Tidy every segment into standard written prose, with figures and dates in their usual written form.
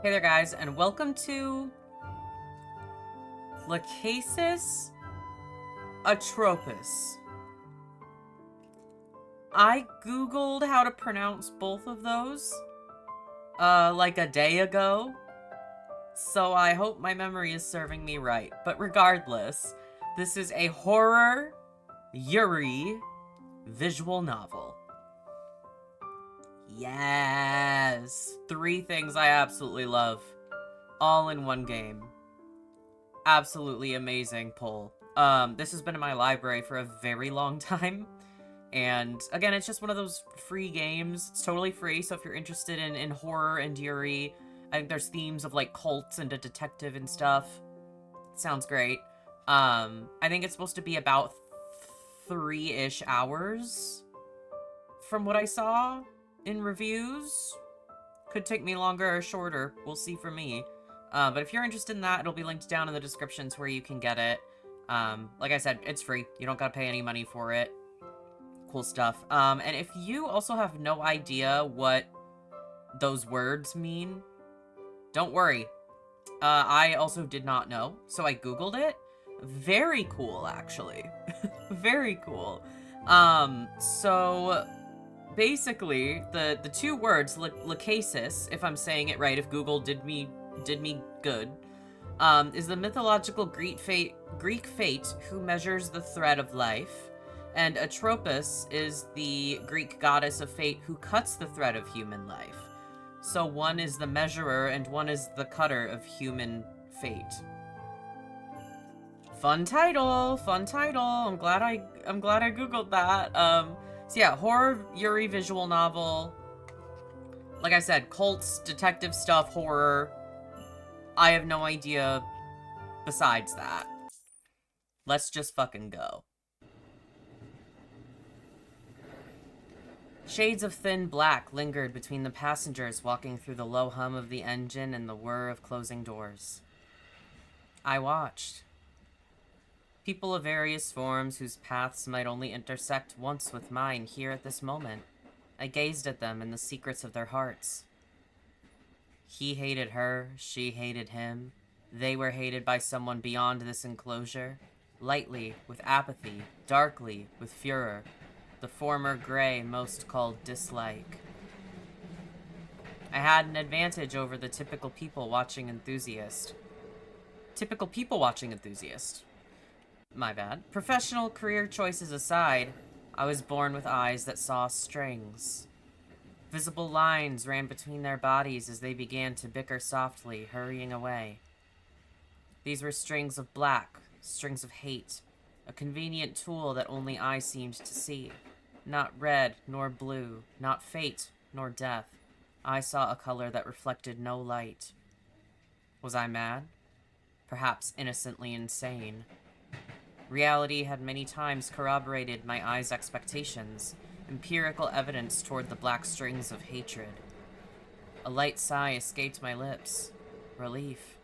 Hey there, guys, and welcome to Lachesis Atropos. I googled how to pronounce both of those, like a day ago, so I hope my memory is serving me right. But regardless, this is a horror YURI visual novel. Yes! 3 things I absolutely love, all in one game. Absolutely amazing pull. This has been in my library for a very long time. And again, it's just one of those free games. It's totally free, so if you're interested in horror and Yuri, I think there's themes of like cults and a detective and stuff. Sounds great. I think it's supposed to be about 3-ish hours from what I saw in reviews. Could take me longer or shorter. We'll see for me. But if you're interested in that, it'll be linked down in the descriptions where you can get it. Like I said, it's free. You don't gotta pay any money for it. Cool stuff. And if you also have no idea what those words mean, don't worry. I also did not know, so I googled it. Very cool, actually. Very cool. So basically, the 2 words, Lachesis, if I'm saying it right, if Google did me good, is the mythological Greek fate who measures the thread of life, and Atropos is the Greek goddess of fate who cuts the thread of human life. So one is the measurer and one is the cutter of human fate. Fun title, fun title. I'm glad I googled that. So yeah, horror Yuri visual novel. Like I said, cults, detective stuff, horror. I have no idea besides that. Let's just fucking go. Shades of thin black lingered between the passengers walking through the low hum of the engine and the whir of closing doors. I watched. People of various forms whose paths might only intersect once with mine here at this moment. I gazed at them and the secrets of their hearts. He hated her, she hated him. They were hated by someone beyond this enclosure. Lightly, with apathy, darkly, with furor. The former gray most called dislike. I had an advantage over the typical people-watching enthusiast. Typical people-watching enthusiast. My bad. Professional career choices aside, I was born with eyes that saw strings. Visible lines ran between their bodies as they began to bicker softly, hurrying away. These were strings of black, strings of hate, a convenient tool that only I seemed to see. Not red, nor blue, not fate, nor death. I saw a color that reflected no light. Was I mad? Perhaps innocently insane. Reality had many times corroborated my eyes' expectations, empirical evidence toward the black strings of hatred. A light sigh escaped my lips. Relief.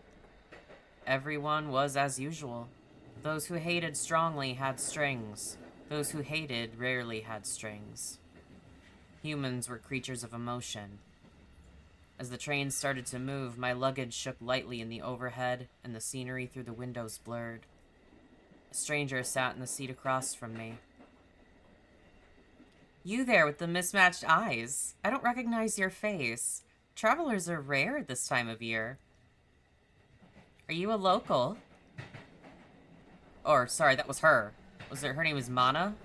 Everyone was as usual. Those who hated strongly had strings. Those who hated rarely had strings. Humans were creatures of emotion. As the train started to move, my luggage shook lightly in the overhead, and the scenery through the windows blurred. A stranger sat in the seat across from me. You there with the mismatched eyes. I don't recognize your face. Travelers are rare at this time of year. Are you a local? Or, sorry, that was her. Her name was Mana?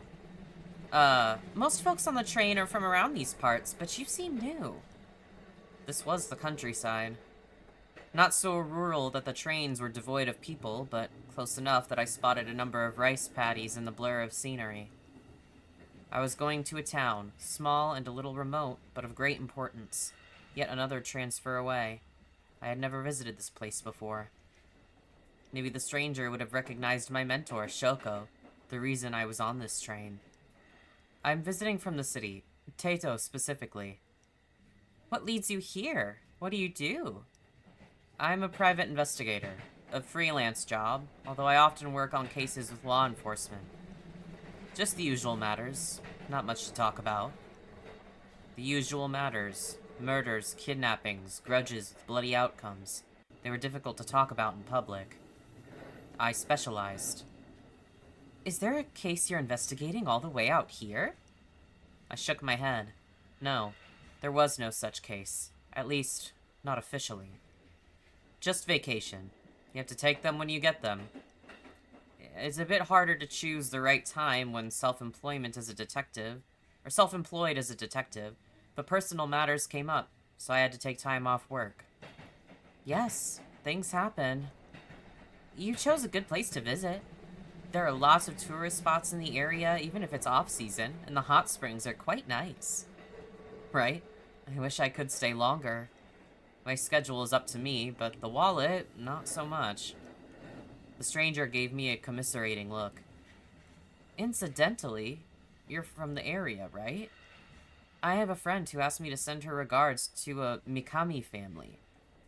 Most folks on the train are from around these parts, but you seem new. This was the countryside. Not so rural that the trains were devoid of people, but close enough that I spotted a number of rice paddies in the blur of scenery. I was going to a town, small and a little remote, but of great importance. Yet another transfer away. I had never visited this place before. Maybe the stranger would have recognized my mentor, Shoko, the reason I was on this train. I'm visiting from the city, Taito specifically. What leads you here? What do you do? I'm a private investigator, a freelance job, although I often work on cases with law enforcement. Just the usual matters, not much to talk about. The usual matters. Murders, kidnappings, grudges with bloody outcomes. They were difficult to talk about in public. I specialized. Is there a case you're investigating all the way out here? I shook my head. No, there was no such case. At least, not officially. Just vacation. You have to take them when you get them. It's a bit harder to choose the right time when self-employed as a detective, but personal matters came up, so I had to take time off work. Yes, things happen. You chose a good place to visit. There are lots of tourist spots in the area, even if it's off-season, and the hot springs are quite nice. Right? I wish I could stay longer. My schedule is up to me, but the wallet, not so much. The stranger gave me a commiserating look. Incidentally, you're from the area, right? I have a friend who asked me to send her regards to a Mikami family.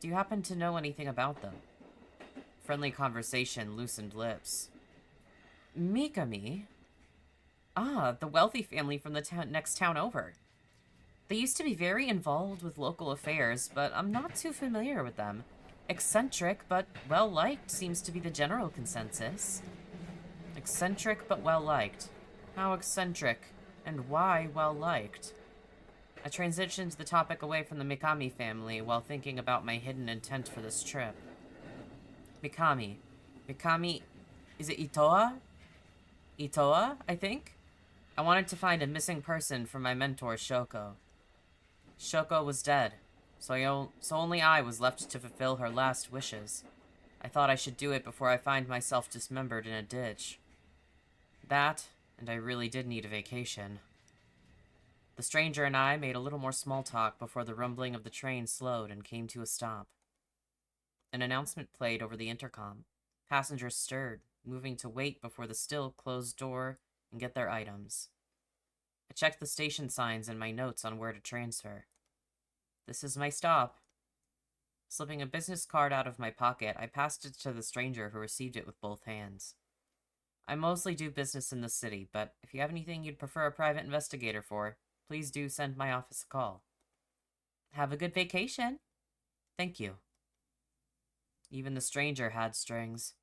Do you happen to know anything about them? Friendly conversation loosened lips. Mikami? Ah, the wealthy family from the next town over. They used to be very involved with local affairs, but I'm not too familiar with them. Eccentric, but well-liked seems to be the general consensus. Eccentric, but well-liked. How eccentric, and why well-liked? I transitioned the topic away from the Mikami family while thinking about my hidden intent for this trip. Mikami. Mikami... Is it Itoa? Itoa, I think? I wanted to find a missing person for my mentor, Shoko. Shoko was dead, so only I was left to fulfill her last wishes. I thought I should do it before I find myself dismembered in a ditch. That, and I really did need a vacation. The stranger and I made a little more small talk before the rumbling of the train slowed and came to a stop. An announcement played over the intercom. Passengers stirred, moving to wait before the still closed door and get their items. I checked the station signs and my notes on where to transfer. This is my stop. Slipping a business card out of my pocket, I passed it to the stranger who received it with both hands. I mostly do business in the city, but if you have anything you'd prefer a private investigator for, please do send my office a call. Have a good vacation. Thank you. Even the stranger had strings.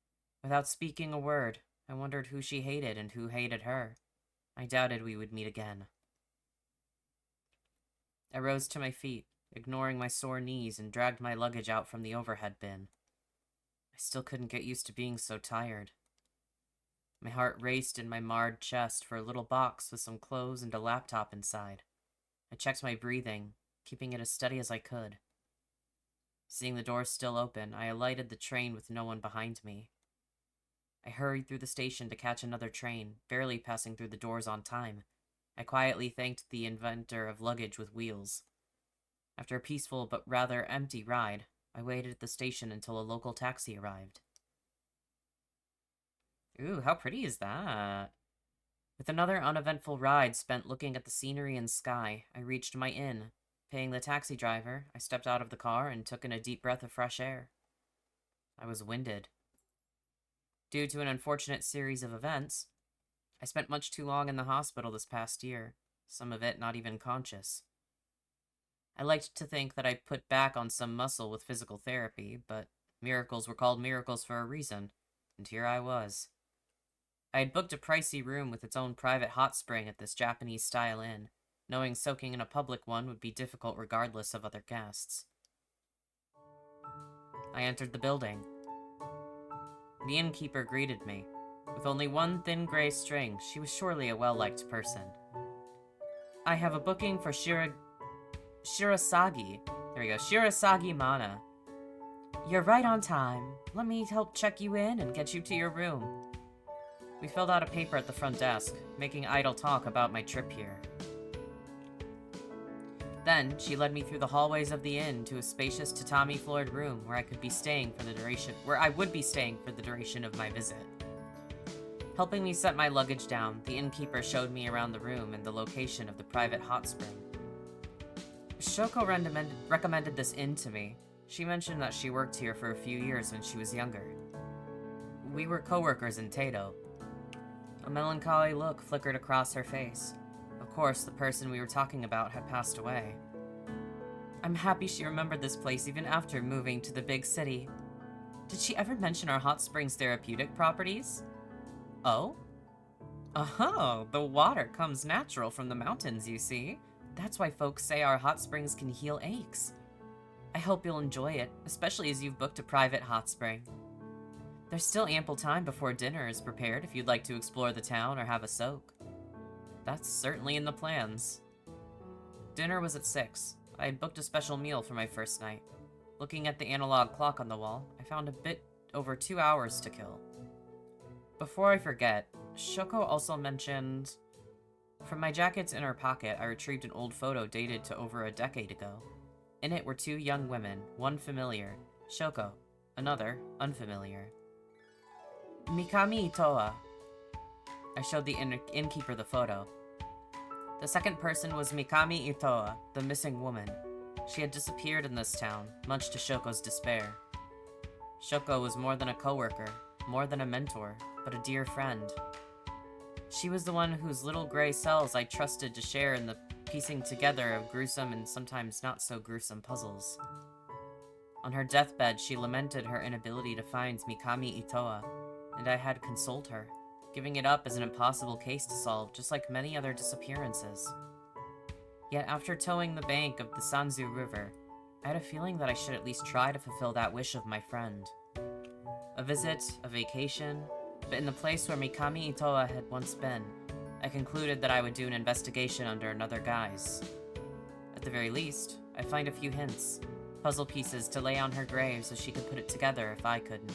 Without speaking a word, I wondered who she hated and who hated her. I doubted we would meet again. I rose to my feet, ignoring my sore knees, and dragged my luggage out from the overhead bin. I still couldn't get used to being so tired. My heart raced in my marred chest for a little box with some clothes and a laptop inside. I checked my breathing, keeping it as steady as I could. Seeing the door still open, I alighted the train with no one behind me. I hurried through the station to catch another train, barely passing through the doors on time. I quietly thanked the inventor of luggage with wheels. After a peaceful but rather empty ride, I waited at the station until a local taxi arrived. Ooh, how pretty is that? With another uneventful ride spent looking at the scenery and sky, I reached my inn. Paying the taxi driver, I stepped out of the car and took in a deep breath of fresh air. I was winded. Due to an unfortunate series of events, I spent much too long in the hospital this past year, some of it not even conscious. I liked to think that I put back on some muscle with physical therapy, but miracles were called miracles for a reason, and here I was. I had booked a pricey room with its own private hot spring at this Japanese-style inn, knowing soaking in a public one would be difficult regardless of other guests. I entered the building. The innkeeper greeted me. With only one thin gray string, she was surely a well-liked person. I have a booking for Shirasagi. There we go, Shirasagi Mana. You're right on time. Let me help check you in and get you to your room. We filled out a paper at the front desk, making idle talk about my trip here. Then, she led me through the hallways of the inn to a spacious tatami-floored room where I would be staying for the duration of my visit. Helping me set my luggage down, the innkeeper showed me around the room and the location of the private hot spring. Shoko recommended this inn to me. She mentioned that she worked here for a few years when she was younger. We were co-workers in Tato. A melancholy look flickered across her face. Of course, the person we were talking about had passed away. I'm happy she remembered this place even after moving to the big city. Did she ever mention our hot springs' therapeutic properties? Oh? Oh, the water comes natural from the mountains, you see. That's why folks say our hot springs can heal aches. I hope you'll enjoy it, especially as you've booked a private hot spring. There's still ample time before dinner is prepared if you'd like to explore the town or have a soak. That's certainly in the plans. Dinner was at 6. I had booked a special meal for my first night. Looking at the analog clock on the wall, I found a bit over 2 hours to kill. Before I forget, Shoko also mentioned... From my jacket's inner pocket, I retrieved an old photo dated to over a decade ago. In it were 2 young women, one familiar, Shoko, another unfamiliar. Mikami Itoa. I showed the innkeeper the photo. The second person was Mikami Itoa, the missing woman. She had disappeared in this town, much to Shoko's despair. Shoko was more than a coworker, more than a mentor, but a dear friend. She was the one whose little gray cells I trusted to share in the piecing together of gruesome and sometimes not so gruesome puzzles. On her deathbed, she lamented her inability to find Mikami Itoa, and I had consoled her, giving it up as an impossible case to solve, just like many other disappearances. Yet after towing the bank of the Sanzu River, I had a feeling that I should at least try to fulfill that wish of my friend. A visit, a vacation, but in the place where Mikami Itoa had once been, I concluded that I would do an investigation under another guise. At the very least, I'd find a few hints, puzzle pieces to lay on her grave so she could put it together if I couldn't.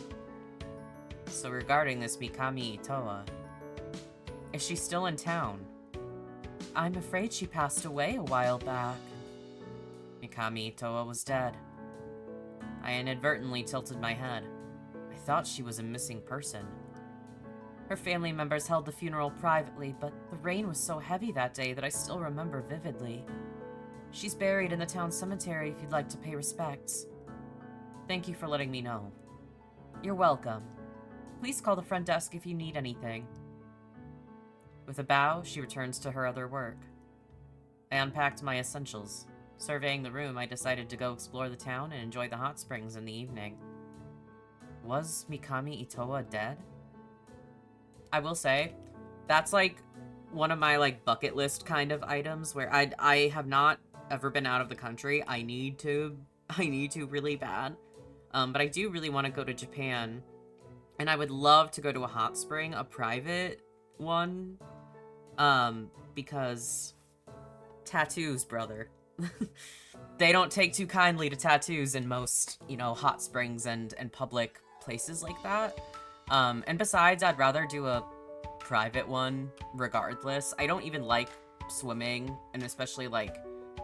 So regarding this Mikami Itoa, is she still in town? I'm afraid she passed away a while back. Mikami Itoa was dead. I inadvertently tilted my head. I thought she was a missing person. Her family members held the funeral privately, but the rain was so heavy that day that I still remember vividly. She's buried in the town cemetery if you'd like to pay respects. Thank you for letting me know. You're welcome. Please call the front desk if you need anything. With a bow, she returns to her other work. I unpacked my essentials. Surveying the room, I decided to go explore the town and enjoy the hot springs in the evening. Was Mikami Itoa dead? I will say, that's like one of my like bucket list kind of items where I have not ever been out of the country. I need to really bad. But I do really want to go to Japan. And I would love to go to a hot spring, a private one. Because tattoos, brother. They don't take too kindly to tattoos in most, hot springs and public places like that. And besides, I'd rather do a private one regardless. I don't even like swimming, and especially like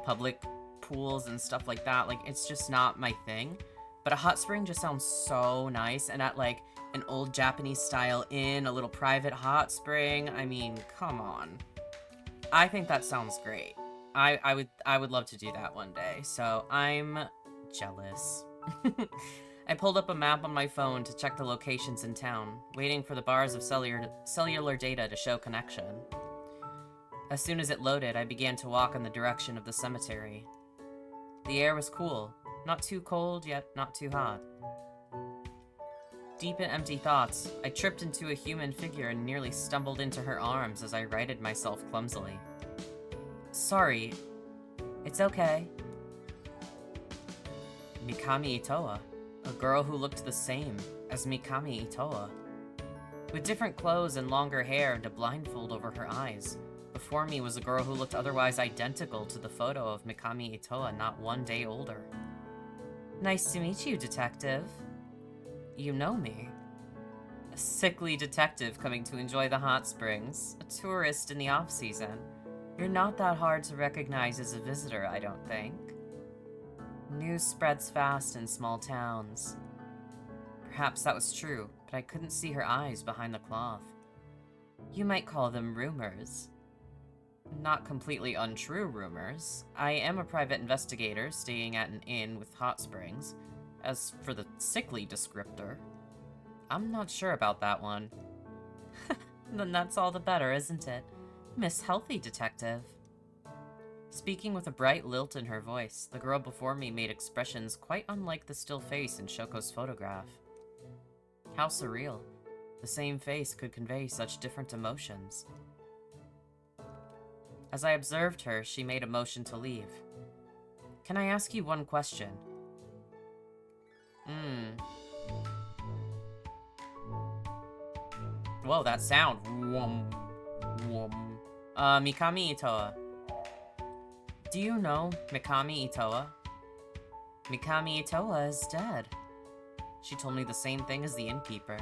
public pools and stuff like that. Like, it's just not my thing. But a hot spring just sounds so nice, and at like an old Japanese style inn, a little private hot spring. I mean, come on. I think that sounds great. I would love to do that one day. So I'm jealous. I pulled up a map on my phone to check the locations in town, waiting for the bars of cellular data to show connection. As soon as it loaded, I began to walk in the direction of the cemetery. The air was cool, not too cold, yet not too hot. Deep in empty thoughts, I tripped into a human figure and nearly stumbled into her arms as I righted myself clumsily. Sorry. It's okay. Mikami Itoa. A girl who looked the same as Mikami Itoa. With different clothes and longer hair and a blindfold over her eyes, before me was a girl who looked otherwise identical to the photo of Mikami Itoa, not one day older. Nice to meet you, detective. You know me. A sickly detective coming to enjoy the hot springs, a tourist in the off-season. You're not that hard to recognize as a visitor, I don't think. News spreads fast in small towns. Perhaps that was true, but I couldn't see her eyes behind the cloth. You might call them rumors. Not completely untrue rumors. I am a private investigator staying at an inn with hot springs. As for the sickly descriptor, I'm not sure about that one. Then that's all the better, isn't it? Miss Healthy Detective. Speaking with a bright lilt in her voice, the girl before me made expressions quite unlike the still face in Shoko's photograph. How surreal. The same face could convey such different emotions. As I observed her, she made a motion to leave. Can I ask you one question? Whoa, that sound. Mikami Itoa. Do you know Mikami Itoa? Mikami Itoa is dead. She told me the same thing as the innkeeper.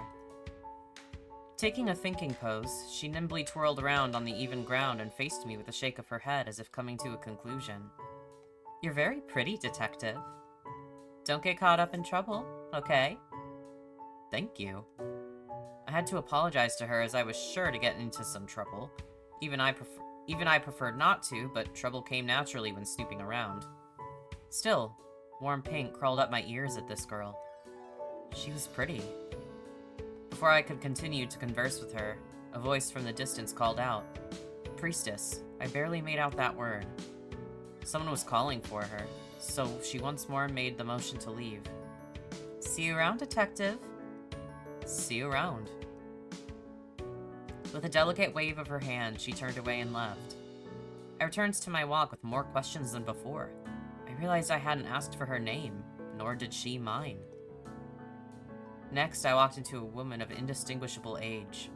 Taking a thinking pose, she nimbly twirled around on the even ground and faced me with a shake of her head as if coming to a conclusion. You're very pretty, detective. Don't get caught up in trouble, okay? Thank you. I had to apologize to her as I was sure to get into some trouble. Even I preferred not to, but trouble came naturally when snooping around. Still, warm pink crawled up my ears at this girl. She was pretty. Before I could continue to converse with her, a voice from the distance called out. Priestess, I barely made out that word. Someone was calling for her, so she once more made the motion to leave. See you around, detective. See you around. With a delicate wave of her hand, she turned away and left. I returned to my walk with more questions than before. I realized I hadn't asked for her name, nor did she mine. Next, I walked into a woman of indistinguishable age.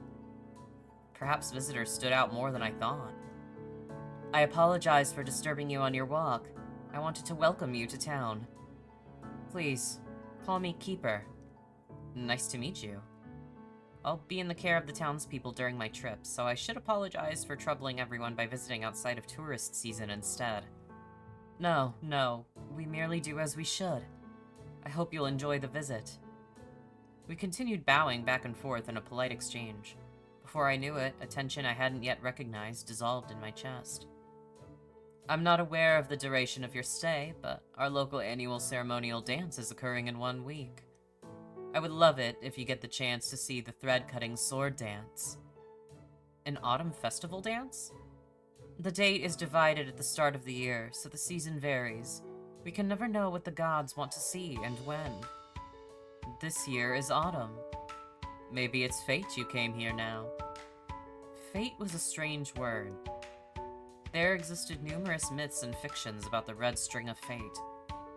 Perhaps visitors stood out more than I thought. I apologize for disturbing you on your walk. I wanted to welcome you to town. Please, call me Keeper. Nice to meet you. I'll be in the care of the townspeople during my trip, so I should apologize for troubling everyone by visiting outside of tourist season instead. No, we merely do as we should. I hope you'll enjoy the visit. We continued bowing back and forth in a polite exchange. Before I knew it, a tension I hadn't yet recognized dissolved in my chest. I'm not aware of the duration of your stay, but our local annual ceremonial dance is occurring in 1 week. I would love it if you get the chance to see the thread-cutting sword dance. An autumn festival dance? The date is divided at the start of the year, so the season varies. We can never know what the gods want to see and when. This year is autumn. Maybe it's fate you came here now. Fate was a strange word. There existed numerous myths and fictions about the red string of fate.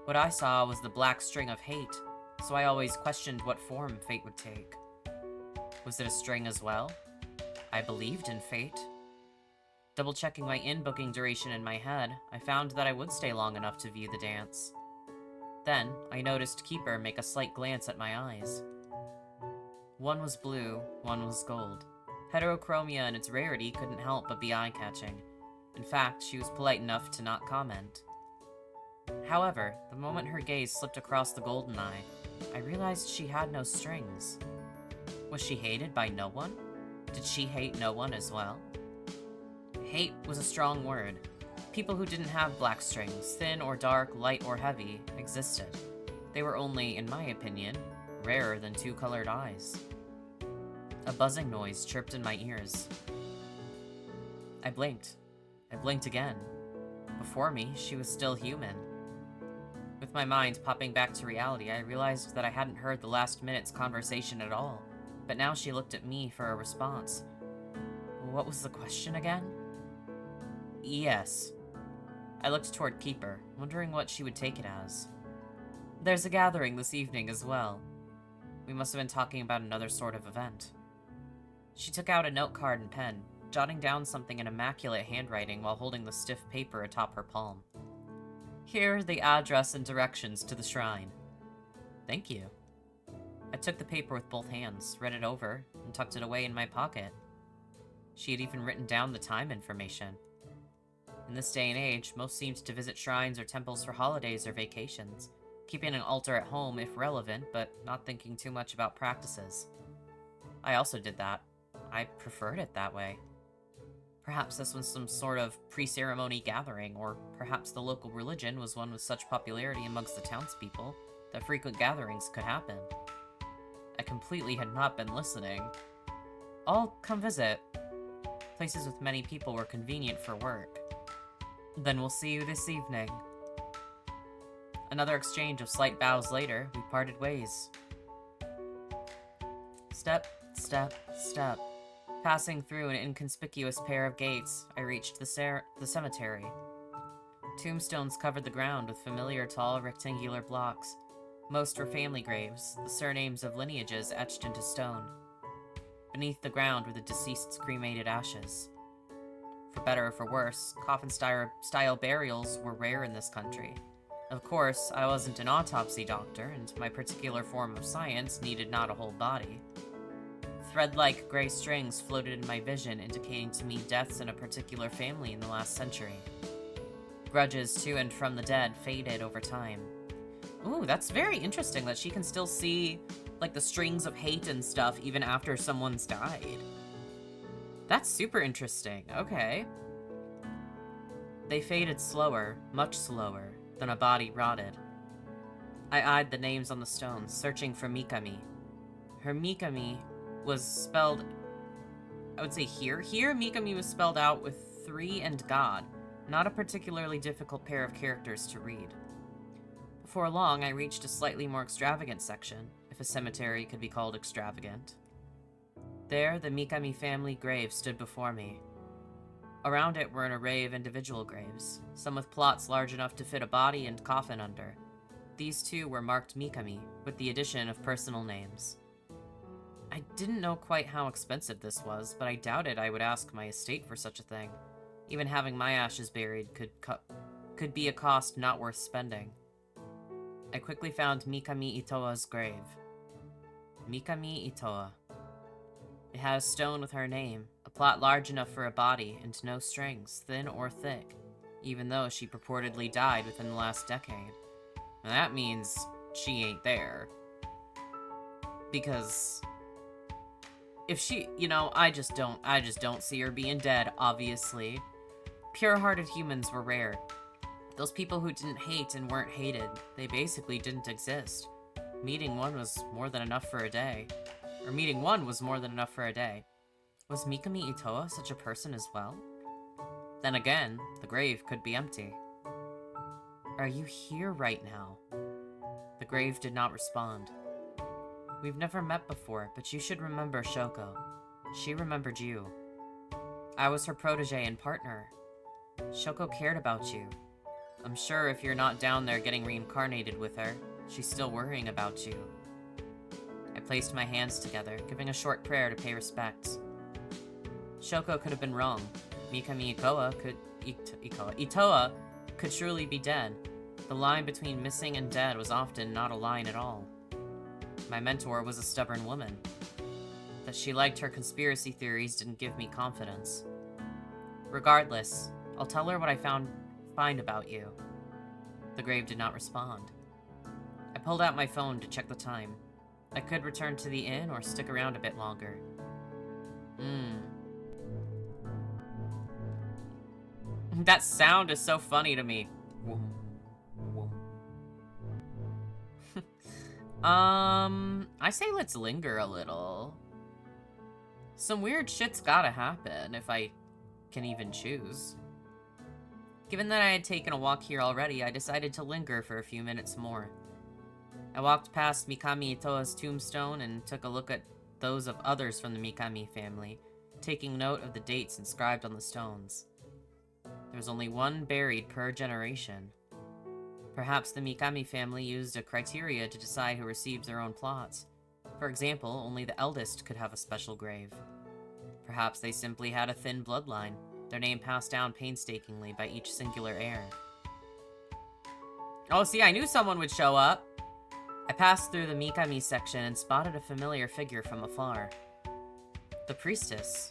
What I saw was the black string of hate, so I always questioned what form fate would take. Was it a string as well? I believed in fate. Double-checking my in-booking duration in my head, I found that I would stay long enough to view the dance. Then, I noticed Keeper make a slight glance at my eyes. One was blue, one was gold. Heterochromia and its rarity couldn't help but be eye-catching. In fact, she was polite enough to not comment. However, the moment her gaze slipped across the golden eye, I realized she had no strings. Was she hated by no one? Did she hate no one as well? Hate was a strong word. People who didn't have black strings, thin or dark, light or heavy, existed. They were only, in my opinion, rarer than two-colored eyes. A buzzing noise chirped in my ears. I blinked. I blinked again. Before me, she was still human. With my mind popping back to reality, I realized that I hadn't heard the last minute's conversation at all, but now she looked at me for a response. What was the question again? Yes. I looked toward Keeper, wondering what she would take it as. There's a gathering this evening as well. We must have been talking about another sort of event. She took out a note card and pen, jotting down something in immaculate handwriting while holding the stiff paper atop her palm. Here are the address and directions to the shrine. Thank you. I took the paper with both hands, read it over, and tucked it away in my pocket. She had even written down the time information. In this day and age, most seemed to visit shrines or temples for holidays or vacations, keeping an altar at home if relevant, but not thinking too much about practices. I also did that. I preferred it that way. Perhaps this was some sort of pre-ceremony gathering, or perhaps the local religion was one with such popularity amongst the townspeople that frequent gatherings could happen. I completely had not been listening. I'll come visit. Places with many people were convenient for work. Then we'll see you this evening. Another exchange of slight bows later, we parted ways. Step, step, step. Passing through an inconspicuous pair of gates, I reached the cemetery. Tombstones covered the ground with familiar tall rectangular blocks. Most were family graves, the surnames of lineages etched into stone. Beneath the ground were the deceased's cremated ashes. For better or for worse, coffin-style burials were rare in this country. Of course, I wasn't an autopsy doctor, and my particular form of science needed not a whole body. Thread-like gray strings floated in my vision, indicating to me deaths in a particular family in the last century. Grudges to and from the dead faded over time. Ooh, that's very interesting that she can still see, like, the strings of hate and stuff even after someone's died. That's super interesting. Okay. They faded slower, much slower, than a body rotted. I eyed the names on the stones, searching for Mikami. Her Mikami was spelled, I would say here. Here, Mikami was spelled out with 3 and God. Not a particularly difficult pair of characters to read. Before long, I reached a slightly more extravagant section, if a cemetery could be called extravagant. There, the Mikami family grave stood before me. Around it were an array of individual graves, some with plots large enough to fit a body and coffin under. These too were marked Mikami, with the addition of personal names. I didn't know quite how expensive this was, but I doubted I would ask my estate for such a thing. Even having my ashes buried could be a cost not worth spending. I quickly found Mikami Itoa's grave. Mikami Itoa. It had a stone with her name, a plot large enough for a body, and no strings, thin or thick, even though she purportedly died within the last decade. And that means she ain't there. Because if she, I just don't see her being dead, obviously. Pure-hearted humans were rare. Those people who didn't hate and weren't hated, they basically didn't exist. Meeting one was more than enough for a day. Or meeting one was more than enough for a day. Was Mikami Itoa such a person as well? Then again, the grave could be empty. Are you here right now? The grave did not respond. We've never met before, but you should remember Shoko. She remembered you. I was her protege and partner. Shoko cared about you. I'm sure if you're not down there getting reincarnated with her, she's still worrying about you. I placed my hands together, giving a short prayer to pay respects. Shoko could have been wrong. Mikami Itoa could truly be dead. The line between missing and dead was often not a line at all. My mentor was a stubborn woman. That she liked her conspiracy theories didn't give me confidence. Regardless, I'll tell her what I find about you. The grave did not respond. I pulled out my phone to check the time. I could return to the inn or stick around a bit longer. That sound is so funny to me. I say let's linger a little. Some weird shit's gotta happen if I can even choose. Given that I had taken a walk here already, I decided to linger for a few minutes more. I walked past Mikami Itoa's tombstone and took a look at those of others from the Mikami family, taking note of the dates inscribed on the stones. There was only one buried per generation. Perhaps the Mikami family used a criteria to decide who received their own plots. For example, only the eldest could have a special grave. Perhaps they simply had a thin bloodline, their name passed down painstakingly by each singular heir. Oh, see, I knew someone would show up! I passed through the Mikami section and spotted a familiar figure from afar. The priestess.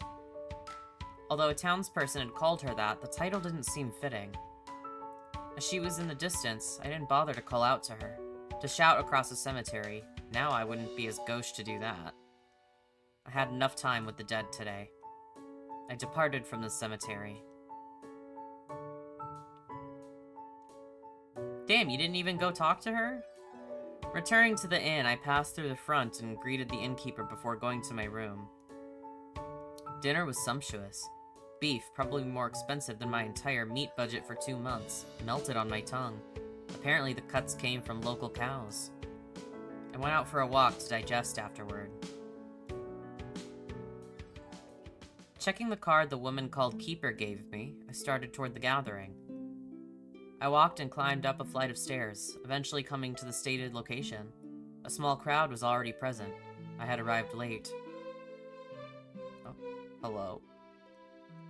Although a townsperson had called her that, the title didn't seem fitting. As she was in the distance, I didn't bother to call out to her. To shout across the cemetery, now I wouldn't be as gauche to do that. I had enough time with the dead today. I departed from the cemetery. Damn, you didn't even go talk to her? Returning to the inn, I passed through the front and greeted the innkeeper before going to my room. Dinner was sumptuous. beef, probably more expensive than my entire meat budget for 2 months, melted on my tongue. Apparently the cuts came from local cows. I went out for a walk to digest afterward. Checking the card the woman called Keeper gave me, I started toward the gathering. I walked and climbed up a flight of stairs, eventually coming to the stated location. A small crowd was already present. I had arrived late. Oh, hello.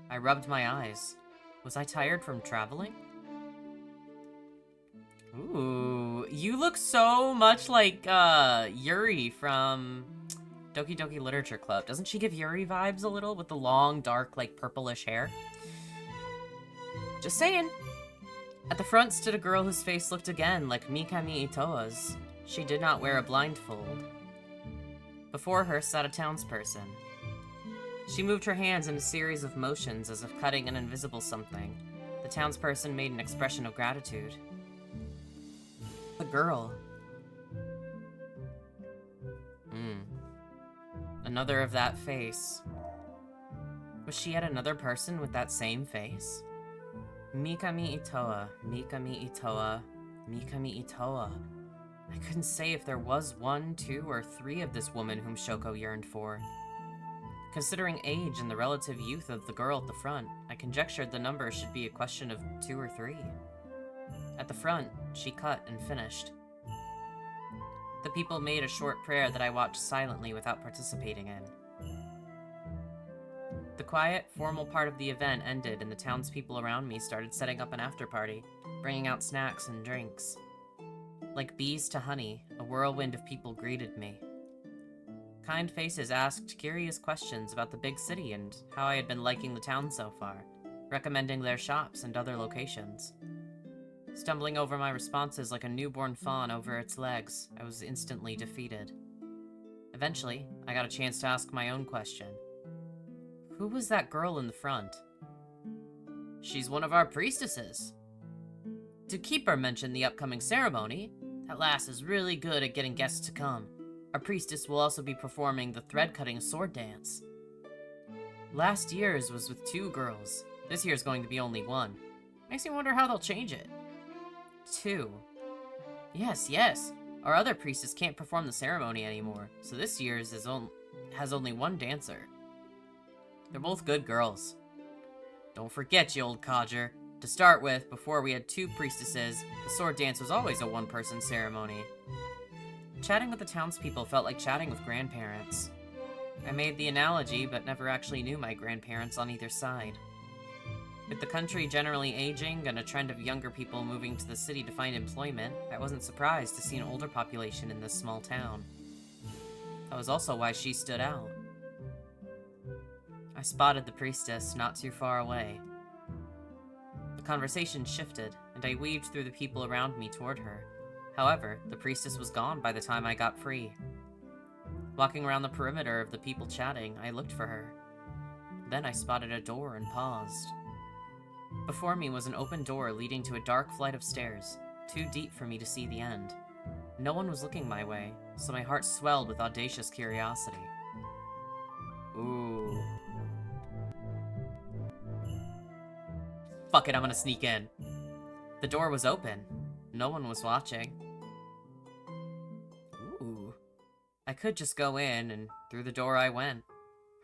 I rubbed my eyes. Was I tired from traveling? Ooh, you look so much like, Yuri from Doki Doki Literature Club. Doesn't she give Yuri vibes a little with the long, dark, like, purplish hair? Just saying. At the front stood a girl whose face looked again like Mikami Itoa's. She did not wear a blindfold. Before her sat a townsperson. She moved her hands in a series of motions as if cutting an invisible something. The townsperson made an expression of gratitude. The girl. Another of that face. Was she yet another person with that same face? Mikami Itoa, Mikami Itoa, Mikami Itoa. I couldn't say if there was 1, 2, or 3 of this woman whom Shoko yearned for. Considering age and the relative youth of the girl at the front, I conjectured the number should be a question of 2 or 3. At the front, she cut and finished. The people made a short prayer that I watched silently without participating in. The quiet, formal part of the event ended and the townspeople around me started setting up an after-party, bringing out snacks and drinks. Like bees to honey, a whirlwind of people greeted me. Kind faces asked curious questions about the big city and how I had been liking the town so far, recommending their shops and other locations. Stumbling over my responses like a newborn fawn over its legs, I was instantly defeated. Eventually, I got a chance to ask my own question. Who was that girl in the front? She's one of our priestesses. Did Keeper mention the upcoming ceremony? That lass is really good at getting guests to come. Our priestess will also be performing the thread-cutting sword dance. Last year's was with 2 girls. This year's going to be only 1. Makes me wonder how they'll change it. 2. Yes. Our other priestess can't perform the ceremony anymore, so this year's has only 1 dancer. They're both good girls. Don't forget, you old codger. To start with, before we had 2 priestesses, the sword dance was always a 1-person ceremony. Chatting with the townspeople felt like chatting with grandparents. I made the analogy, but never actually knew my grandparents on either side. With the country generally aging and a trend of younger people moving to the city to find employment, I wasn't surprised to see an older population in this small town. That was also why she stood out. I spotted the priestess not too far away. The conversation shifted, and I weaved through the people around me toward her. However, the priestess was gone by the time I got free. Walking around the perimeter of the people chatting, I looked for her. Then I spotted a door and paused. Before me was an open door leading to a dark flight of stairs, too deep for me to see the end. No one was looking my way, so my heart swelled with audacious curiosity. Ooh. Fuck it, I'm gonna sneak in. The door was open. No one was watching. Ooh. I could just go in, and through the door I went.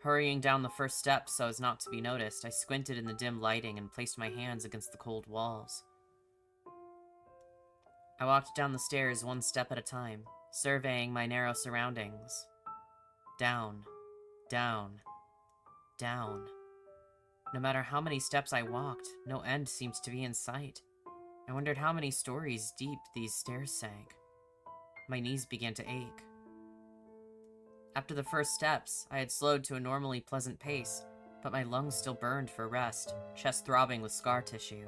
Hurrying down the first steps so as not to be noticed, I squinted in the dim lighting and placed my hands against the cold walls. I walked down the stairs 1 step at a time, surveying my narrow surroundings. Down, down, down. No matter how many steps I walked, no end seemed to be in sight. I wondered how many stories deep these stairs sank. My knees began to ache. After the first steps, I had slowed to a normally pleasant pace, but my lungs still burned for rest, chest throbbing with scar tissue.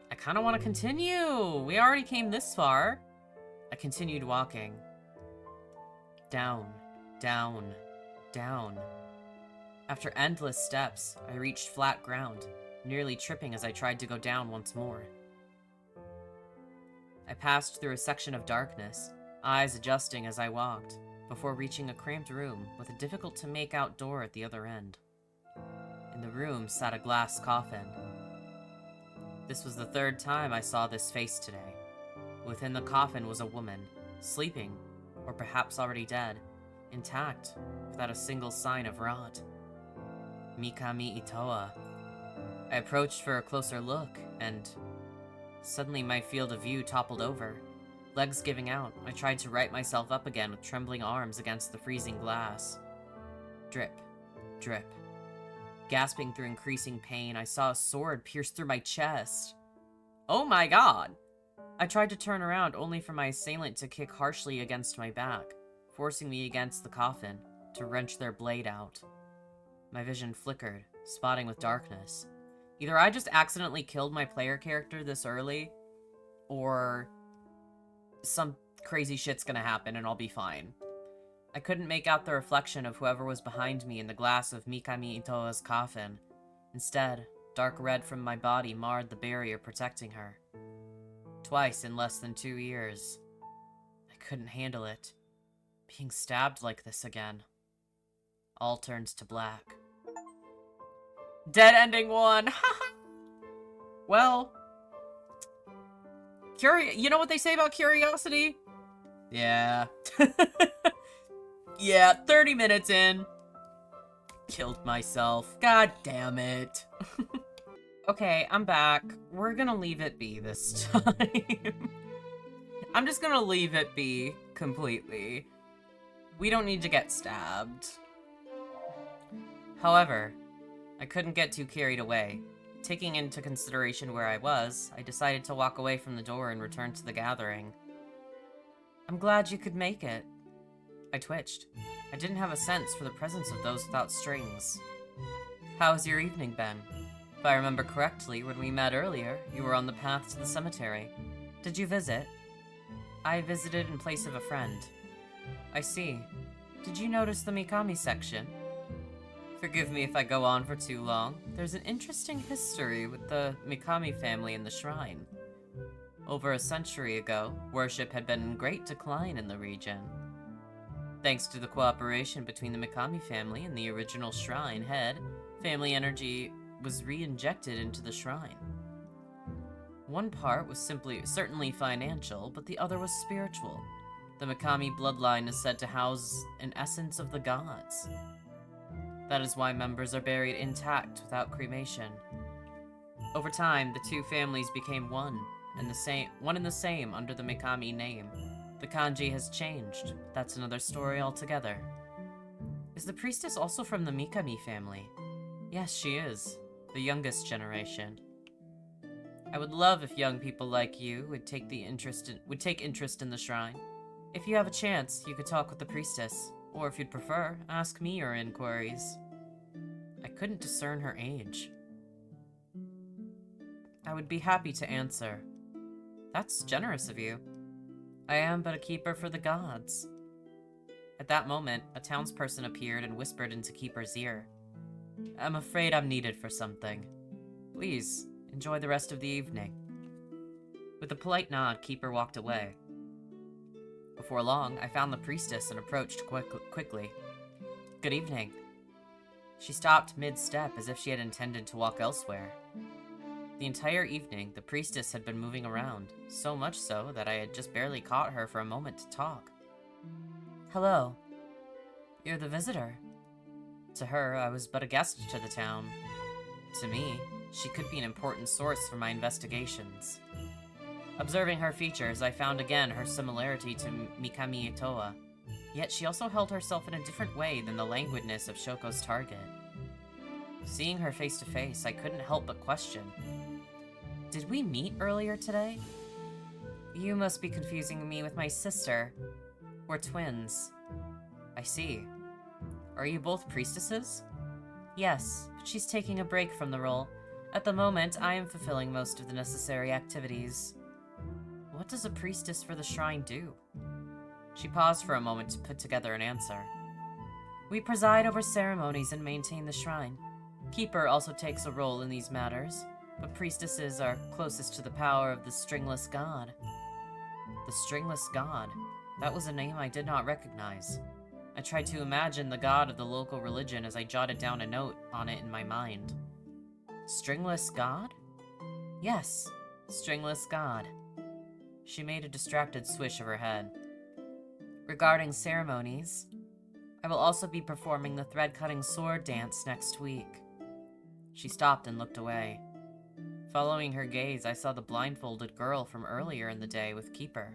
I kinda wanna continue! We already came this far! I continued walking. Down, down, down. After endless steps, I reached flat ground, nearly tripping as I tried to go down once more. I passed through a section of darkness, eyes adjusting as I walked. before reaching a cramped room with a difficult-to-make-out door at the other end. In the room sat a glass coffin. This was the third time I saw this face today. Within the coffin was a woman, sleeping, or perhaps already dead, intact, without a single sign of rot. Mikami Itoa. I approached for a closer look, and suddenly my field of view toppled over. Legs giving out, I tried to right myself up again with trembling arms against the freezing glass. Drip, drip. Gasping through increasing pain, I saw a sword pierce through my chest. Oh my god! I tried to turn around only for my assailant to kick harshly against my back, forcing me against the coffin to wrench their blade out. My vision flickered, spotting with darkness. Either I just accidentally killed my player character this early, or some crazy shit's gonna happen and I'll be fine. I couldn't make out the reflection of whoever was behind me in the glass of Mikami Itoa's coffin. Instead, dark red from my body marred the barrier protecting her. Twice in less than 2 years. I couldn't handle it. Being stabbed like this again. All turns to black. Dead ending 1! Well, you know what they say about curiosity? Yeah. Yeah, 30 minutes in. Killed myself. God damn it. Okay, I'm back. We're gonna leave it be this time. I'm just gonna leave it be completely. We don't need to get stabbed. However, I couldn't get too carried away. Taking into consideration where I was, I decided to walk away from the door and return to the gathering. I'm glad you could make it. I twitched. I didn't have a sense for the presence of those without strings. How has your evening been? If I remember correctly, when we met earlier, you were on the path to the cemetery. Did you visit? I visited in place of a friend. I see. Did you notice the Mikami section? Forgive me if I go on for too long. There's an interesting history with the Mikami family in the shrine. Over a century ago, worship had been in great decline in the region. Thanks to the cooperation between the Mikami family and the original shrine head, family energy was re-injected into the shrine. One part was certainly financial, but the other was spiritual. The Mikami bloodline is said to house an essence of the gods. That is why members are buried intact without cremation. Over time, the two families became one and the same under the Mikami name. The kanji has changed. That's another story altogether. Is the priestess also from the Mikami family? Yes, she is. The youngest generation. I would love if young people like you would take interest in the shrine. If you have a chance, you could talk with the priestess, or if you'd prefer, ask me your inquiries. I couldn't discern her age. I would be happy to answer. That's generous of you. I am but a keeper for the gods. At that moment, a townsperson appeared and whispered into Keeper's ear. I'm afraid I'm needed for something. Please, enjoy the rest of the evening. With a polite nod, Keeper walked away. Before long, I found the priestess and approached quickly. Good evening. She stopped mid-step as if she had intended to walk elsewhere. The entire evening, the priestess had been moving around, so much so that I had just barely caught her for a moment to talk. Hello. You're the visitor. To her, I was but a guest to the town. To me, she could be an important source for my investigations. Observing her features, I found again her similarity to Mikami Itoa, yet she also held herself in a different way than the languidness of Shoko's target. Seeing her face to face, I couldn't help but question. Did we meet earlier today? You must be confusing me with my sister. We're twins. I see. Are you both priestesses? Yes, but she's taking a break from the role. At the moment, I am fulfilling most of the necessary activities. What does a priestess for the shrine do? She paused for a moment to put together an answer. We preside over ceremonies and maintain the shrine. Keeper also takes a role in these matters, but priestesses are closest to the power of the Stringless God. The Stringless God? That was a name I did not recognize. I tried to imagine the god of the local religion as I jotted down a note on it in my mind. Stringless god? Yes, stringless god. She made a distracted swish of her head. Regarding ceremonies, I will also be performing the thread-cutting sword dance next week. She stopped and looked away. Following her gaze, I saw the blindfolded girl from earlier in the day with Keeper.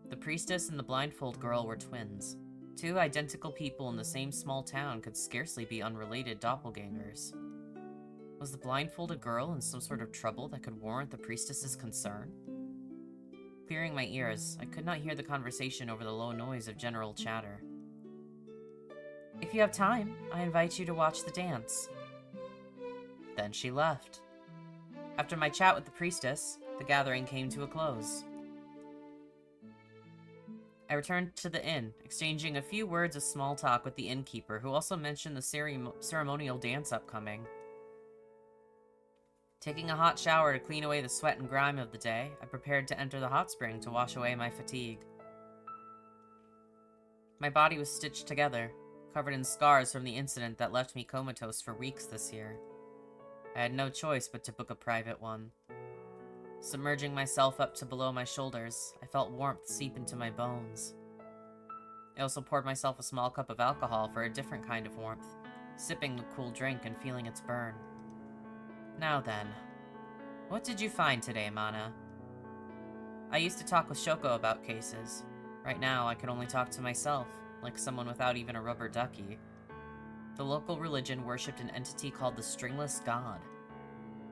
The priestess and the blindfold girl were twins. Two identical people in the same small town could scarcely be unrelated doppelgangers. Was the blindfolded girl in some sort of trouble that could warrant the priestess's concern? Clearing my ears, I could not hear the conversation over the low noise of general chatter. If you have time, I invite you to watch the dance. Then she left. After my chat with the priestess, the gathering came to a close. I returned to the inn, exchanging a few words of small talk with the innkeeper, who also mentioned the ceremonial dance upcoming. Taking a hot shower to clean away the sweat and grime of the day, I prepared to enter the hot spring to wash away my fatigue. My body was stitched together, covered in scars from the incident that left me comatose for weeks this year. I had no choice but to book a private one. Submerging myself up to below my shoulders, I felt warmth seep into my bones. I also poured myself a small cup of alcohol for a different kind of warmth, sipping the cool drink and feeling its burn. Now then, what did you find today, Mana? I used to talk with Shoko about cases. Right now, I can only talk to myself, like someone without even a rubber ducky. The local religion worshipped an entity called the Stringless God.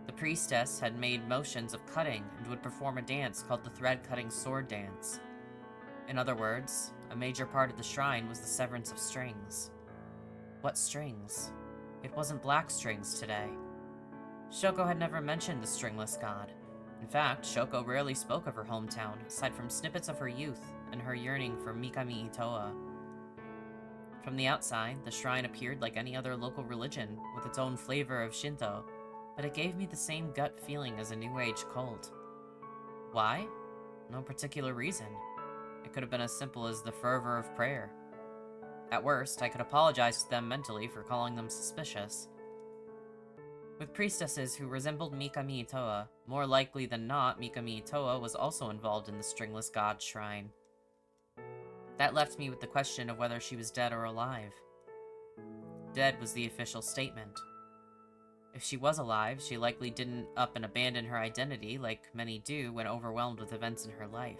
The priestess had made motions of cutting and would perform a dance called the thread-cutting sword dance. In other words, a major part of the shrine was the severance of strings. What strings? It wasn't black strings today. Shoko had never mentioned the Stringless God. In fact, Shoko rarely spoke of her hometown, aside from snippets of her youth and her yearning for Mikami Itoa. From the outside, the shrine appeared like any other local religion, with its own flavor of Shinto, but it gave me the same gut feeling as a New Age cult. Why? No particular reason. It could have been as simple as the fervor of prayer. At worst, I could apologize to them mentally for calling them suspicious. With priestesses who resembled Mikami Itoa, more likely than not, Mikami Itoa was also involved in the Stringless God shrine. That left me with the question of whether she was dead or alive. Dead was the official statement. If she was alive, she likely didn't up and abandon her identity like many do when overwhelmed with events in her life.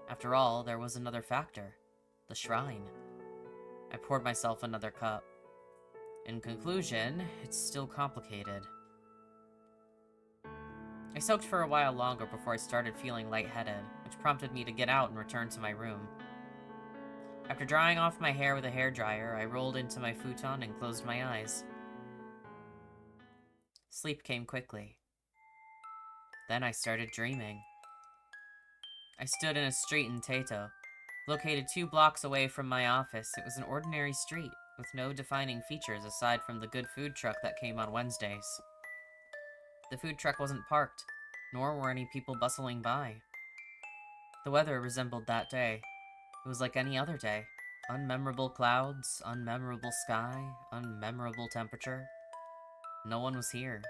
After all, there was another factor: the shrine. I poured myself another cup. In conclusion, it's still complicated. I soaked for a while longer before I started feeling lightheaded, which prompted me to get out and return to my room. After drying off my hair with a hairdryer, I rolled into my futon and closed my eyes. Sleep came quickly. Then I started dreaming. I stood in a street in Taito. Located 2 blocks away from my office, it was an ordinary street, with no defining features aside from the good food truck that came on Wednesdays. The food truck wasn't parked, nor were any people bustling by. The weather resembled that day. It was like any other day. Unmemorable clouds, unmemorable sky, unmemorable temperature. No one was here.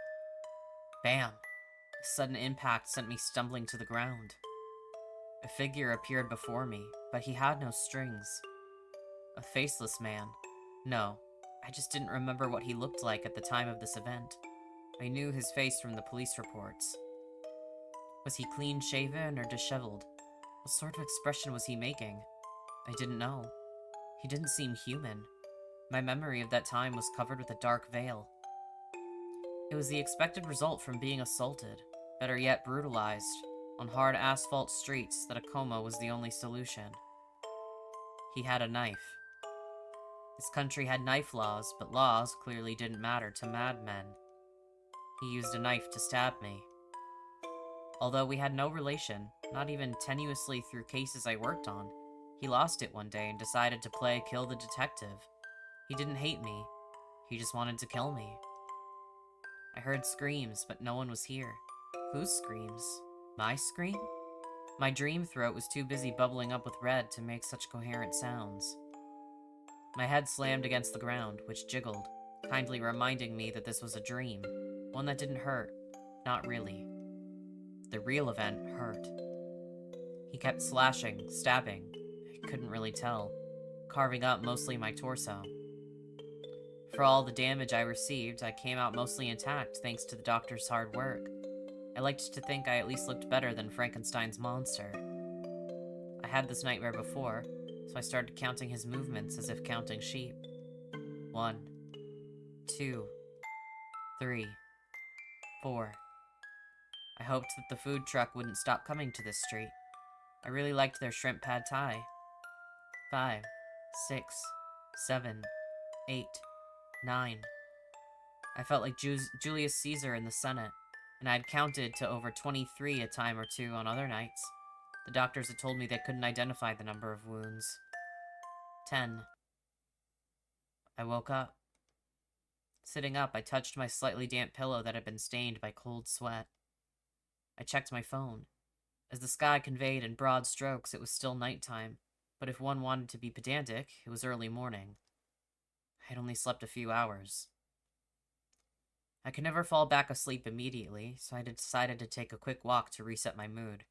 Bam! A sudden impact sent me stumbling to the ground. A figure appeared before me, but he had no strings. A faceless man. No, I just didn't remember what he looked like at the time of this event. I knew his face from the police reports. Was he clean-shaven or disheveled? What sort of expression was he making? I didn't know. He didn't seem human. My memory of that time was covered with a dark veil. It was the expected result from being assaulted, better yet brutalized, on hard asphalt streets that a coma was the only solution. He had a knife. This country had knife laws, but laws clearly didn't matter to madmen. He used a knife to stab me. Although we had no relation, not even tenuously through cases I worked on, he lost it one day and decided to play kill the detective. He didn't hate me. He just wanted to kill me. I heard screams, but no one was here. Whose screams? My scream? My dream throat was too busy bubbling up with red to make such coherent sounds. My head slammed against the ground, which jiggled, kindly reminding me that this was a dream. One that didn't hurt. Not really. The real event hurt. He kept slashing, stabbing. I couldn't really tell. Carving up mostly my torso. For all the damage I received, I came out mostly intact thanks to the doctor's hard work. I liked to think I at least looked better than Frankenstein's monster. I had this nightmare before, so I started counting his movements as if counting sheep. 1, 2, 3, 4. I hoped that the food truck wouldn't stop coming to this street. I really liked their shrimp pad thai. 5, 6, 7, 8, 9. I felt like Julius Caesar in the Senate, and I'd counted to over 23 a time or two on other nights. The doctors had told me they couldn't identify the number of wounds. 10. I woke up. Sitting up, I touched my slightly damp pillow that had been stained by cold sweat. I checked my phone. As the sky conveyed in broad strokes, it was still nighttime, but if one wanted to be pedantic, it was early morning. I had only slept a few hours. I could never fall back asleep immediately, so I decided to take a quick walk to reset my mood.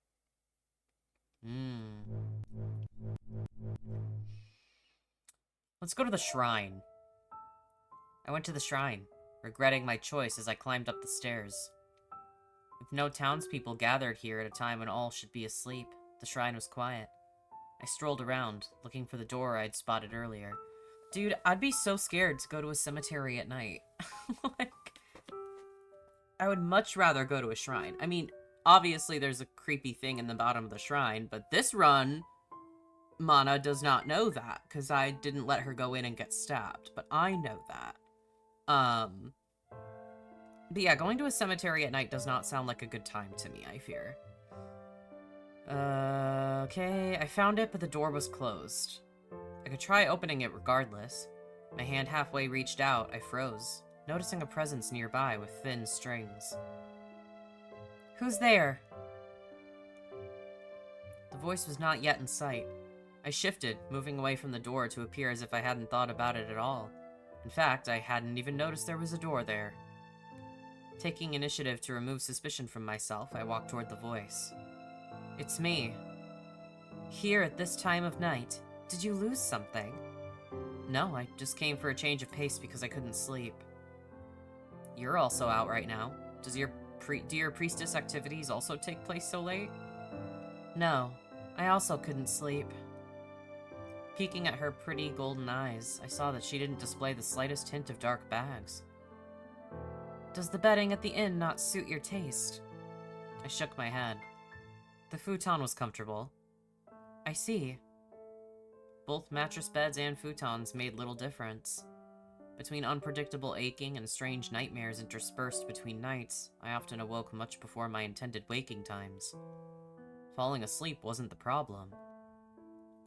Let's go to the shrine. I went to the shrine, regretting my choice as I climbed up the stairs. With no townspeople gathered here at a time when all should be asleep, the shrine was quiet. I strolled around, looking for the door I'd spotted earlier. Dude, I'd be so scared to go to a cemetery at night. Like, I would much rather go to a shrine. I mean, obviously there's a creepy thing in the bottom of the shrine, but this run, Mana does not know that, because I didn't let her go in and get stabbed, but I know that. But yeah, going to a cemetery at night does not sound like a good time to me, I fear. Okay, I found it, but the door was closed. I could try opening it regardless. My hand halfway reached out, I froze, noticing a presence nearby with thin strings. Who's there? The voice was not yet in sight. I shifted, moving away from the door to appear as if I hadn't thought about it at all. In fact, I hadn't even noticed there was a door there. Taking initiative to remove suspicion from myself, I walked toward the voice. It's me. Here at this time of night. Did you lose something? No, I just came for a change of pace because I couldn't sleep. You're also out right now. Do your priestess activities also take place so late? No, I also couldn't sleep. Peeking at her pretty golden eyes, I saw that she didn't display the slightest hint of dark bags. Does the bedding at the inn not suit your taste? I shook my head. The futon was comfortable. I see. Both mattress beds and futons made little difference. Between unpredictable aching and strange nightmares interspersed between nights, I often awoke much before my intended waking times. Falling asleep wasn't the problem.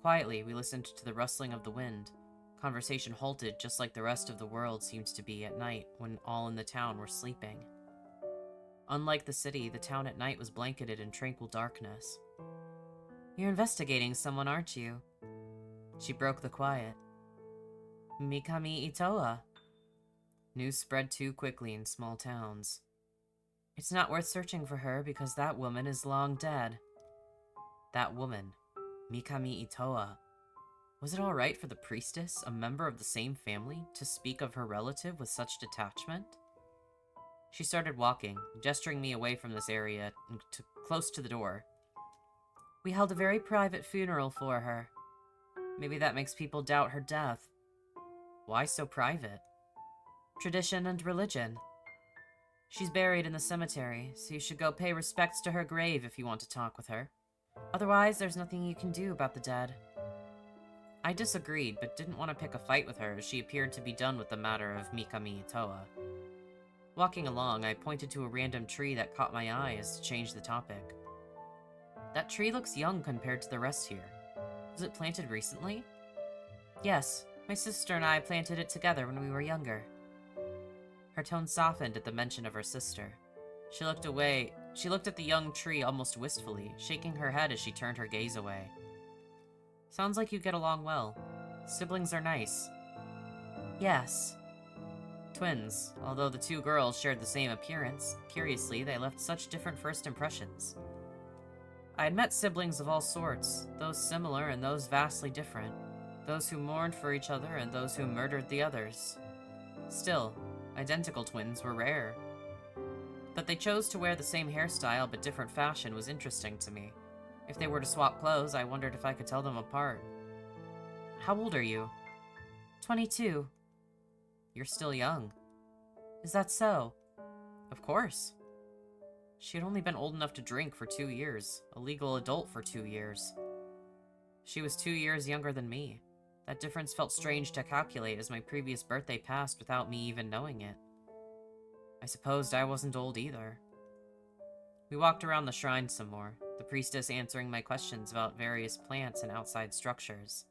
Quietly, we listened to the rustling of the wind. Conversation halted just like the rest of the world seemed to be at night when all in the town were sleeping. Unlike the city, the town at night was blanketed in tranquil darkness. You're investigating someone, aren't you? She broke the quiet. Mikami Itoa. News spread too quickly in small towns. It's not worth searching for her because that woman is long dead. That woman, Mikami Itoa. Was it alright for the priestess, a member of the same family, to speak of her relative with such detachment? She started walking, gesturing me away from this area, close to the door. We held a very private funeral for her. Maybe that makes people doubt her death. Why so private? Tradition and religion. She's buried in the cemetery, so you should go pay respects to her grave if you want to talk with her. Otherwise, there's nothing you can do about the dead. I disagreed, but didn't want to pick a fight with her as she appeared to be done with the matter of Mikami Itoa. Walking along, I pointed to a random tree that caught my eye as to change the topic. That tree looks young compared to the rest here. Was it planted recently? Yes, my sister and I planted it together when we were younger. Her tone softened at the mention of her sister. She looked at the young tree almost wistfully, shaking her head as she turned her gaze away. Sounds like you get along well. Siblings are nice. Yes. Twins. Although the two girls shared the same appearance, curiously, they left such different first impressions. I had met siblings of all sorts, those similar and those vastly different, those who mourned for each other and those who murdered the others. Still, identical twins were rare. That they chose to wear the same hairstyle but different fashion was interesting to me. If they were to swap clothes, I wondered if I could tell them apart. How old are you? 22. You're still young. Is that so? Of course. She had only been old enough to drink for 2 years, a legal adult for 2 years. She was 2 years younger than me. That difference felt strange to calculate as my previous birthday passed without me even knowing it. I supposed I wasn't old either. We walked around the shrine some more, the priestess answering my questions about various plants and outside structures.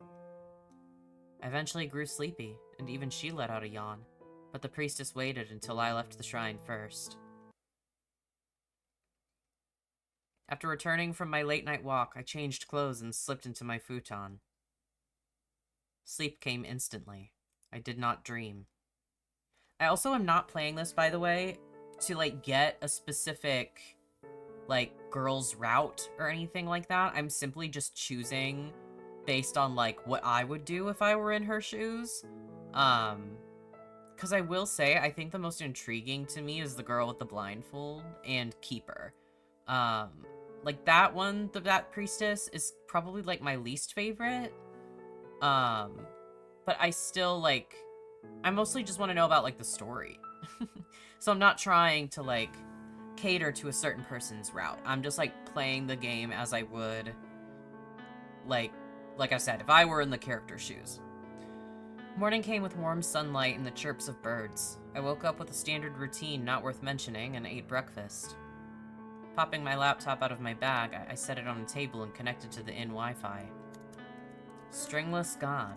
I eventually grew sleepy, and even she let out a yawn, but the priestess waited until I left the shrine first. After returning from my late-night walk, I changed clothes and slipped into my futon. Sleep came instantly. I did not dream. I also am not playing this, by the way, to, get a specific, girl's route or anything like that. I'm simply just choosing based on, what I would do if I were in her shoes. Because I will say, I think the most intriguing to me is the girl with the blindfold and Keeper. That one, that priestess, is probably, my least favorite. But I still, I mostly just want to know about, the story. So I'm not trying to, cater to a certain person's route. I'm just, playing the game as I would, like I said, if I were in the character's shoes. Morning came with warm sunlight and the chirps of birds. I woke up with a standard routine not worth mentioning and ate breakfast. Popping my laptop out of my bag, I set it on a table and connected to the inn Wi-Fi. Stringless God.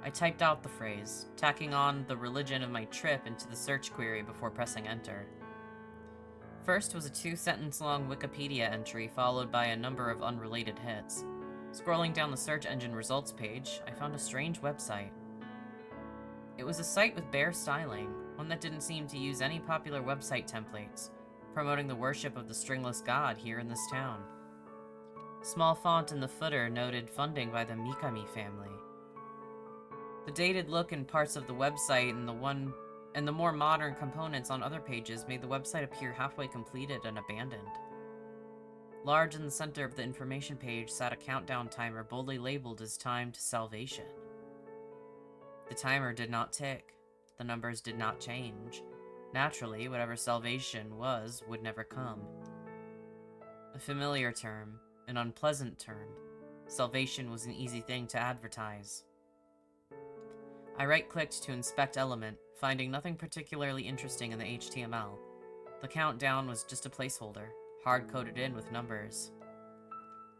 I typed out the phrase, tacking on the religion of my trip into the search query before pressing enter. First was a 2-sentence-long Wikipedia entry followed by a number of unrelated hits. Scrolling down the search engine results page, I found a strange website. It was a site with bare styling, one that didn't seem to use any popular website templates, promoting the worship of the stringless god here in this town. Small font in the footer noted funding by the Mikami family. The dated look in parts of the website and the more modern components on other pages made the website appear halfway completed and abandoned. Large in the center of the information page sat a countdown timer boldly labeled as time to salvation. The timer did not tick. The numbers did not change. Naturally, whatever salvation was would never come. A familiar term, an unpleasant term. Salvation was an easy thing to advertise. I right-clicked to inspect element, finding nothing particularly interesting in the HTML. The countdown was just a placeholder, hard-coded in with numbers.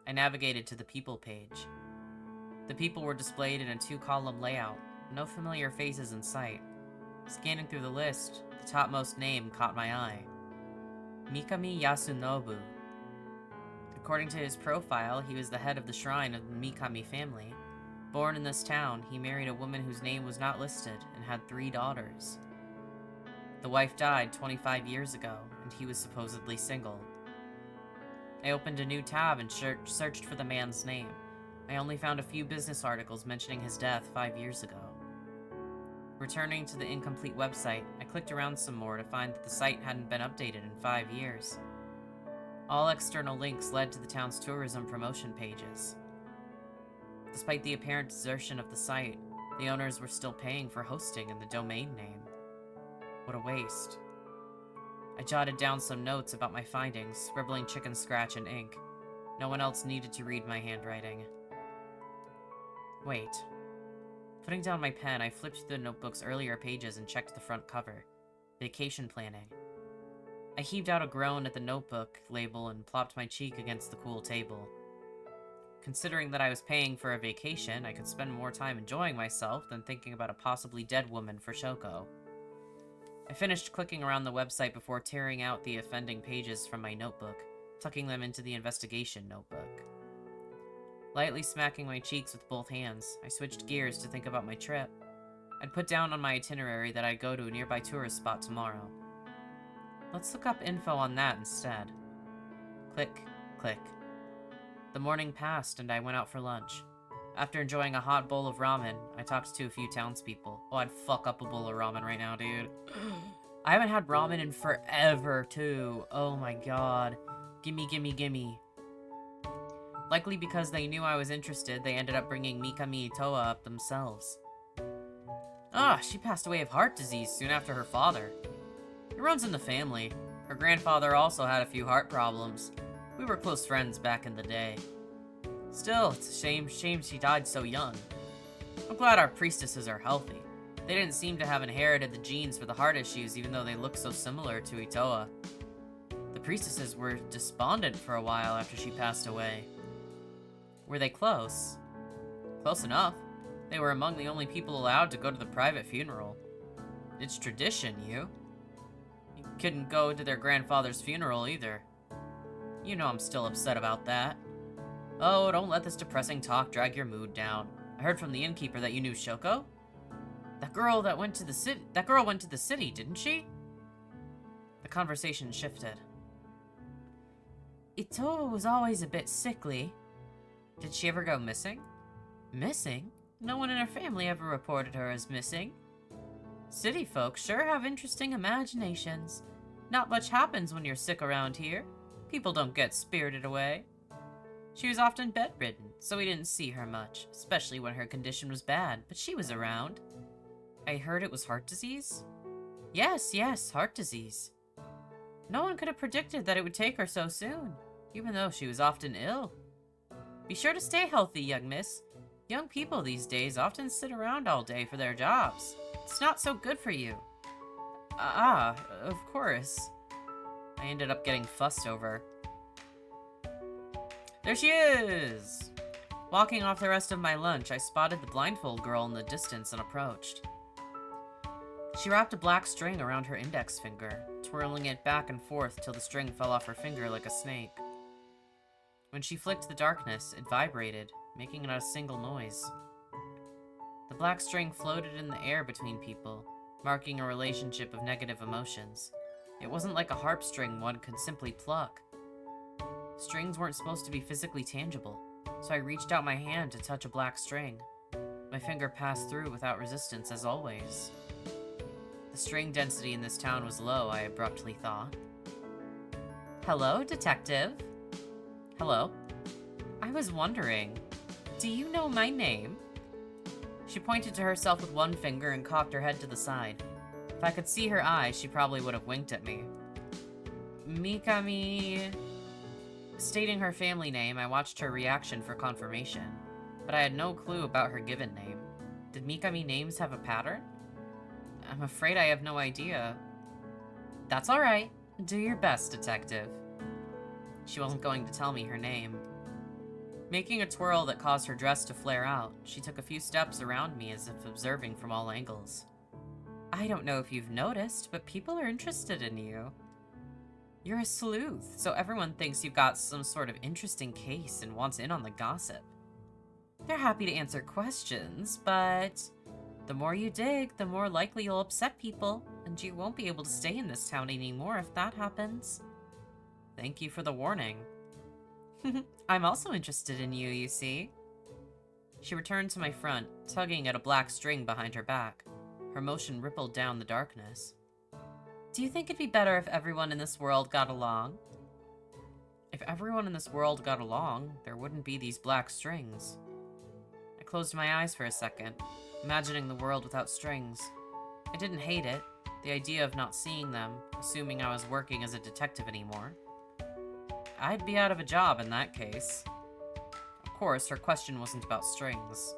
I navigated to the people page. The people were displayed in a 2-column layout, no familiar faces in sight. Scanning through the list, the topmost name caught my eye. Mikami Yasunobu. According to his profile, he was the head of the shrine of the Mikami family. Born in this town, he married a woman whose name was not listed and had 3 daughters. The wife died 25 years ago, and he was supposedly single. I opened a new tab and searched for the man's name. I only found a few business articles mentioning his death 5 years ago. Returning to the incomplete website, I clicked around some more to find that the site hadn't been updated in 5 years. All external links led to the town's tourism promotion pages. Despite the apparent desertion of the site, the owners were still paying for hosting and the domain name. What a waste. I jotted down some notes about my findings, scribbling chicken scratch in ink. No one else needed to read my handwriting. Wait. Putting down my pen, I flipped through the notebook's earlier pages and checked the front cover. Vacation planning. I heaved out a groan at the notebook label and plopped my cheek against the cool table. Considering that I was paying for a vacation, I could spend more time enjoying myself than thinking about a possibly dead woman for Shoko. I finished clicking around the website before tearing out the offending pages from my notebook, tucking them into the investigation notebook. Lightly smacking my cheeks with both hands, I switched gears to think about my trip. I'd put down on my itinerary that I'd go to a nearby tourist spot tomorrow. Let's look up info on that instead. Click, click. The morning passed and I went out for lunch. After enjoying a hot bowl of ramen, I talked to a few townspeople. Oh, I'd fuck up a bowl of ramen right now, dude. I haven't had ramen in forever, too. Oh my god. Gimme, gimme, gimme. Likely because they knew I was interested, they ended up bringing Mikami Itoa up themselves. She passed away of heart disease soon after her father. It runs in the family. Her grandfather also had a few heart problems. We were close friends back in the day. Still, it's a shame she died so young. I'm glad our priestesses are healthy. They didn't seem to have inherited the genes for the heart issues, even though they look so similar to Itoa. The priestesses were despondent for a while after she passed away. Were they close? Close enough. They were among the only people allowed to go to the private funeral. It's tradition, You couldn't go to their grandfather's funeral either. You know I'm still upset about that. Oh, don't let this depressing talk drag your mood down. I heard from the innkeeper that you knew Shoko? That girl went to the city, didn't she? The conversation shifted. Itoa was always a bit sickly. Did she ever go missing? Missing? No one in her family ever reported her as missing. City folk sure have interesting imaginations. Not much happens when you're sick around here. People don't get spirited away. She was often bedridden, so we didn't see her much, especially when her condition was bad, but she was around. I heard it was heart disease? Yes, heart disease. No one could have predicted that it would take her so soon, even though she was often ill. Be sure to stay healthy, young miss. Young people these days often sit around all day for their jobs. It's not so good for you. Of course. I ended up getting fussed over. There she is! Walking off the rest of my lunch, I spotted the blindfold girl in the distance and approached. She wrapped a black string around her index finger, twirling it back and forth till the string fell off her finger like a snake. When she flicked the darkness, it vibrated, making not a single noise. The black string floated in the air between people, marking a relationship of negative emotions. It wasn't like a harp string one could simply pluck. Strings weren't supposed to be physically tangible, so I reached out my hand to touch a black string. My finger passed through without resistance, as always. The string density in this town was low, I abruptly thought. Hello, detective. Hello. I was wondering, do you know my name? She pointed to herself with one finger and cocked her head to the side. If I could see her eyes, she probably would have winked at me. Mikami... Stating her family name, I watched her reaction for confirmation, but I had no clue about her given name. Did Mikami names have a pattern? I'm afraid I have no idea. That's alright. Do your best, detective. She wasn't going to tell me her name. Making a twirl that caused her dress to flare out, she took a few steps around me as if observing from all angles. I don't know if you've noticed, but people are interested in you. You're a sleuth, so everyone thinks you've got some sort of interesting case and wants in on the gossip. They're happy to answer questions, but the more you dig, the more likely you'll upset people, and you won't be able to stay in this town anymore if that happens. Thank you for the warning. I'm also interested in you, you see. She returned to my front, tugging at a black string behind her back. Her motion rippled down the darkness. Do you think it'd be better if everyone in this world got along? If everyone in this world got along, there wouldn't be these black strings. I closed my eyes for a second, imagining the world without strings. I didn't hate it, the idea of not seeing them, assuming I was working as a detective anymore. I'd be out of a job in that case. Of course, her question wasn't about strings.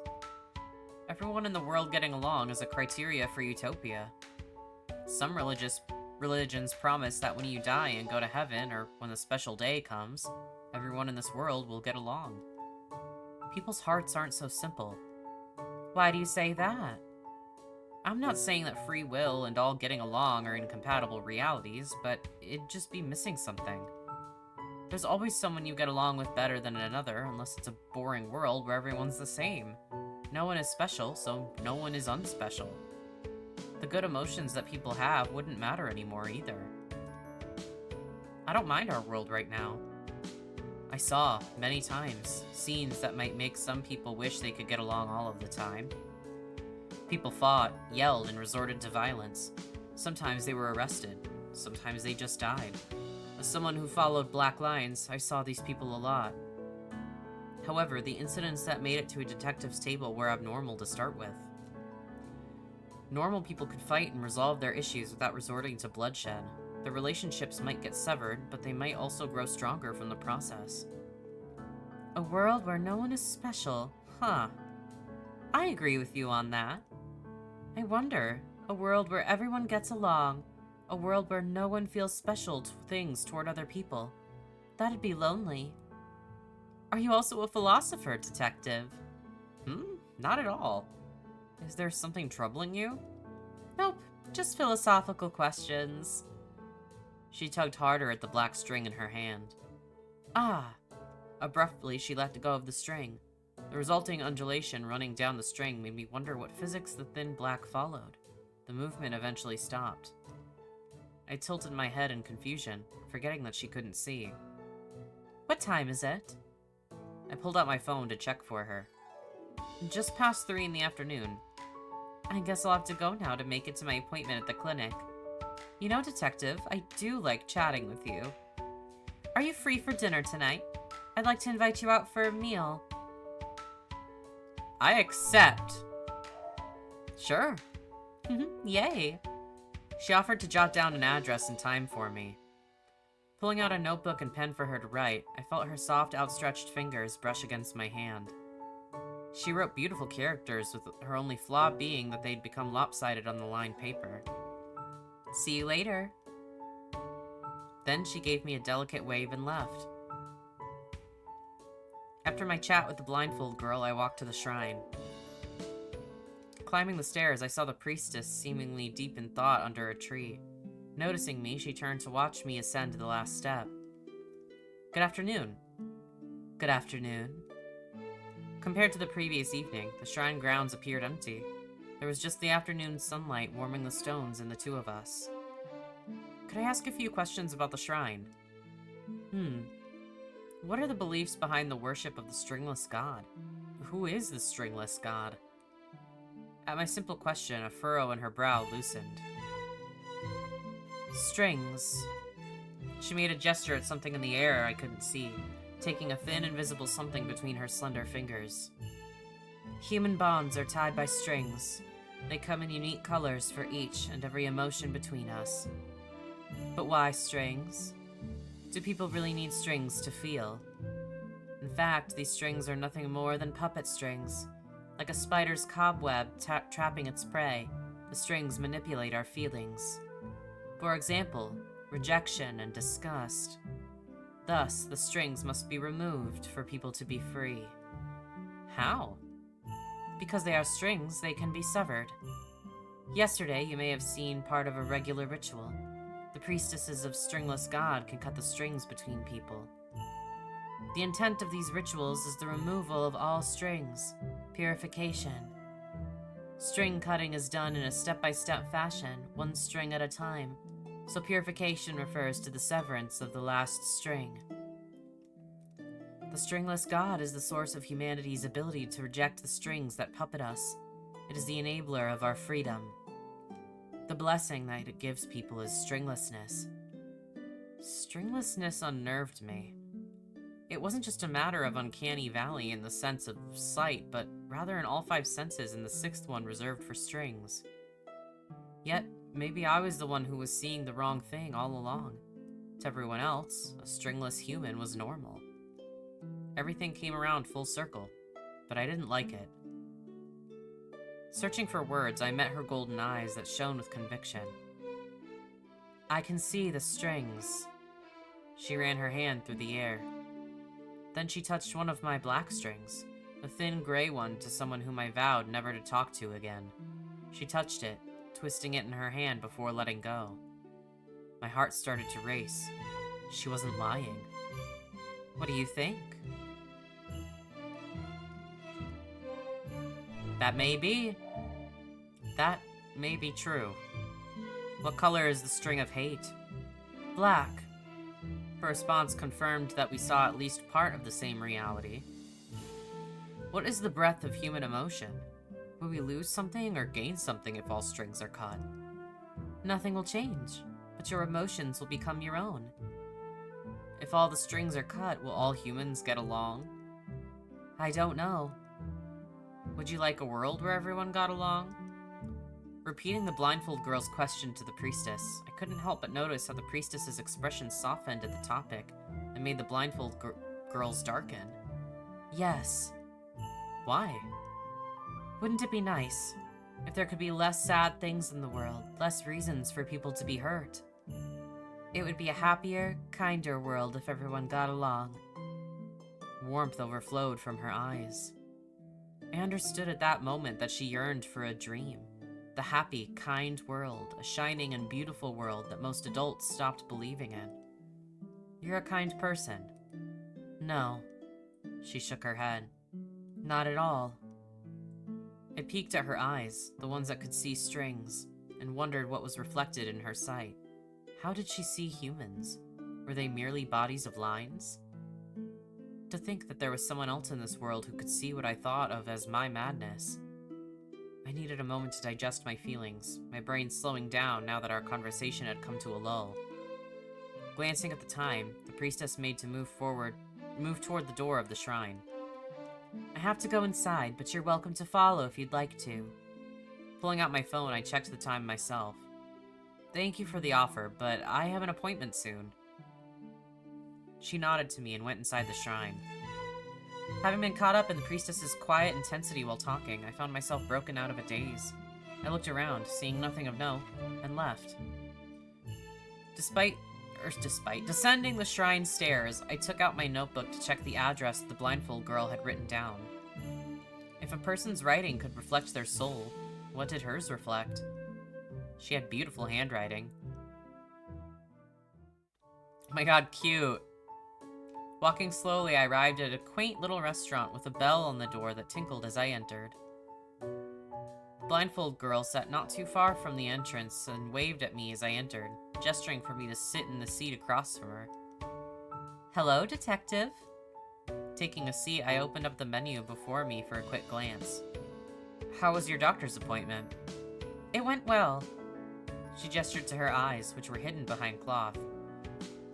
Everyone in the world getting along is a criteria for utopia. Some religions promise that when you die and go to heaven, or when the special day comes, everyone in this world will get along. People's hearts aren't so simple. Why do you say that? I'm not saying that free will and all getting along are incompatible realities, but it'd just be missing something. There's always someone you get along with better than another, unless it's a boring world where everyone's the same. No one is special, so no one is unspecial. The good emotions that people have wouldn't matter anymore either. I don't mind our world right now. I saw, many times, scenes that might make some people wish they could get along all of the time. People fought, yelled, and resorted to violence. Sometimes they were arrested. Sometimes they just died. As someone who followed black lines, I saw these people a lot. However, the incidents that made it to a detective's table were abnormal to start with. Normal people could fight and resolve their issues without resorting to bloodshed. Their relationships might get severed, but they might also grow stronger from the process. A world where no one is special, huh? I agree with you on that. I wonder, a world where everyone gets along, a world where no one feels special things toward other people. That'd be lonely. Are you also a philosopher, detective? Not at all. Is there something troubling you? Nope, just philosophical questions. She tugged harder at the black string in her hand. Ah! Abruptly, she let go of the string. The resulting undulation running down the string made me wonder what physics the thin black followed. The movement eventually stopped. I tilted my head in confusion, forgetting that she couldn't see. What time is it? I pulled out my phone to check for her. Just past 3 in the afternoon. I guess I'll have to go now to make it to my appointment at the clinic. You know, detective, I do like chatting with you. Are you free for dinner tonight? I'd like to invite you out for a meal. I accept. Sure. Yay. She offered to jot down an address and time for me. Pulling out a notebook and pen for her to write, I felt her soft, outstretched fingers brush against my hand. She wrote beautiful characters, with her only flaw being that they'd become lopsided on the lined paper. See you later. Then she gave me a delicate wave and left. After my chat with the blindfold girl, I walked to the shrine. Climbing the stairs, I saw the priestess seemingly deep in thought under a tree. Noticing me, she turned to watch me ascend to the last step. Good afternoon. Good afternoon. Compared to the previous evening, the shrine grounds appeared empty. There was just the afternoon sunlight warming the stones and the two of us. Could I ask a few questions about the shrine? What are the beliefs behind the worship of the stringless god? Who is the stringless god? At my simple question, a furrow in her brow loosened. Strings. She made a gesture at something in the air I couldn't see, taking a thin, invisible something between her slender fingers. Human bonds are tied by strings. They come in unique colors for each and every emotion between us. But why strings? Do people really need strings to feel? In fact, these strings are nothing more than puppet strings. Like a spider's cobweb trapping its prey, the strings manipulate our feelings. For example, rejection and disgust. Thus, the strings must be removed for people to be free. How? Because they are strings, they can be severed. Yesterday, you may have seen part of a regular ritual. The priestesses of Stringless God can cut the strings between people. The intent of these rituals is the removal of all strings, purification. String cutting is done in a step-by-step fashion, one string at a time, so purification refers to the severance of the last string. The Stringless God is the source of humanity's ability to reject the strings that puppet us. It is the enabler of our freedom. The blessing that it gives people is stringlessness. Stringlessness unnerved me. It wasn't just a matter of uncanny valley in the sense of sight, but rather in all 5 senses in the 6th one reserved for strings. Yet, maybe I was the one who was seeing the wrong thing all along. To everyone else, a stringless human was normal. Everything came around full circle, but I didn't like it. Searching for words, I met her golden eyes that shone with conviction. I can see the strings. She ran her hand through the air. Then she touched one of my black strings, a thin gray one to someone whom I vowed never to talk to again. She touched it, twisting it in her hand before letting go. My heart started to race. She wasn't lying. What do you think? That may be. That may be true. What color is the string of hate? Black. Her response confirmed that we saw at least part of the same reality. What is the breadth of human emotion? Will we lose something or gain something if all strings are cut? Nothing will change, but your emotions will become your own. If all the strings are cut, will all humans get along? I don't know. Would you like a world where everyone got along? Repeating the blindfold girl's question to the priestess, I couldn't help but notice how the priestess's expression softened at the topic and made the blindfold girls darken. Yes. Why? Wouldn't it be nice if there could be less sad things in the world, less reasons for people to be hurt? It would be a happier, kinder world if everyone got along. Warmth overflowed from her eyes. I understood at that moment that she yearned for a dream. The happy, kind world, a shining and beautiful world that most adults stopped believing in. You're a kind person. No. She shook her head. Not at all. I peeked at her eyes, the ones that could see strings, and wondered what was reflected in her sight. How did she see humans? Were they merely bodies of lines? To think that there was someone else in this world who could see what I thought of as my madness. I needed a moment to digest my feelings, my brain slowing down now that our conversation had come to a lull. Glancing at the time, the priestess made to move toward the door of the shrine. I have to go inside, but you're welcome to follow if you'd like to. Pulling out my phone, I checked the time myself. Thank you for the offer, but I have an appointment soon. She nodded to me and went inside the shrine. Having been caught up in the priestess's quiet intensity while talking, I found myself broken out of a daze. I looked around, seeing nothing of note, and left. Despite descending the shrine stairs, I took out my notebook to check the address the blindfold girl had written down. If a person's writing could reflect their soul, what did hers reflect? She had beautiful handwriting. Oh my god, cute. Walking slowly, I arrived at a quaint little restaurant with a bell on the door that tinkled as I entered. The blindfold girl sat not too far from the entrance and waved at me as I entered, gesturing for me to sit in the seat across from her. Hello, detective. Taking a seat, I opened up the menu before me for a quick glance. How was your doctor's appointment? It went well. She gestured to her eyes, which were hidden behind cloth.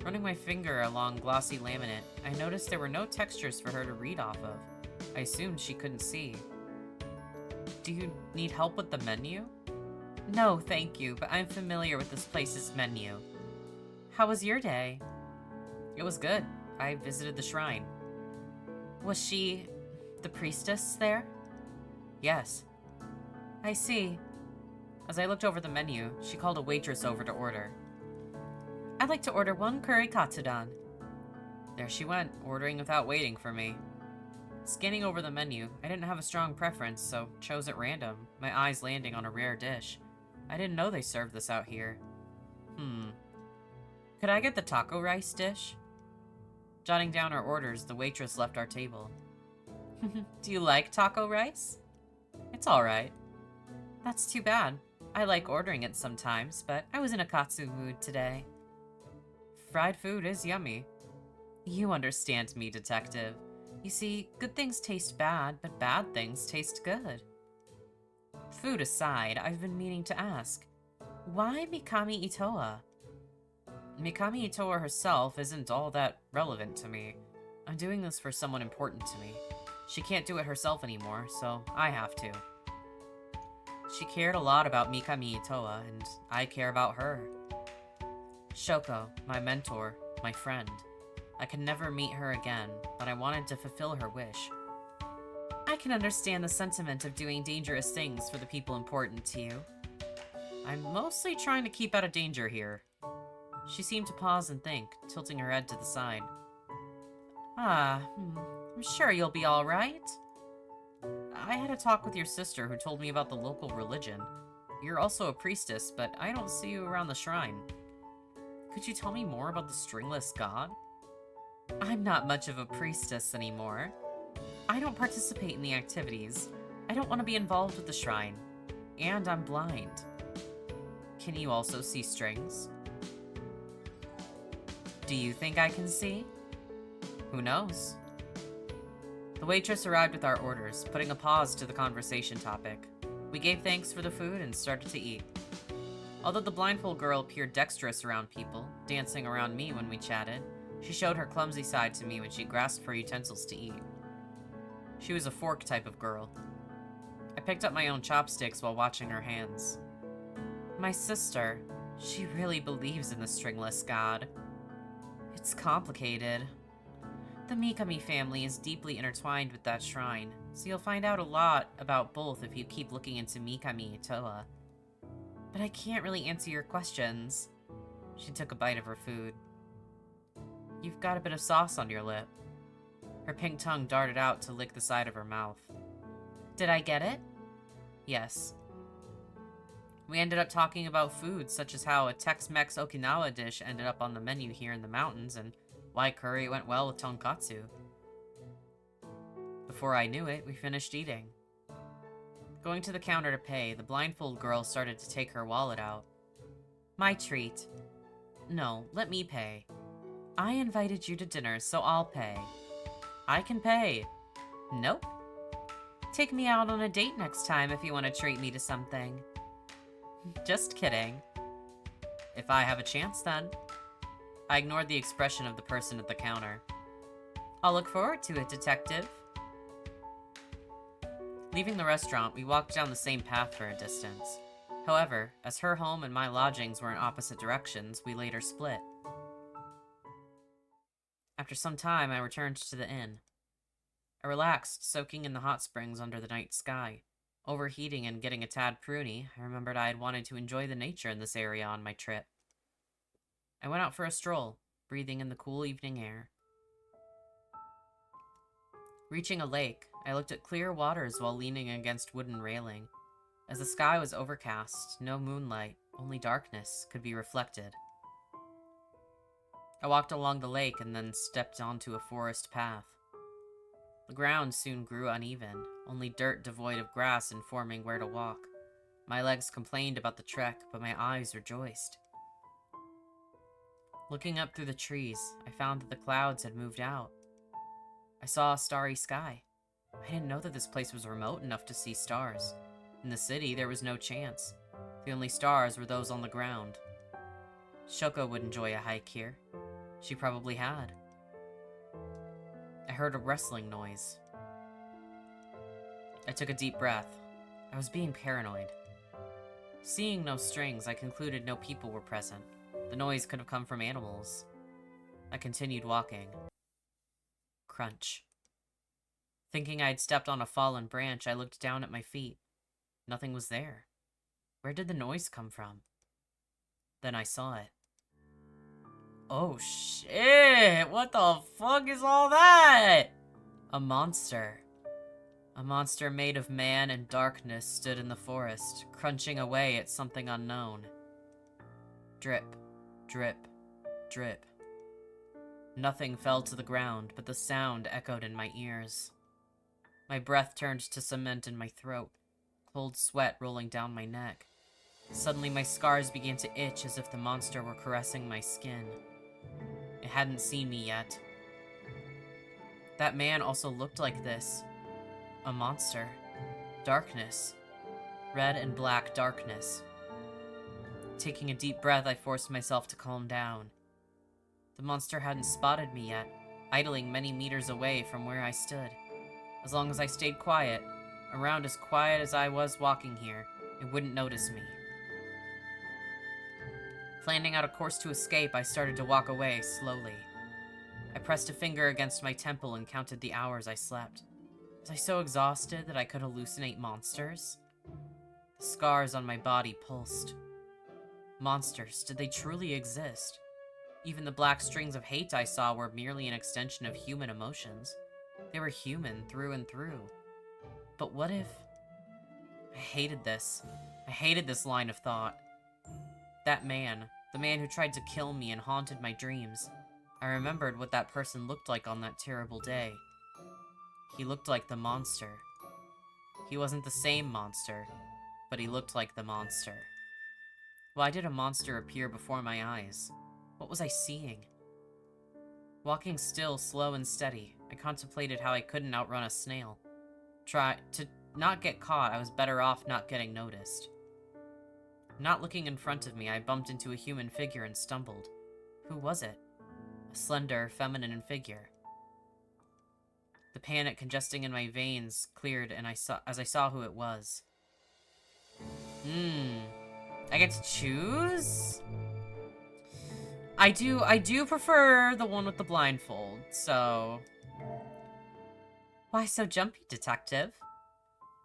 Running my finger along glossy laminate, I noticed there were no textures for her to read off of. I assumed she couldn't see. Do you need help with the menu? No, thank you, but I'm familiar with this place's menu. How was your day? It was good. I visited the shrine. Was she the priestess there? Yes. I see. As I looked over the menu, she called a waitress over to order. I'd like to order 1 curry katsudan. There she went, ordering without waiting for me. Scanning over the menu, I didn't have a strong preference, so chose at random, my eyes landing on a rare dish. I didn't know they served this out here. Could I get the taco rice dish? Jotting down our orders, the waitress left our table. Do you like taco rice? It's alright. That's too bad. I like ordering it sometimes, but I was in a katsu mood today. Fried food is yummy. You understand me, detective. You see, good things taste bad, but bad things taste good. Food aside, I've been meaning to ask, why Mikami Itoa? Mikami Itoa herself isn't all that relevant to me. I'm doing this for someone important to me. She can't do it herself anymore, so I have to. She cared a lot about Mikami Itoa, and I care about her. Shoko, my mentor, my friend. I could never meet her again, but I wanted to fulfill her wish. I can understand the sentiment of doing dangerous things for the people important to you. I'm mostly trying to keep out of danger here. She seemed to pause and think, tilting her head to the side. I'm sure you'll be all right. I had a talk with your sister who told me about the local religion. You're also a priestess, but I don't see you around the shrine. Could you tell me more about the stringless god? I'm not much of a priestess anymore. I don't participate in the activities. I don't want to be involved with the shrine. And I'm blind. Can you also see strings? Do you think I can see? Who knows? The waitress arrived with our orders, putting a pause to the conversation topic. We gave thanks for the food and started to eat. Although the blindfold girl appeared dexterous around people, dancing around me when we chatted, she showed her clumsy side to me when she grasped for utensils to eat. She was a fork type of girl. I picked up my own chopsticks while watching her hands. My sister, she really believes in the stringless god. It's complicated. The Mikami family is deeply intertwined with that shrine, so you'll find out a lot about both if you keep looking into Mikami Toa. But I can't really answer your questions. She took a bite of her food. You've got a bit of sauce on your lip. Her pink tongue darted out to lick the side of her mouth. Did I get it? Yes. We ended up talking about food, such as how a Tex-Mex Okinawa dish ended up on the menu here in the mountains, and why curry went well with tonkatsu. Before I knew it, we finished eating. Going to the counter to pay, the blindfold girl started to take her wallet out. My treat. No, let me pay. I invited you to dinner, so I'll pay. I can pay. Nope. Take me out on a date next time if you want to treat me to something. Just kidding. If I have a chance, then. I ignored the expression of the person at the counter. I'll look forward to it, detective. Leaving the restaurant, we walked down the same path for a distance. However, as her home and my lodgings were in opposite directions, we later split. After some time, I returned to the inn. I relaxed, soaking in the hot springs under the night sky. Overheating and getting a tad pruny, I remembered I had wanted to enjoy the nature in this area on my trip. I went out for a stroll, breathing in the cool evening air. Reaching a lake, I looked at clear waters while leaning against wooden railing. As the sky was overcast, no moonlight, only darkness could be reflected. I walked along the lake and then stepped onto a forest path. The ground soon grew uneven, only dirt devoid of grass informing where to walk. My legs complained about the trek, but my eyes rejoiced. Looking up through the trees, I found that the clouds had moved out. I saw a starry sky. I didn't know that this place was remote enough to see stars. In the city, there was no chance. The only stars were those on the ground. Shoko would enjoy a hike here. She probably had. I heard a rustling noise. I took a deep breath. I was being paranoid. Seeing no strings, I concluded no people were present. The noise could have come from animals. I continued walking. Crunch. Thinking I had stepped on a fallen branch, I looked down at my feet. Nothing was there. Where did the noise come from? Then I saw it. Oh shit! What the fuck is all that? A monster. A monster made of man and darkness stood in the forest, crunching away at something unknown. Drip, drip, drip. Nothing fell to the ground, but the sound echoed in my ears. My breath turned to cement in my throat, cold sweat rolling down my neck. Suddenly my scars began to itch as if the monster were caressing my skin. It hadn't seen me yet. That man also looked like this. A monster. Darkness. Red and black darkness. Taking a deep breath, I forced myself to calm down. The monster hadn't spotted me yet, idling many meters away from where I stood. As long as I stayed quiet, around as quiet as I was walking here, it wouldn't notice me. Planning out a course to escape, I started to walk away slowly. I pressed a finger against my temple and counted the hours I slept. Was I so exhausted that I could hallucinate monsters? The scars on my body pulsed. Monsters, did they truly exist? Even the black strings of hate I saw were merely an extension of human emotions. They were human through and through. But what if... I hated this. I hated this line of thought. That man, the man who tried to kill me and haunted my dreams. I remembered what that person looked like on that terrible day. He looked like the monster. He wasn't the same monster, but he looked like the monster. Why did a monster appear before my eyes? What was I seeing? Walking still, slow and steady, I contemplated how I couldn't outrun a snail. To not get caught, I was better off not getting noticed. Not looking in front of me, I bumped into a human figure and stumbled. Who was it? A slender, feminine figure. The panic congesting in my veins cleared as I saw who it was. I get to choose? I do prefer the one with the blindfold, so... Why so jumpy, detective?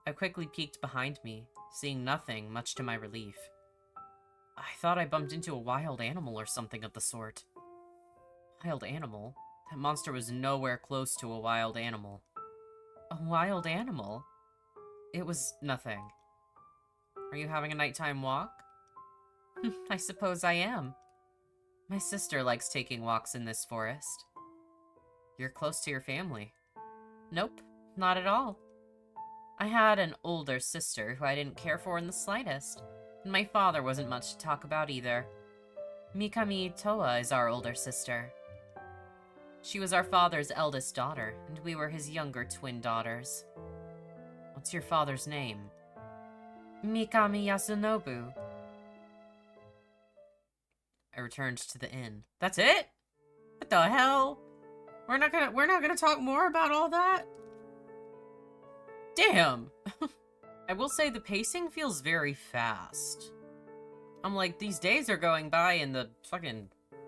I quickly peeked behind me, seeing nothing, much to my relief. I thought I bumped into a wild animal or something of the sort. Wild animal? That monster was nowhere close to a wild animal. A wild animal? It was nothing. Are you having a nighttime walk? I suppose I am. My sister likes taking walks in this forest. You're close to your family. Nope, not at all. I had an older sister who I didn't care for in the slightest, and my father wasn't much to talk about either. Mikami Toa is our older sister. She was our father's eldest daughter, and we were his younger twin daughters. What's your father's name? Mikami Yasunobu. I returned to the inn. That's it? What the hell? We're not gonna talk more about all that? Damn! I will say the pacing feels very fast. I'm like, these days are going by in the fucking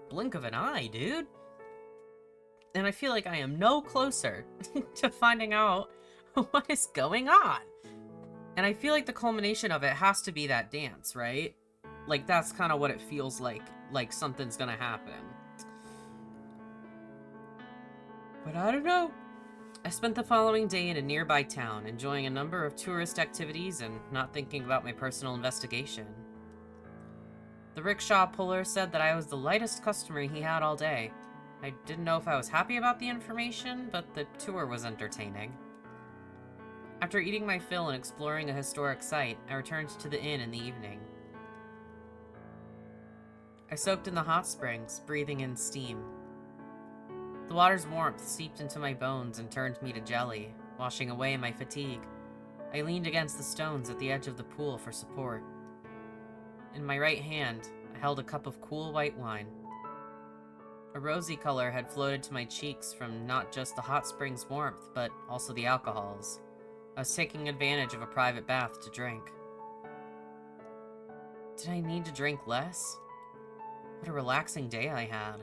blink of an eye, dude. And I feel like I am no closer to finding out what is going on. And I feel like the culmination of it has to be that dance, right? Like, that's kind of what it feels like something's gonna happen. But I don't know. I spent the following day in a nearby town, enjoying a number of tourist activities and not thinking about my personal investigation. The rickshaw puller said that I was the lightest customer he had all day. I didn't know if I was happy about the information, but the tour was entertaining. After eating my fill and exploring a historic site, I returned to the inn in the evening. I soaked in the hot springs, breathing in steam. The water's warmth seeped into my bones and turned me to jelly, washing away my fatigue. I leaned against the stones at the edge of the pool for support. In my right hand, I held a cup of cool white wine. A rosy color had floated to my cheeks from not just the hot spring's warmth, but also the alcohols. I was taking advantage of a private bath to drink. Did I need to drink less? What a relaxing day I had.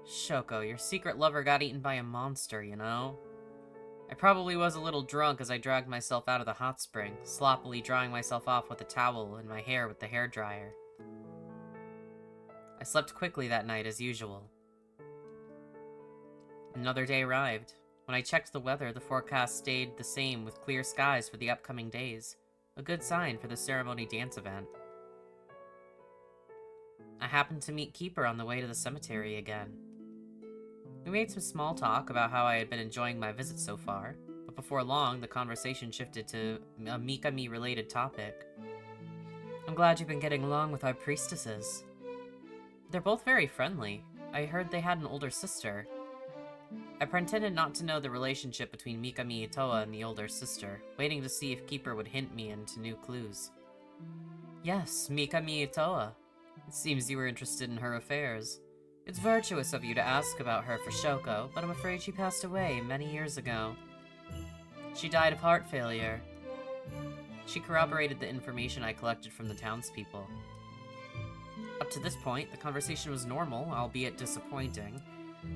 Shoko, your secret lover got eaten by a monster, you know? I probably was a little drunk as I dragged myself out of the hot spring, sloppily drying myself off with a towel and my hair with the hairdryer. I slept quickly that night as usual. Another day arrived. When I checked the weather, the forecast stayed the same with clear skies for the upcoming days, a good sign for the ceremony dance event. I happened to meet Keeper on the way to the cemetery again. We made some small talk about how I had been enjoying my visit so far, but before long, the conversation shifted to a Mikami-related topic. I'm glad you've been getting along with our priestesses. They're both very friendly. I heard they had an older sister. I pretended not to know the relationship between Mikami Itoa and the older sister, waiting to see if Keeper would hint me into new clues. Yes, Mikami Itoa. It seems you were interested in her affairs. It's virtuous of you to ask about her for Shoko, but I'm afraid she passed away many years ago. She died of heart failure. She corroborated the information I collected from the townspeople. Up to this point, the conversation was normal, albeit disappointing.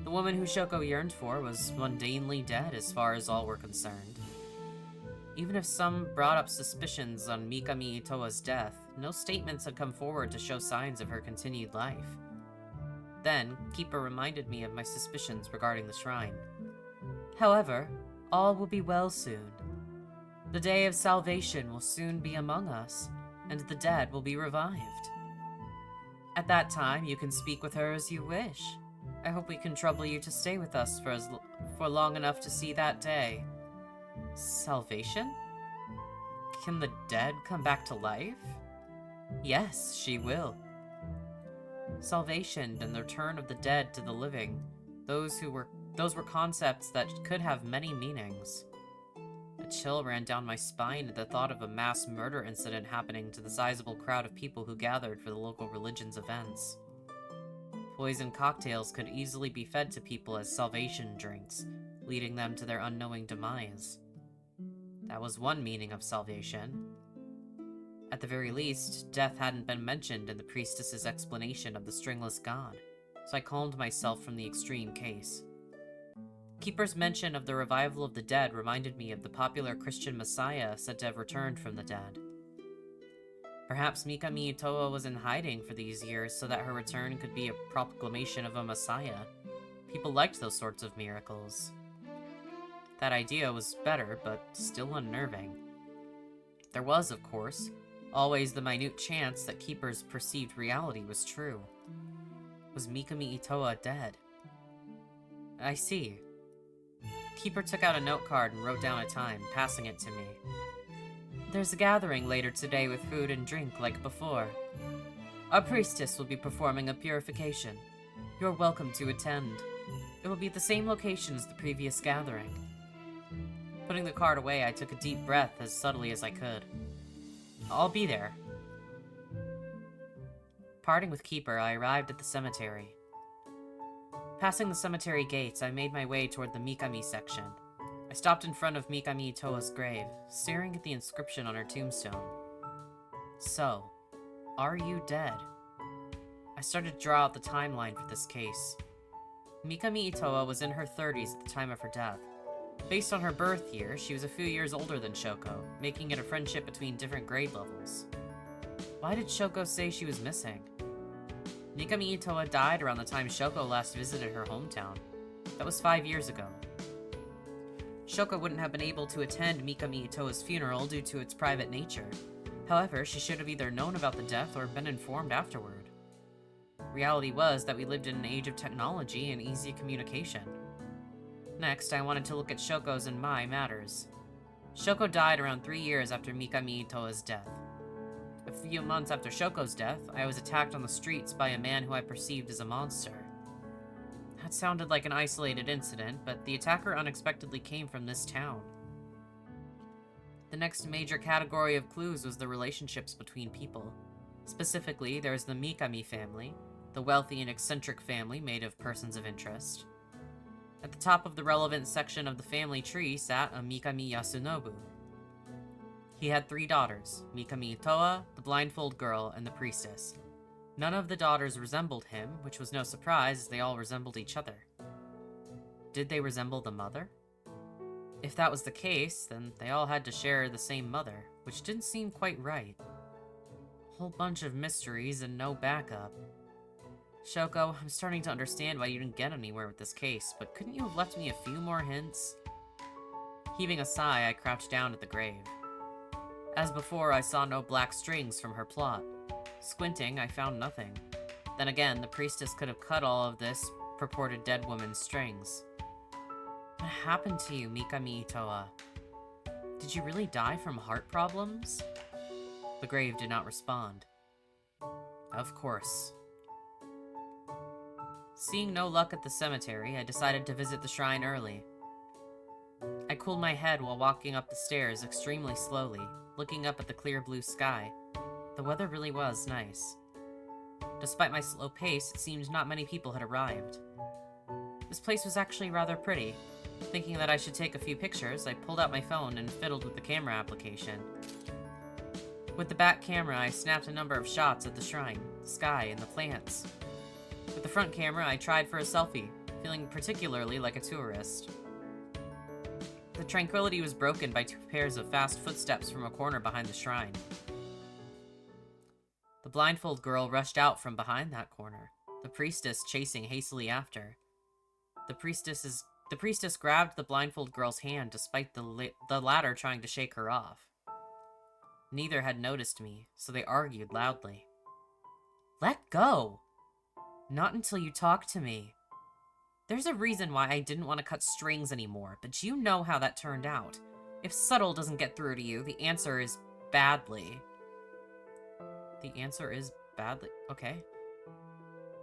The woman who Shoko yearned for was mundanely dead as far as all were concerned. Even if some brought up suspicions on Mikami Itoa's death, no statements had come forward to show signs of her continued life. Then, Keeper reminded me of my suspicions regarding the shrine. However, all will be well soon. The day of salvation will soon be among us, and the dead will be revived. At that time, you can speak with her as you wish. I hope we can trouble you to stay with us for long enough to see that day. Salvation? Can the dead come back to life? Yes, she will. Salvation and the return of the dead to the living. Those were concepts that could have many meanings. A chill ran down my spine at the thought of a mass murder incident happening to the sizable crowd of people who gathered for the local religion's events. Poison cocktails could easily be fed to people as salvation drinks, leading them to their unknowing demise. That was one meaning of salvation. At the very least, death hadn't been mentioned in the priestess's explanation of the stringless god, so I calmed myself from the extreme case. Keeper's mention of the revival of the dead reminded me of the popular Christian Messiah said to have returned from the dead. Perhaps Mikami Itoa was in hiding for these years so that her return could be a proclamation of a Messiah. People liked those sorts of miracles. That idea was better, but still unnerving. There was, of course, always the minute chance that Keeper's perceived reality was true. Was Mikami Itoa dead? I see. Keeper took out a note card and wrote down a time, passing it to me. There's a gathering later today with food and drink like before. Our priestess will be performing a purification. You're welcome to attend. It will be at the same location as the previous gathering. Putting the card away, I took a deep breath as subtly as I could. I'll be there. Parting with Keeper, I arrived at the cemetery. Passing the cemetery gates, I made my way toward the Mikami section. I stopped in front of Mikami Itoa's grave, staring at the inscription on her tombstone. So, are you dead? I started to draw out the timeline for this case. Mikami Itoa was in her 30s at the time of her death. Based on her birth year, she was a few years older than Shoko, making it a friendship between different grade levels. Why did Shoko say she was missing? Mikami Itoa died around the time Shoko last visited her hometown. That was 5 years ago. Shoko wouldn't have been able to attend Mikami Itoa's funeral due to its private nature. However, she should have either known about the death or been informed afterward. Reality was that we lived in an age of technology and easy communication. Next, I wanted to look at Shoko's and my matters. Shoko died around 3 years after Mikami Itoa's death. A few months after Shoko's death, I was attacked on the streets by a man who I perceived as a monster. That sounded like an isolated incident, but the attacker unexpectedly came from this town. The next major category of clues was the relationships between people. Specifically, there was the Mikami family, the wealthy and eccentric family made of persons of interest. At the top of the relevant section of the family tree sat a Mikami Yasunobu. He had 3 daughters, Mikami Itoa, the blindfold girl, and the priestess. None of the daughters resembled him, which was no surprise as they all resembled each other. Did they resemble the mother? If that was the case, then they all had to share the same mother, which didn't seem quite right. A whole bunch of mysteries and no backup. Shoko, I'm starting to understand why you didn't get anywhere with this case, but couldn't you have left me a few more hints? Heaving a sigh, I crouched down at the grave. As before, I saw no black strings from her plot. Squinting, I found nothing. Then again, the priestess could have cut all of this purported dead woman's strings. What happened to you, Mikami Itoa? Did you really die from heart problems? The grave did not respond. Of course. Seeing no luck at the cemetery, I decided to visit the shrine early. I cooled my head while walking up the stairs extremely slowly, looking up at the clear blue sky. The weather really was nice. Despite my slow pace, it seemed not many people had arrived. This place was actually rather pretty. Thinking that I should take a few pictures, I pulled out my phone and fiddled with the camera application. With the back camera, I snapped a number of shots at the shrine, the sky, and the plants. With the front camera, I tried for a selfie, feeling particularly like a tourist. The tranquility was broken by 2 pairs of fast footsteps from a corner behind the shrine. The blindfold girl rushed out from behind that corner, the priestess chasing hastily after. The priestess grabbed the blindfold girl's hand despite the latter trying to shake her off. Neither had noticed me, so they argued loudly. Let go! Not until you talk to me. There's a reason why I didn't want to cut strings anymore, but you know how that turned out. If subtle doesn't get through to you, the answer is badly. The answer is badly. Okay.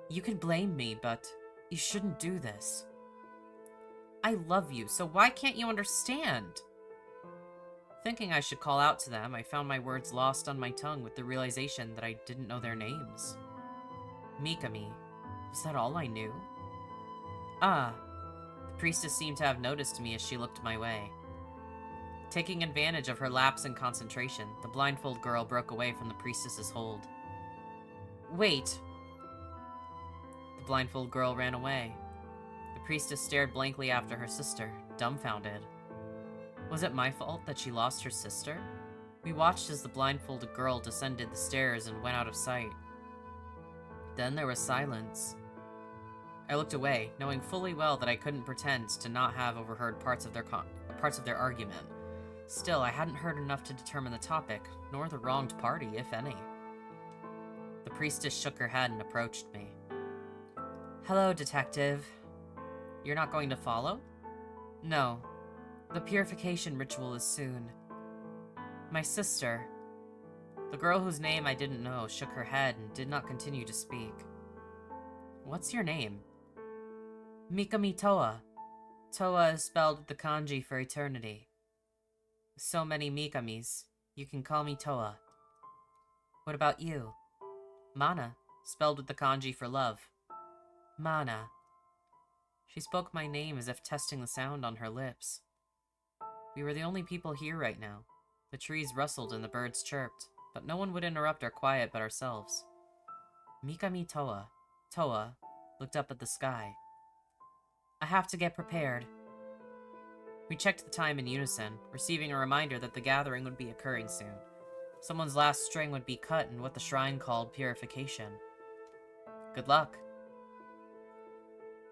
You can blame me, but you shouldn't do this. I love you, so why can't you understand? Thinking I should call out to them, I found my words lost on my tongue with the realization that I didn't know their names. Mikami. Was that all I knew? Ah. The priestess seemed to have noticed me as she looked my way. Taking advantage of her lapse in concentration, the blindfold girl broke away from the priestess's hold. Wait. The blindfold girl ran away. The priestess stared blankly after her sister, dumbfounded. Was it my fault that she lost her sister? We watched as the blindfolded girl descended the stairs and went out of sight. Then there was silence. I looked away, knowing fully well that I couldn't pretend to not have overheard parts of their argument. Still, I hadn't heard enough to determine the topic, nor the wronged party, if any. The priestess shook her head and approached me. Hello, detective. You're not going to follow? No. The purification ritual is soon. My sister. The girl whose name I didn't know shook her head and did not continue to speak. What's your name? Mikami Toa. Toa is spelled with the kanji for eternity. So many Mikamis. You can call me Toa. What about you? Mana, spelled with the kanji for love. Mana. She spoke my name as if testing the sound on her lips. We were the only people here right now. The trees rustled and the birds chirped, but no one would interrupt our quiet but ourselves. Mikami Toa. Toa looked up at the sky. I have to get prepared. We checked the time in unison, receiving a reminder that the gathering would be occurring soon. Someone's last string would be cut in what the shrine called purification. Good luck.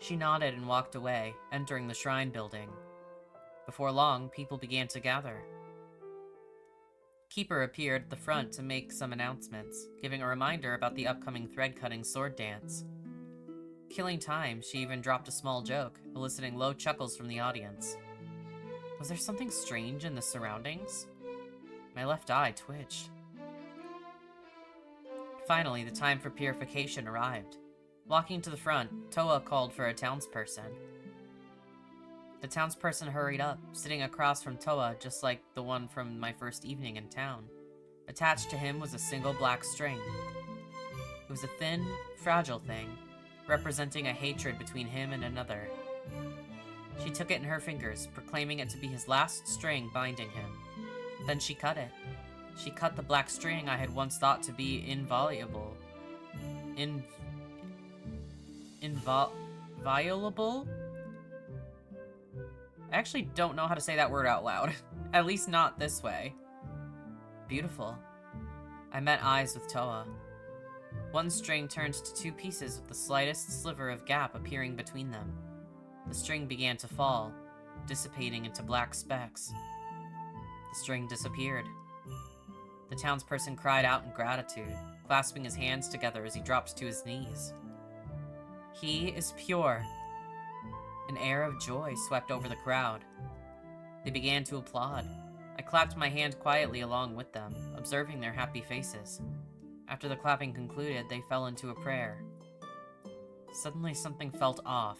She nodded and walked away, entering the shrine building. Before long, people began to gather. Keeper appeared at the front to make some announcements, giving a reminder about the upcoming thread-cutting sword dance. Killing time, she even dropped a small joke, eliciting low chuckles from the audience. Was there something strange in the surroundings? My left eye twitched. Finally, the time for purification arrived. Walking to the front, Toa called for a townsperson. The townsperson hurried up, sitting across from Toa just like the one from my first evening in town. Attached to him was a single black string. It was a thin, fragile thing, representing a hatred between him and another. She took it in her fingers, proclaiming it to be his last string binding him. Then she cut it. She cut the black string I had once thought to be inviolable. Inviolable? I actually don't know how to say that word out loud. At least not this way. Beautiful. I met eyes with Toa. One string turned to two pieces with the slightest sliver of gap appearing between them. The string began to fall, dissipating into black specks. The string disappeared. The townsperson cried out in gratitude, clasping his hands together as he dropped to his knees. He is pure. An air of joy swept over the crowd. They began to applaud. I clapped my hand quietly along with them, observing their happy faces. After the clapping concluded, they fell into a prayer. Suddenly something felt off.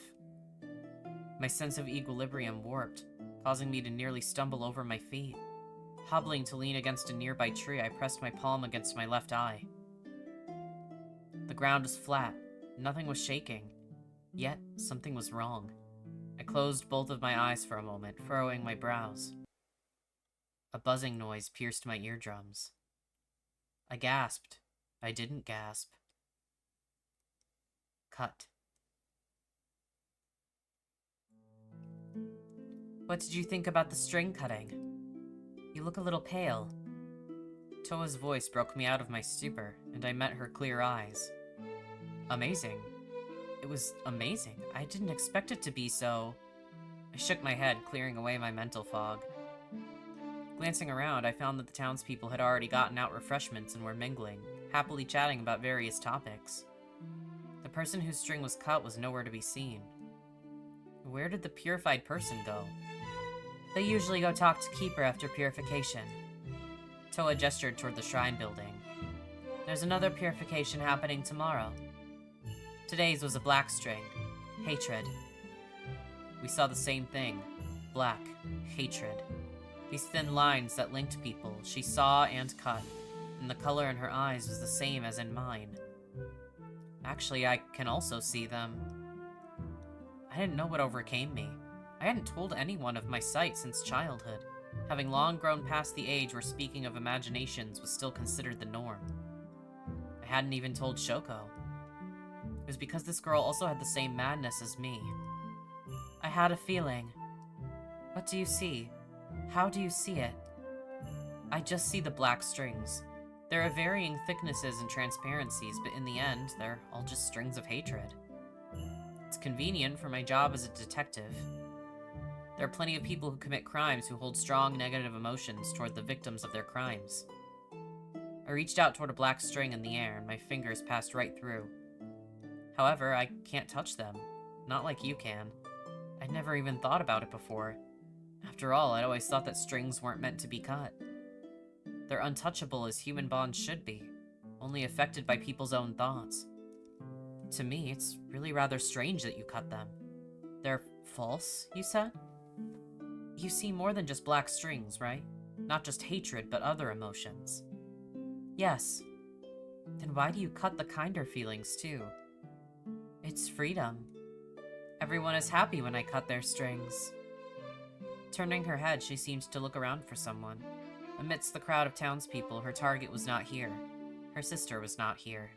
My sense of equilibrium warped, causing me to nearly stumble over my feet. Hobbling to lean against a nearby tree, I pressed my palm against my left eye. The ground was flat. Nothing was shaking. Yet, something was wrong. I closed both of my eyes for a moment, furrowing my brows. A buzzing noise pierced my eardrums. I gasped. I didn't gasp. Cut. What did you think about the string cutting? You look a little pale. Toa's voice broke me out of my stupor, and I met her clear eyes. Amazing. It was amazing. I didn't expect it to be so... I shook my head, clearing away my mental fog. Glancing around, I found that the townspeople had already gotten out refreshments and were mingling, happily chatting about various topics. The person whose string was cut was nowhere to be seen. Where did the purified person go? They usually go talk to Keeper after purification. Toa gestured toward the shrine building. There's another purification happening tomorrow. Today's was a black string. Hatred. We saw the same thing. Black. Hatred. These thin lines that linked people, she saw and cut, and the color in her eyes was the same as in mine. Actually, I can also see them. I didn't know what overcame me. I hadn't told anyone of my sight since childhood, having long grown past the age where speaking of imaginations was still considered the norm. I hadn't even told Shoko. It was because this girl also had the same madness as me. I had a feeling. What do you see? How do you see it? I just see the black strings. There are varying thicknesses and transparencies, but in the end, they're all just strings of hatred. It's convenient for my job as a detective. There are plenty of people who commit crimes who hold strong negative emotions toward the victims of their crimes. I reached out toward a black string in the air, and my fingers passed right through. However, I can't touch them. Not like you can. I'd never even thought about it before. After all, I'd always thought that strings weren't meant to be cut. They're untouchable as human bonds should be, only affected by people's own thoughts. To me, it's really rather strange that you cut them. They're false, you said? You see more than just black strings, right? Not just hatred, but other emotions. Yes. Then why do you cut the kinder feelings, too? It's freedom. Everyone is happy when I cut their strings. Turning her head, she seemed to look around for someone. Amidst the crowd of townspeople, her target was not here. Her sister was not here.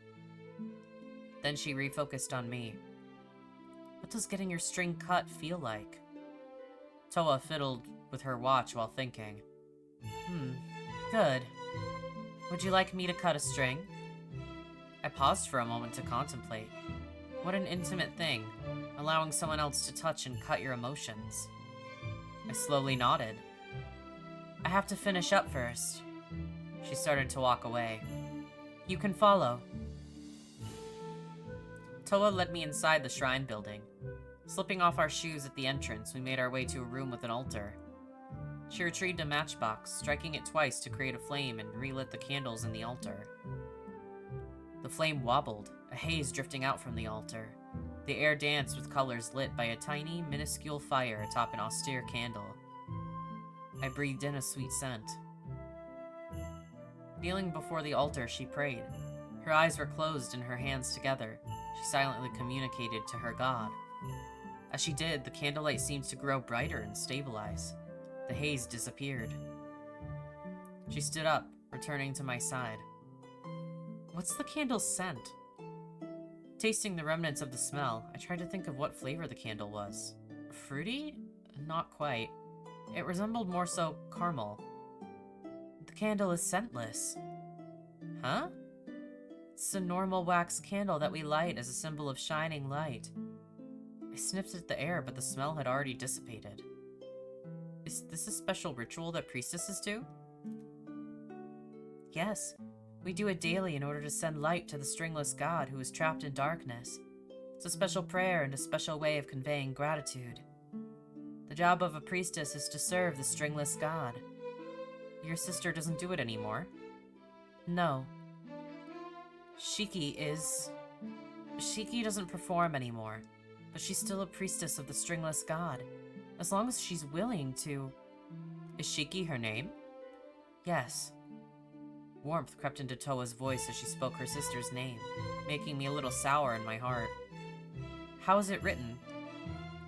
Then she refocused on me. What does getting your string cut feel like? Toa fiddled with her watch while thinking. Good. Would you like me to cut a string? I paused for a moment to contemplate. What an intimate thing, allowing someone else to touch and cut your emotions. I slowly nodded. I have to finish up first. She started to walk away. You can follow. Toa led me inside the shrine building. Slipping off our shoes at the entrance, we made our way to a room with an altar. She retrieved a matchbox, striking it twice to create a flame and relit the candles in the altar. The flame wobbled, a haze drifting out from the altar. The air danced with colors lit by a tiny, minuscule fire atop an austere candle. I breathed in a sweet scent. Kneeling before the altar, she prayed. Her eyes were closed and her hands together. She silently communicated to her god. As she did, the candlelight seemed to grow brighter and stabilize. The haze disappeared. She stood up, returning to my side. What's the candle's scent? Tasting the remnants of the smell, I tried to think of what flavor the candle was. Fruity? Not quite. It resembled more so caramel. The candle is scentless. Huh? It's a normal wax candle that we light as a symbol of shining light. I sniffed at the air, but the smell had already dissipated. Is this a special ritual that priestesses do? Yes, we do it daily in order to send light to the stringless god who is trapped in darkness. It's a special prayer and a special way of conveying gratitude. The job of a priestess is to serve the stringless god. Your sister doesn't do it anymore? No. Shiki doesn't perform anymore, but she's still a priestess of the stringless god, as long as she's willing to. Is Shiki her name? Yes. Warmth crept into Toa's voice as she spoke her sister's name, making me a little sour in my heart. How is it written?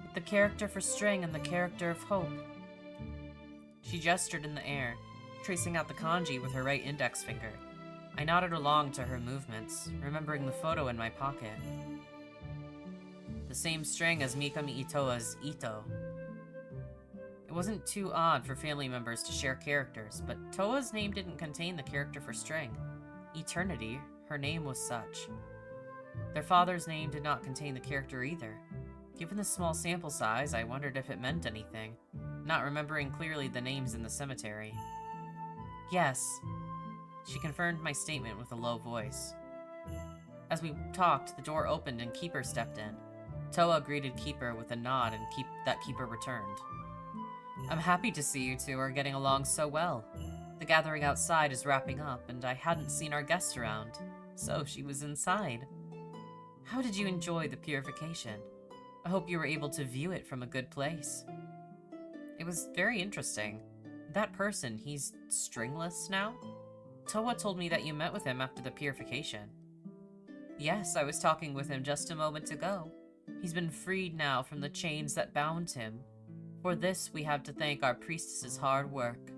With the character for string and the character of hope. She gestured in the air, tracing out the kanji with her right index finger. I nodded along to her movements, remembering the photo in my pocket. The same string as Mikami Itoa's Ito. It wasn't too odd for family members to share characters, but Toa's name didn't contain the character for string. Eternity, her name was such. Their father's name did not contain the character either. Given the small sample size, I wondered if it meant anything, not remembering clearly the names in the cemetery. Yes. She confirmed my statement with a low voice. As we talked, the door opened and Keeper stepped in. Toa greeted Keeper with a nod and that Keeper returned. I'm happy to see you two are getting along so well. The gathering outside is wrapping up, and I hadn't seen our guest around, so she was inside. How did you enjoy the purification? I hope you were able to view it from a good place. It was very interesting. That person, he's stringless now? Towa told me that you met with him after the purification. Yes, I was talking with him just a moment ago. He's been freed now from the chains that bound him. For this, we have to thank our priestess's hard work.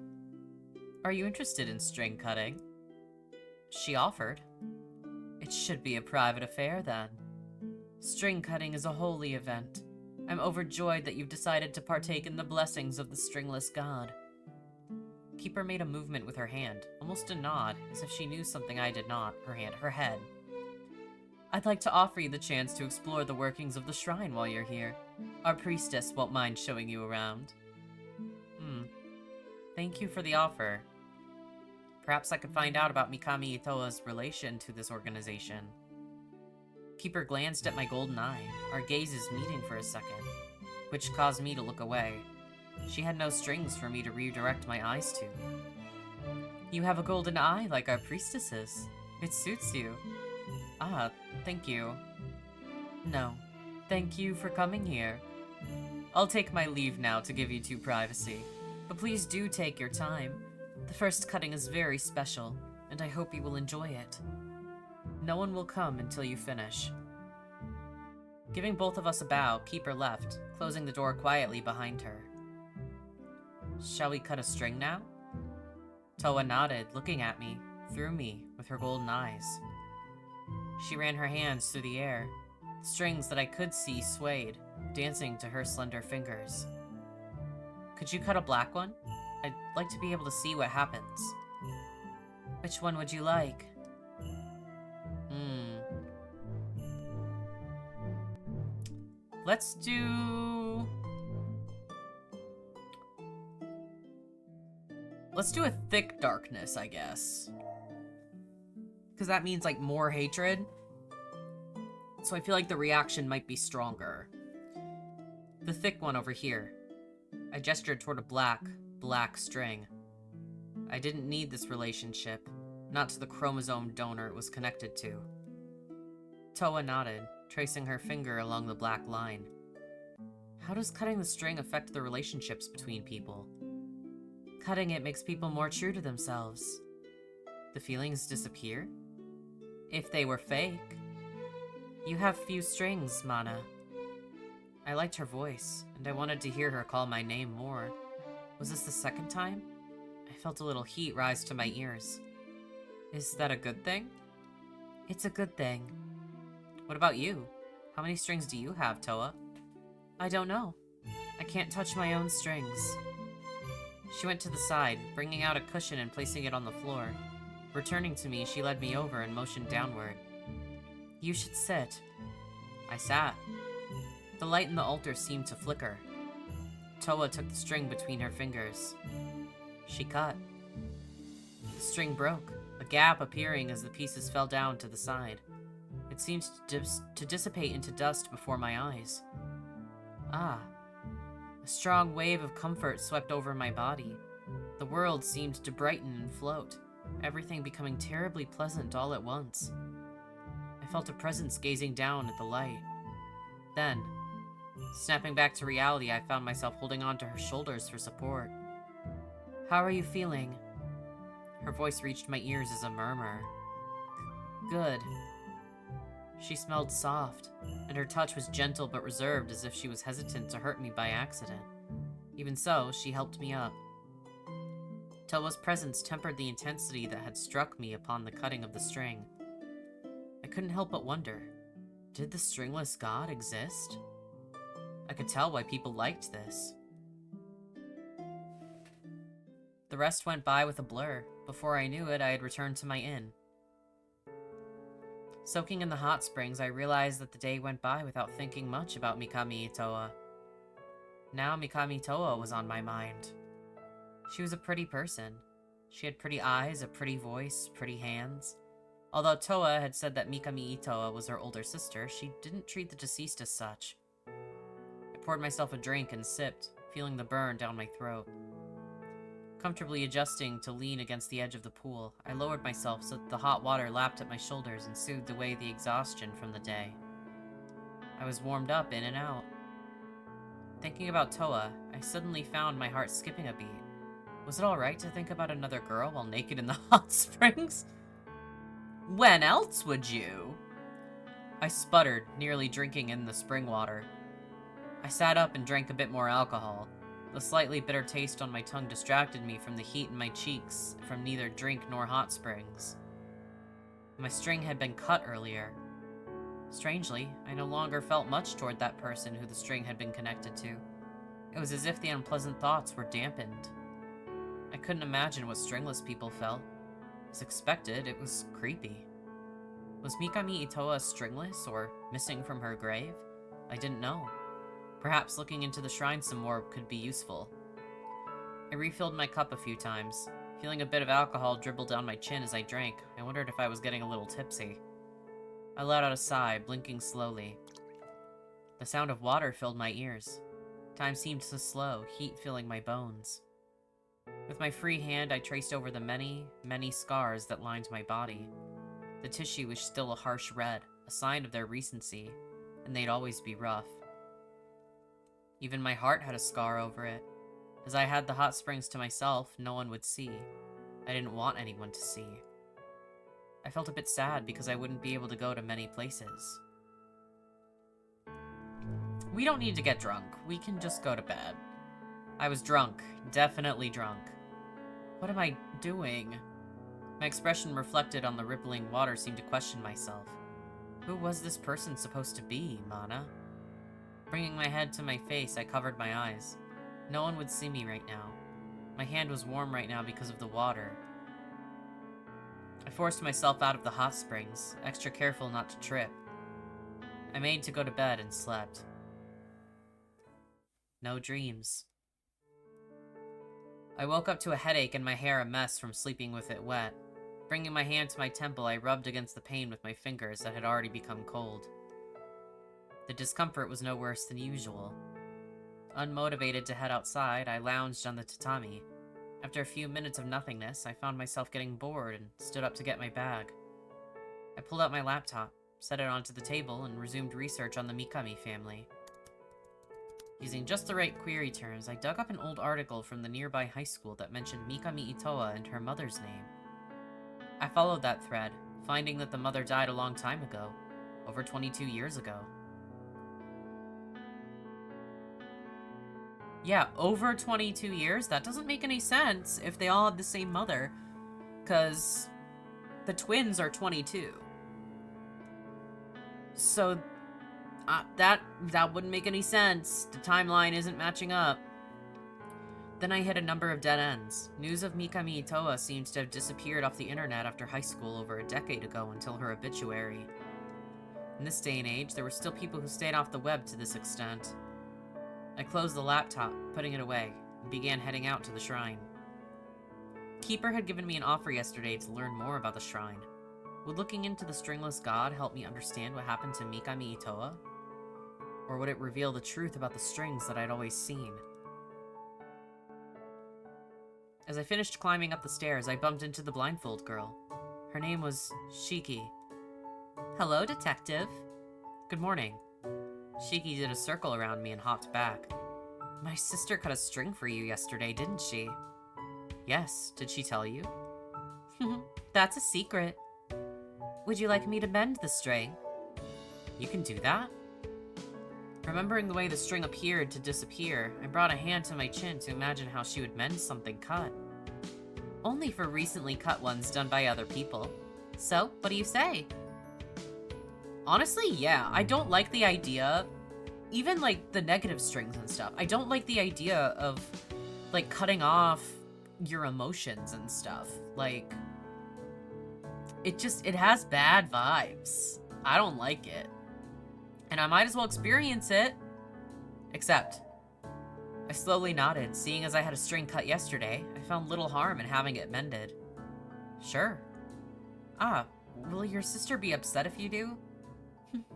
Are you interested in string cutting? She offered. It should be a private affair, then. String cutting is a holy event. I'm overjoyed that you've decided to partake in the blessings of the stringless god. Keeper made a movement with her hand, almost a nod, as if she knew something I did not, her head. I'd like to offer you the chance to explore the workings of the shrine while you're here. Our priestess won't mind showing you around. Thank you for the offer. Perhaps I could find out about Mikami Itoa's relation to this organization. Keeper glanced at my golden eye, our gazes meeting for a second, which caused me to look away. She had no strings for me to redirect my eyes to. You have a golden eye like our priestesses. It suits you. Ah, thank you. No, thank you for coming here. I'll take my leave now to give you two privacy, but please do take your time. The first cutting is very special, and I hope you will enjoy it. No one will come until you finish. Giving both of us a bow, Keeper left, closing the door quietly behind her. Shall we cut a string now? Towa nodded, looking at me, through me, with her golden eyes. She ran her hands through the air. The strings that I could see swayed, dancing to her slender fingers. Could you cut a black one? I'd like to be able to see what happens. Which one would you like? Let's do a thick darkness, I guess. Because that means, like, more hatred. So I feel like the reaction might be stronger. The thick one over here. I gestured toward a black string. I didn't need this relationship, not to the chromosome donor it was connected to. Towa nodded, tracing her finger along the black line. How does cutting the string affect the relationships between people? Cutting it makes people more true to themselves. The feelings disappear? If they were fake. You have few strings, Mana. I liked her voice, and I wanted to hear her call my name more. Was this the second time? I felt a little heat rise to my ears. Is that a good thing? It's a good thing. What about you? How many strings do you have, Towa? I don't know. I can't touch my own strings. She went to the side, bringing out a cushion and placing it on the floor. Returning to me, she led me over and motioned downward. You should sit. I sat. The light in the altar seemed to flicker. Towa took the string between her fingers. She cut. The string broke, a gap appearing as the pieces fell down to the side. It seemed to dissipate into dust before my eyes. Ah. A strong wave of comfort swept over my body. The world seemed to brighten and float, everything becoming terribly pleasant all at once. I felt a presence gazing down at the light. Then, snapping back to reality, I found myself holding on to her shoulders for support. How are you feeling? Her voice reached my ears as a murmur. Good. She smelled soft, and her touch was gentle but reserved, as if she was hesitant to hurt me by accident. Even so, she helped me up. Towa's presence tempered the intensity that had struck me upon the cutting of the string. I couldn't help but wonder, did the stringless god exist? I could tell why people liked this. The rest went by with a blur. Before I knew it, I had returned to my inn. Soaking in the hot springs, I realized that the day went by without thinking much about Mikami Itoa. Now Mikami Itoa was on my mind. She was a pretty person. She had pretty eyes, a pretty voice, pretty hands. Although Toa had said that Mikami Itoa was her older sister, she didn't treat the deceased as such. I poured myself a drink and sipped, feeling the burn down my throat. Comfortably adjusting to lean against the edge of the pool, I lowered myself so that the hot water lapped at my shoulders and soothed away the exhaustion from the day. I was warmed up in and out. Thinking about Toa, I suddenly found my heart skipping a beat. Was it alright to think about another girl while naked in the hot springs? When else would you? I sputtered, nearly drinking in the spring water. I sat up and drank a bit more alcohol. The slightly bitter taste on my tongue distracted me from the heat in my cheeks from neither drink nor hot springs. My string had been cut earlier. Strangely, I no longer felt much toward that person who the string had been connected to. It was as if the unpleasant thoughts were dampened. I couldn't imagine what stringless people felt. As expected, it was creepy. Was Mikami Itoa stringless or missing from her grave? I didn't know. Perhaps looking into the shrine some more could be useful. I refilled my cup a few times. Feeling a bit of alcohol dribble down my chin as I drank, I wondered if I was getting a little tipsy. I let out a sigh, blinking slowly. The sound of water filled my ears. Time seemed so slow, heat filling my bones. With my free hand, I traced over the many, many scars that lined my body. The tissue was still a harsh red, a sign of their recency, and they'd always be rough. Even my heart had a scar over it. As I had the hot springs to myself, no one would see. I didn't want anyone to see. I felt a bit sad because I wouldn't be able to go to many places. We don't need to get drunk. We can just go to bed. I was drunk. Definitely drunk. What am I doing? My expression reflected on the rippling water seemed to question myself. Who was this person supposed to be, Mana? Bringing my head to my face, I covered my eyes. No one would see me right now. My hand was warm right now because of the water. I forced myself out of the hot springs, extra careful not to trip. I made to go to bed and slept. No dreams. I woke up to a headache and my hair a mess from sleeping with it wet. Bringing my hand to my temple, I rubbed against the pain with my fingers that had already become cold. The discomfort was no worse than usual. Unmotivated to head outside, I lounged on the tatami. After a few minutes of nothingness, I found myself getting bored and stood up to get my bag. I pulled out my laptop, set it onto the table, and resumed research on the Mikami family. Using just the right query terms, I dug up an old article from the nearby high school that mentioned Mikami Itoa and her mother's name. I followed that thread, finding that the mother died a long time ago, over 22 years ago. Yeah, over 22 years? That doesn't make any sense if they all had the same mother, because the twins are 22. So, that wouldn't make any sense. The timeline isn't matching up. Then I hit a number of dead ends. News of Mikami Itoa seems to have disappeared off the internet after high school over a decade ago until her obituary. In this day and age, there were still people who stayed off the web to this extent. I closed the laptop, putting it away, and began heading out to the shrine. Keeper had given me an offer yesterday to learn more about the shrine. Would looking into the stringless god help me understand what happened to Mikami Itoa? Or would it reveal the truth about the strings that I'd always seen? As I finished climbing up the stairs, I bumped into the blindfold girl. Her name was Shiki. Hello, detective. Good morning. Shiki did a circle around me and hopped back. My sister cut a string for you yesterday, didn't she? Yes, did she tell you? That's a secret. Would you like me to mend the string? You can do that? Remembering the way the string appeared to disappear, I brought a hand to my chin to imagine how she would mend something cut. Only for recently cut ones done by other people. So, what do you say? Honestly, yeah, I don't like the idea, even like the negative strings and stuff. I don't like the idea of like cutting off your emotions and stuff. Like, it has bad vibes. I don't like it. And I might as well experience it. Except, I slowly nodded, seeing as I had a string cut yesterday, I found little harm in having it mended. Sure. Ah, will your sister be upset if you do?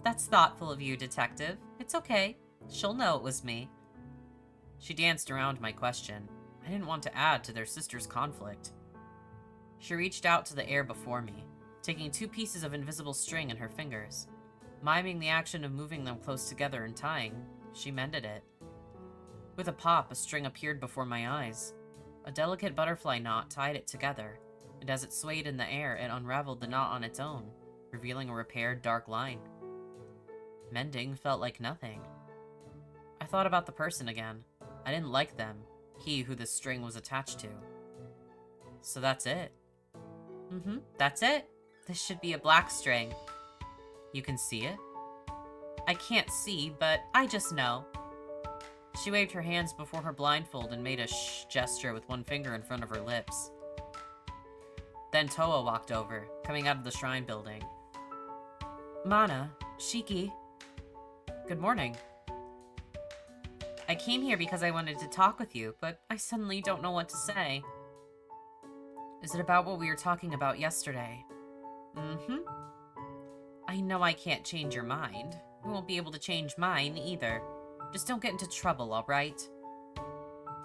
That's thoughtful of you, detective. It's okay. She'll know it was me. She danced around my question. I didn't want to add to their sister's conflict. She reached out to the air before me, taking 2 pieces of invisible string in her fingers. Miming the action of moving them close together and tying, she mended it. With a pop, a string appeared before my eyes. A delicate butterfly knot tied it together, and as it swayed in the air, it unraveled the knot on its own, revealing a repaired dark line. Mending felt like nothing. I thought about the person again. I didn't like them, he who this string was attached to. So that's it. That's it. This should be a black string. You can see it? I can't see, but I just know. She waved her hands before her blindfold and made a shh gesture with one finger in front of her lips. Then Toa walked over, coming out of the shrine building. Mana, Shiki. Good morning. I came here because I wanted to talk with you, but I suddenly don't know what to say. Is it about what we were talking about yesterday? I know I can't change your mind. You won't be able to change mine, either. Just don't get into trouble, alright?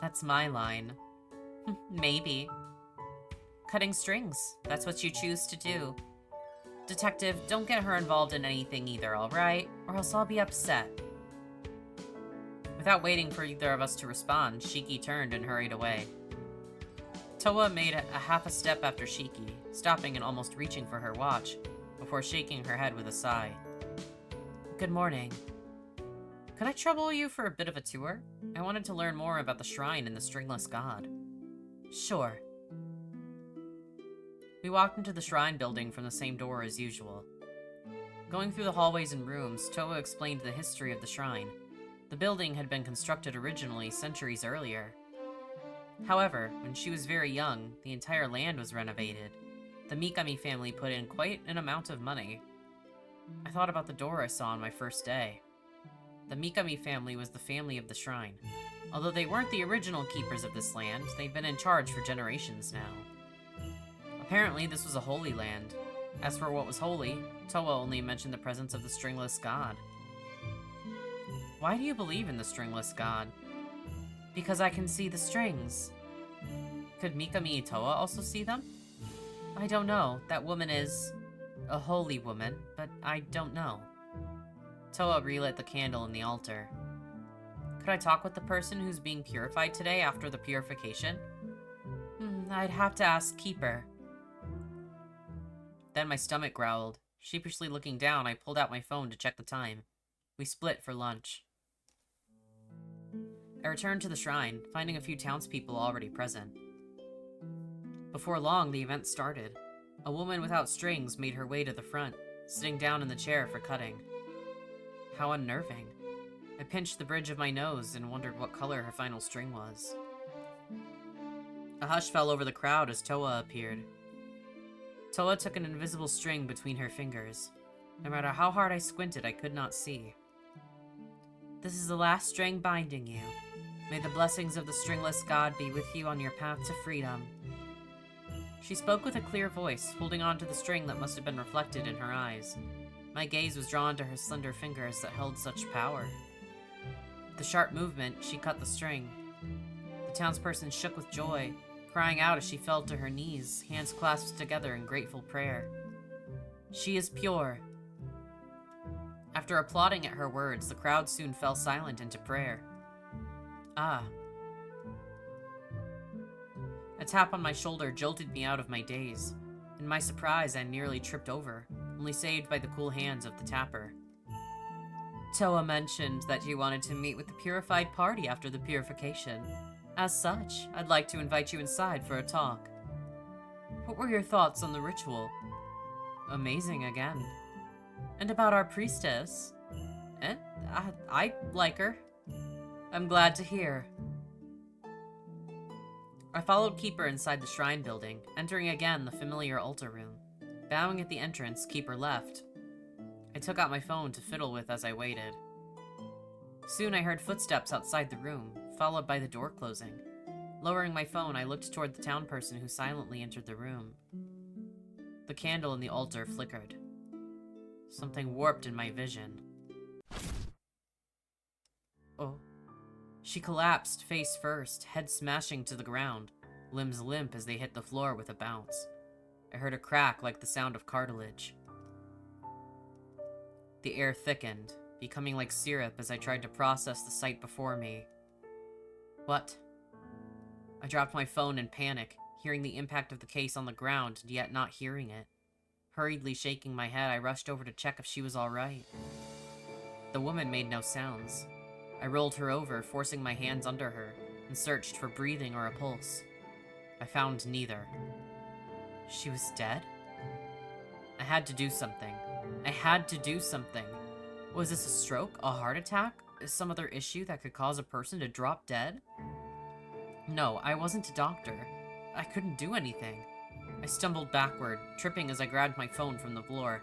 That's my line. Maybe. Cutting strings. That's what you choose to do. Detective, don't get her involved in anything either, alright? Or else I'll be upset. Without waiting for either of us to respond, Shiki turned and hurried away. Toa made a half a step after Shiki, stopping and almost reaching for her watch, before shaking her head with a sigh. Good morning. Could I trouble you for a bit of a tour? I wanted to learn more about the shrine and the stringless god. Sure. We walked into the shrine building from the same door as usual. Going through the hallways and rooms, Toa explained the history of the shrine. The building had been constructed originally centuries earlier. However, when she was very young, the entire land was renovated. The Mikami family put in quite an amount of money. I thought about the door I saw on my first day. The Mikami family was the family of the shrine. Although they weren't the original keepers of this land, they've been in charge for generations now. Apparently, this was a holy land. As for what was holy, Toa only mentioned the presence of the stringless god. Why do you believe in the stringless god? Because I can see the strings. Could Mikami Toa also see them? I don't know. That woman is a holy woman, but I don't know. Toa relit the candle in the altar. Could I talk with the person who's being purified today after the purification? I'd have to ask Keeper. Then my stomach growled. Sheepishly looking down, I pulled out my phone to check the time. We split for lunch. I returned to the shrine, finding a few townspeople already present. Before long, the event started. A woman without strings made her way to the front, sitting down in the chair for cutting. How unnerving. I pinched the bridge of my nose and wondered what color her final string was. A hush fell over the crowd as Toa appeared. Toa took an invisible string between her fingers. No matter how hard I squinted, I could not see. This is the last string binding you. May the blessings of the stringless god be with you on your path to freedom. She spoke with a clear voice, holding on to the string that must have been reflected in her eyes. My gaze was drawn to her slender fingers that held such power. With a sharp movement, she cut the string. The townsperson shook with joy, crying out as she fell to her knees, hands clasped together in grateful prayer. She is pure. After applauding at her words, the crowd soon fell silent into prayer. Ah. A tap on my shoulder jolted me out of my daze. In my surprise, I nearly tripped over, only saved by the cool hands of the tapper. Toa mentioned that you wanted to meet with the purified party after the purification. As such, I'd like to invite you inside for a talk. What were your thoughts on the ritual? Amazing again. And about our priestess? I like her. I'm glad to hear. I followed Keeper inside the shrine building, entering again the familiar altar room. Bowing at the entrance, Keeper left. I took out my phone to fiddle with as I waited. Soon I heard footsteps outside the room, followed by the door closing. Lowering my phone, I looked toward the town person who silently entered the room. The candle in the altar flickered. Something warped in my vision. Oh. She collapsed face first, head smashing to the ground, limbs limp as they hit the floor with a bounce. I heard a crack like the sound of cartilage. The air thickened, becoming like syrup as I tried to process the sight before me. What? I dropped my phone in panic, hearing the impact of the case on the ground, yet not hearing it. Hurriedly shaking my head, I rushed over to check if she was all right. The woman made no sounds. I rolled her over, forcing my hands under her, and searched for breathing or a pulse. I found neither. She was dead? I had to do something. I had to do something. Was this a stroke? A heart attack? Some other issue that could cause a person to drop dead? No, I wasn't a doctor. I couldn't do anything. I stumbled backward, tripping as I grabbed my phone from the floor.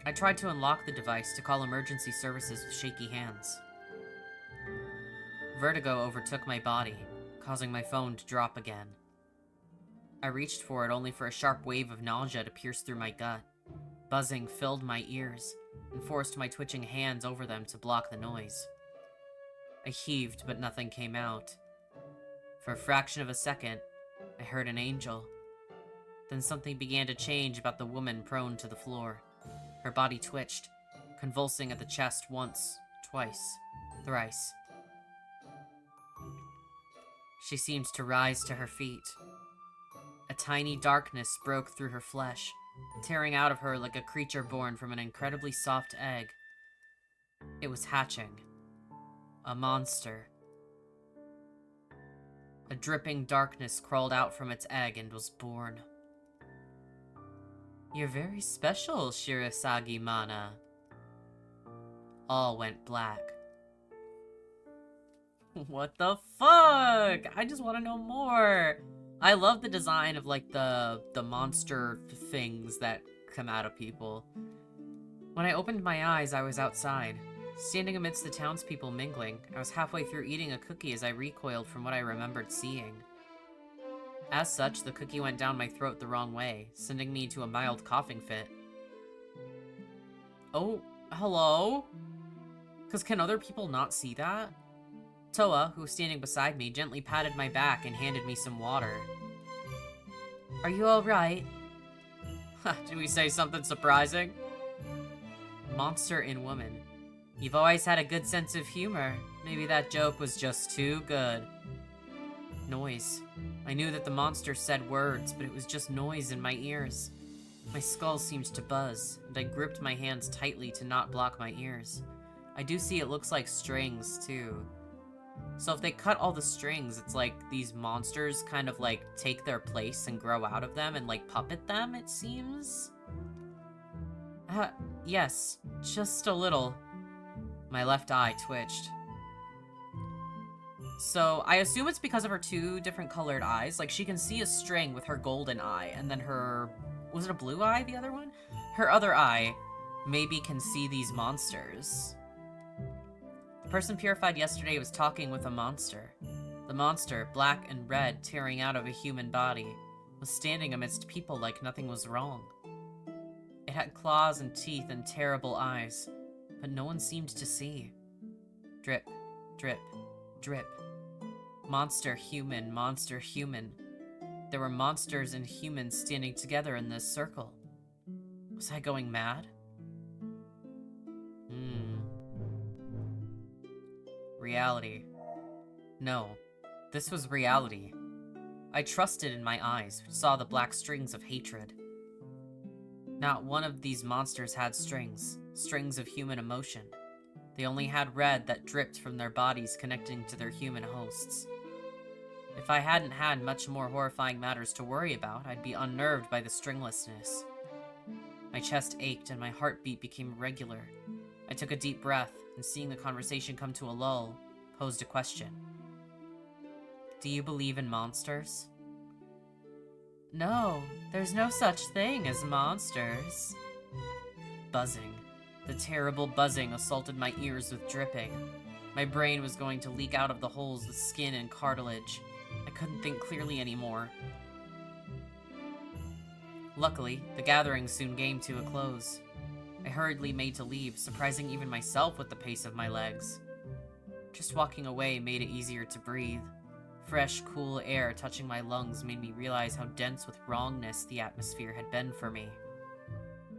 I tried to unlock the device to call emergency services with shaky hands. Vertigo overtook my body, causing my phone to drop again. I reached for it only for a sharp wave of nausea to pierce through my gut. Buzzing filled my ears, and forced my twitching hands over them to block the noise. I heaved, but nothing came out. For a fraction of a second, I heard an angel. Then something began to change about the woman prone to the floor. Her body twitched, convulsing at the chest once, twice, thrice. She seemed to rise to her feet. A tiny darkness broke through her flesh, tearing out of her like a creature born from an incredibly soft egg. It was hatching. A monster. A dripping darkness crawled out from its egg and was born. You're very special, Shirasagi-mana. All went black. What the fuck? I just want to know more. I love the design of, like, the monster things that come out of people. When I opened my eyes, I was outside, standing amidst the townspeople mingling. I was halfway through eating a cookie as I recoiled from what I remembered seeing. As such, the cookie went down my throat the wrong way, sending me into a mild coughing fit. Oh, hello? Because can other people not see that? Toa, who was standing beside me, gently patted my back and handed me some water. Are you alright? Did we say something surprising? Monster in woman. You've always had a good sense of humor. Maybe that joke was just too good. Noise. I knew that the monster said words, but it was just noise in my ears. My skull seemed to buzz, and I gripped my hands tightly to not block my ears. I do see it looks like strings, too. So if they cut all the strings, it's like these monsters kind of like take their place and grow out of them and like puppet them, it seems? Yes, just a little. My left eye twitched. So I assume it's because of her two different colored eyes. Like she can see a string with her golden eye, and then her, was it a blue eye, the other one? Her other eye maybe can see these monsters. The person purified yesterday was talking with a monster. The monster, black and red, tearing out of a human body, was standing amidst people like nothing was wrong. It had claws and teeth and terrible eyes, but no one seemed to see. Drip, drip, drip. Monster, human, monster, human. There were monsters and humans standing together in this circle. Was I going mad? Reality. No, this was reality. I trusted in my eyes, which saw the black strings of hatred. Not one of these monsters had strings of human emotion. They only had red that dripped from their bodies connecting to their human hosts. If I hadn't had much more horrifying matters to worry about, I'd be unnerved by the stringlessness. My chest ached and my heartbeat became irregular. I took a deep breath, and seeing the conversation come to a lull, posed a question. Do you believe in monsters? No, there's no such thing as monsters. Buzzing. The terrible buzzing assaulted my ears with dripping. My brain was going to leak out of the holes with skin and cartilage. I couldn't think clearly anymore. Luckily, the gathering soon came to a close. I hurriedly made to leave, surprising even myself with the pace of my legs. Just walking away made it easier to breathe. Fresh, cool air touching my lungs made me realize how dense with wrongness the atmosphere had been for me.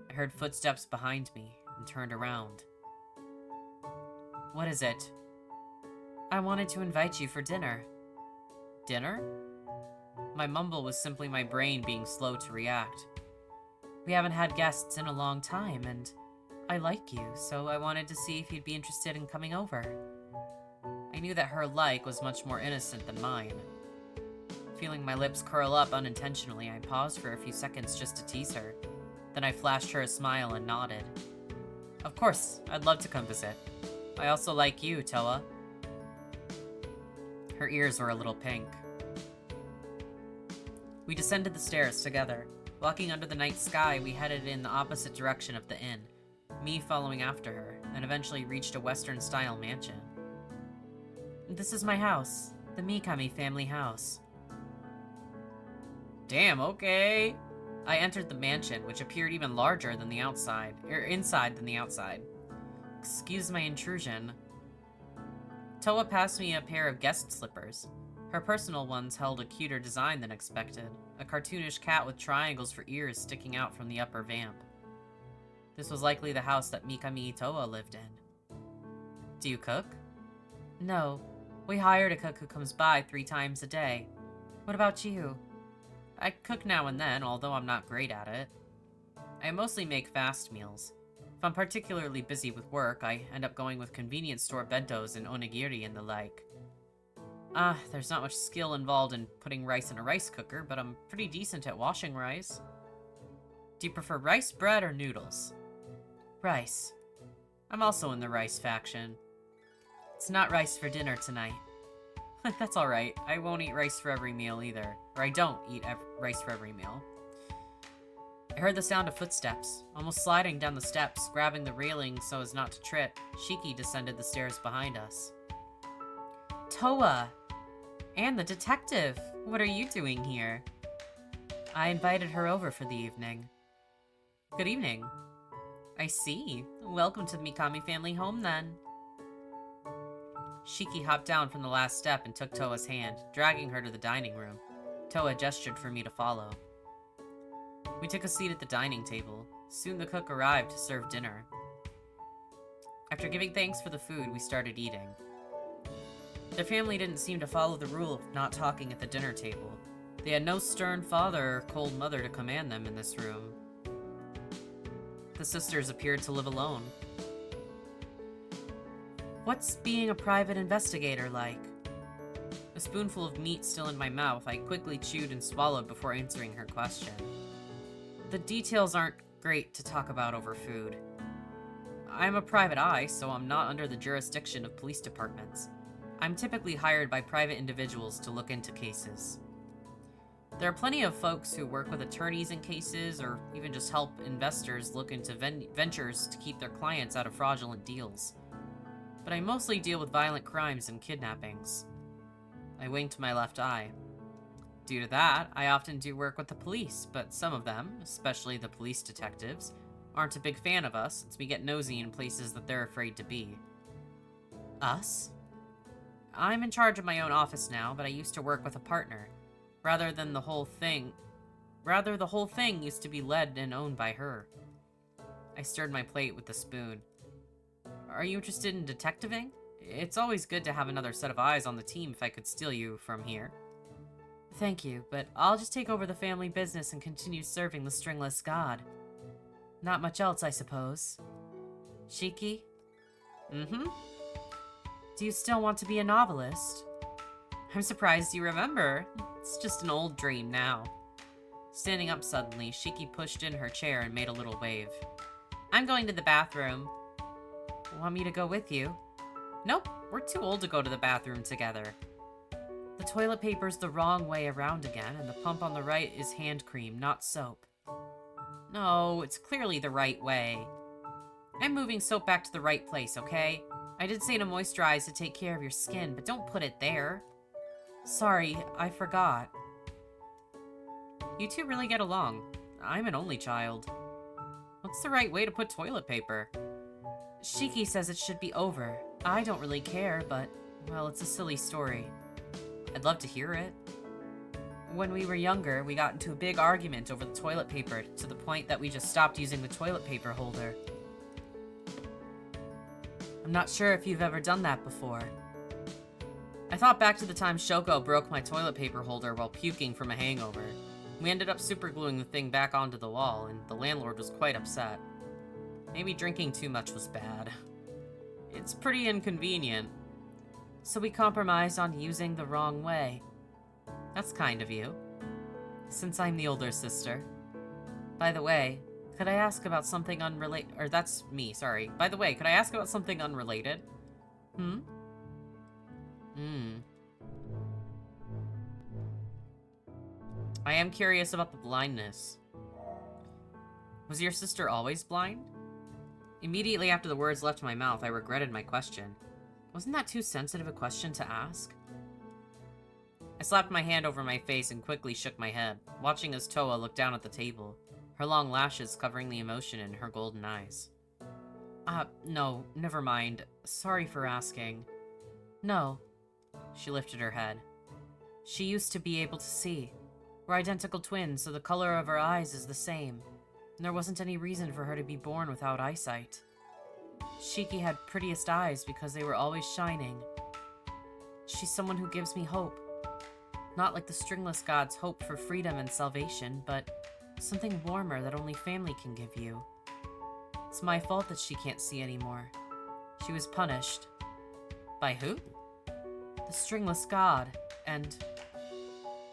I heard footsteps behind me and turned around. What is it? I wanted to invite you for dinner. Dinner? My mumble was simply my brain being slow to react. We haven't had guests in a long time, and I like you, so I wanted to see if you'd be interested in coming over. I knew that her like was much more innocent than mine. Feeling my lips curl up unintentionally, I paused for a few seconds just to tease her. Then I flashed her a smile and nodded. Of course, I'd love to come visit. I also like you, Toa. Her ears were a little pink. We descended the stairs together. Walking under the night sky, we headed in the opposite direction of the inn, me following after her, and eventually reached a Western-style mansion. This is my house, the Mikami family house. Damn, okay. I entered the mansion, which appeared even larger than the outside, inside than the outside. Excuse my intrusion. Toa passed me a pair of guest slippers. Her personal ones held a cuter design than expected, a cartoonish cat with triangles for ears sticking out from the upper vamp. This was likely the house that Mikami Toa lived in. Do you cook? No. We hired a cook who comes by 3 times a day. What about you? I cook now and then, although I'm not great at it. I mostly make fast meals. If I'm particularly busy with work, I end up going with convenience store bentos and onigiri and the like. There's not much skill involved in putting rice in a rice cooker, but I'm pretty decent at washing rice. Do you prefer rice, bread, or noodles? Rice. I'm also in the rice faction. It's not rice for dinner tonight. That's alright. I won't eat rice for every meal either. Or I don't eat rice for every meal. I heard the sound of footsteps. Almost sliding down the steps, grabbing the railing so as not to trip, Shiki descended the stairs behind us. Toa! And the detective! What are you doing here? I invited her over for the evening. Good evening. I see. Welcome to the Mikami family home, then. Shiki hopped down from the last step and took Toa's hand, dragging her to the dining room. Toa gestured for me to follow. We took a seat at the dining table. Soon the cook arrived to serve dinner. After giving thanks for the food, we started eating. Their family didn't seem to follow the rule of not talking at the dinner table. They had no stern father or cold mother to command them in this room. The sisters appeared to live alone. What's being a private investigator like? A spoonful of meat still in my mouth, I quickly chewed and swallowed before answering her question. The details aren't great to talk about over food. I'm a private eye, so I'm not under the jurisdiction of police departments. I'm typically hired by private individuals to look into cases. There are plenty of folks who work with attorneys in cases, or even just help investors look into ventures to keep their clients out of fraudulent deals. But I mostly deal with violent crimes and kidnappings. I winked my left eye. Due to that, I often do work with the police, but some of them, especially the police detectives, aren't a big fan of us since we get nosy in places that they're afraid to be. Us? I'm in charge of my own office now, but I used to work with a partner. The whole thing used to be led and owned by her. I stirred my plate with the spoon. Are you interested in detectiving? It's always good to have another set of eyes on the team if I could steal you from here. Thank you, but I'll just take over the family business and continue serving the stringless god. Not much else, I suppose. Shiki? Mm-hmm. Do you still want to be a novelist? I'm surprised you remember. It's just an old dream now. Standing up suddenly, Shiki pushed in her chair and made a little wave. I'm going to the bathroom. Want me to go with you? Nope, we're too old to go to the bathroom together. The toilet paper's the wrong way around again, and the pump on the right is hand cream, not soap. No, it's clearly the right way. I'm moving soap back to the right place, okay? I did say to moisturize to take care of your skin, but don't put it there. Sorry, I forgot. You two really get along. I'm an only child. What's the right way to put toilet paper? Shiki says it should be over. I don't really care, but Well, it's a silly story. I'd love to hear it. When we were younger, we got into a big argument over the toilet paper to the point that we just stopped using the toilet paper holder. I'm not sure if you've ever done that before. I thought back to the time Shoko broke my toilet paper holder while puking from a hangover. We ended up supergluing the thing back onto the wall, and the landlord was quite upset. Maybe drinking too much was bad. It's pretty inconvenient. So we compromised on using the wrong way. That's kind of you. Since I'm the older sister. By the way, could I ask about something unrelated? Or that's me, sorry. By the way, could I ask about something unrelated? I am curious about the blindness. Was your sister always blind? Immediately after the words left my mouth, I regretted my question. Wasn't that too sensitive a question to ask? I slapped my hand over my face and quickly shook my head, watching as Toa looked down at the table, her long lashes covering the emotion in her golden eyes. No, never mind. Sorry for asking. No. She lifted her head. She used to be able to see. We're identical twins, so the color of her eyes is the same. And there wasn't any reason for her to be born without eyesight. Shiki had prettiest eyes because they were always shining. She's someone who gives me hope. Not like the stringless god's hope for freedom and salvation, but something warmer that only family can give you. It's my fault that she can't see anymore. She was punished. By who? The stringless god, and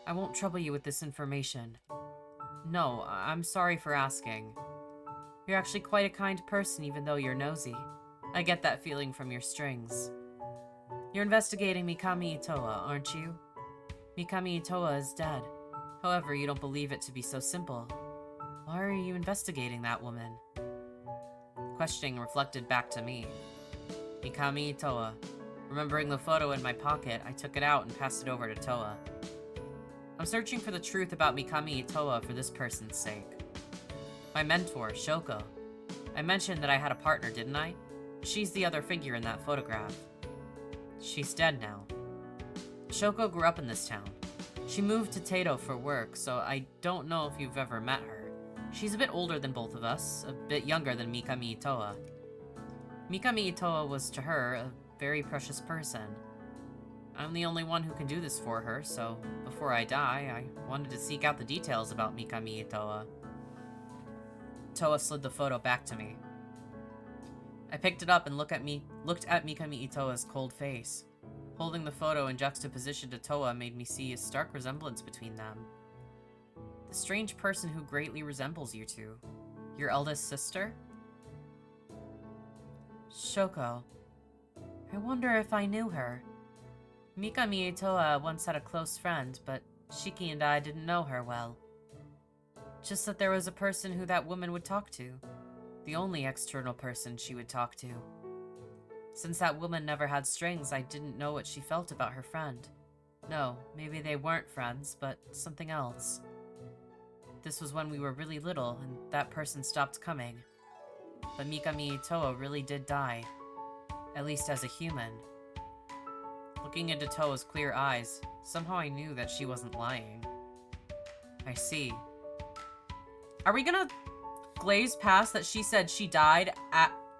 I won't trouble you with this information. No, I'm sorry for asking. You're actually quite a kind person even though you're nosy. I get that feeling from your strings. You're investigating Mikami Itoa, aren't you? Mikami Itoa is dead. However, you don't believe it to be so simple. Why are you investigating that woman? Questioning reflected back to me. Mikami Itoa. Remembering the photo in my pocket, I took it out and passed it over to Toa. I'm searching for the truth about Mikami Itoa for this person's sake. My mentor, Shoko. I mentioned that I had a partner, didn't I? She's the other figure in that photograph. She's dead now. Shoko grew up in this town. She moved to Tato for work, so I don't know if you've ever met her. She's a bit older than both of us, a bit younger than Mikami Itoa. Mikami Itoa was to her a very precious person. I'm the only one who can do this for her, so before I die, I wanted to seek out the details about Mikami Itoa. Toa slid the photo back to me. I picked it up and looked at Mikami Itoa's cold face. Holding the photo in juxtaposition to Toa made me see a stark resemblance between them. The strange person who greatly resembles you two. Your eldest sister? Shoko. I wonder if I knew her. Mikami Itoa once had a close friend, but Shiki and I didn't know her well. Just that there was a person who that woman would talk to. The only external person she would talk to. Since that woman never had strings, I didn't know what she felt about her friend. No, maybe they weren't friends, but something else. This was when we were really little, and that person stopped coming. But Mikami Itoa really did die. At least as a human. Looking into Toa's clear eyes, somehow I knew that she wasn't lying. I see. Are we gonna glaze past that she said she died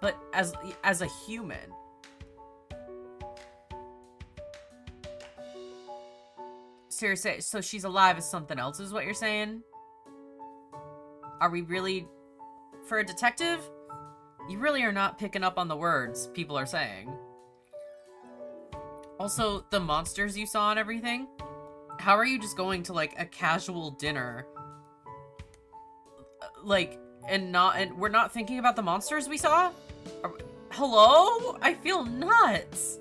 but as a human? Seriously, so she's alive as something else is what you're saying? Are we really... For a detective, you really are not picking up on the words people are saying. Also, the monsters you saw and everything, how are you just going to, like, a casual dinner, like, and we're not thinking about the monsters we saw? Hello? I feel nuts!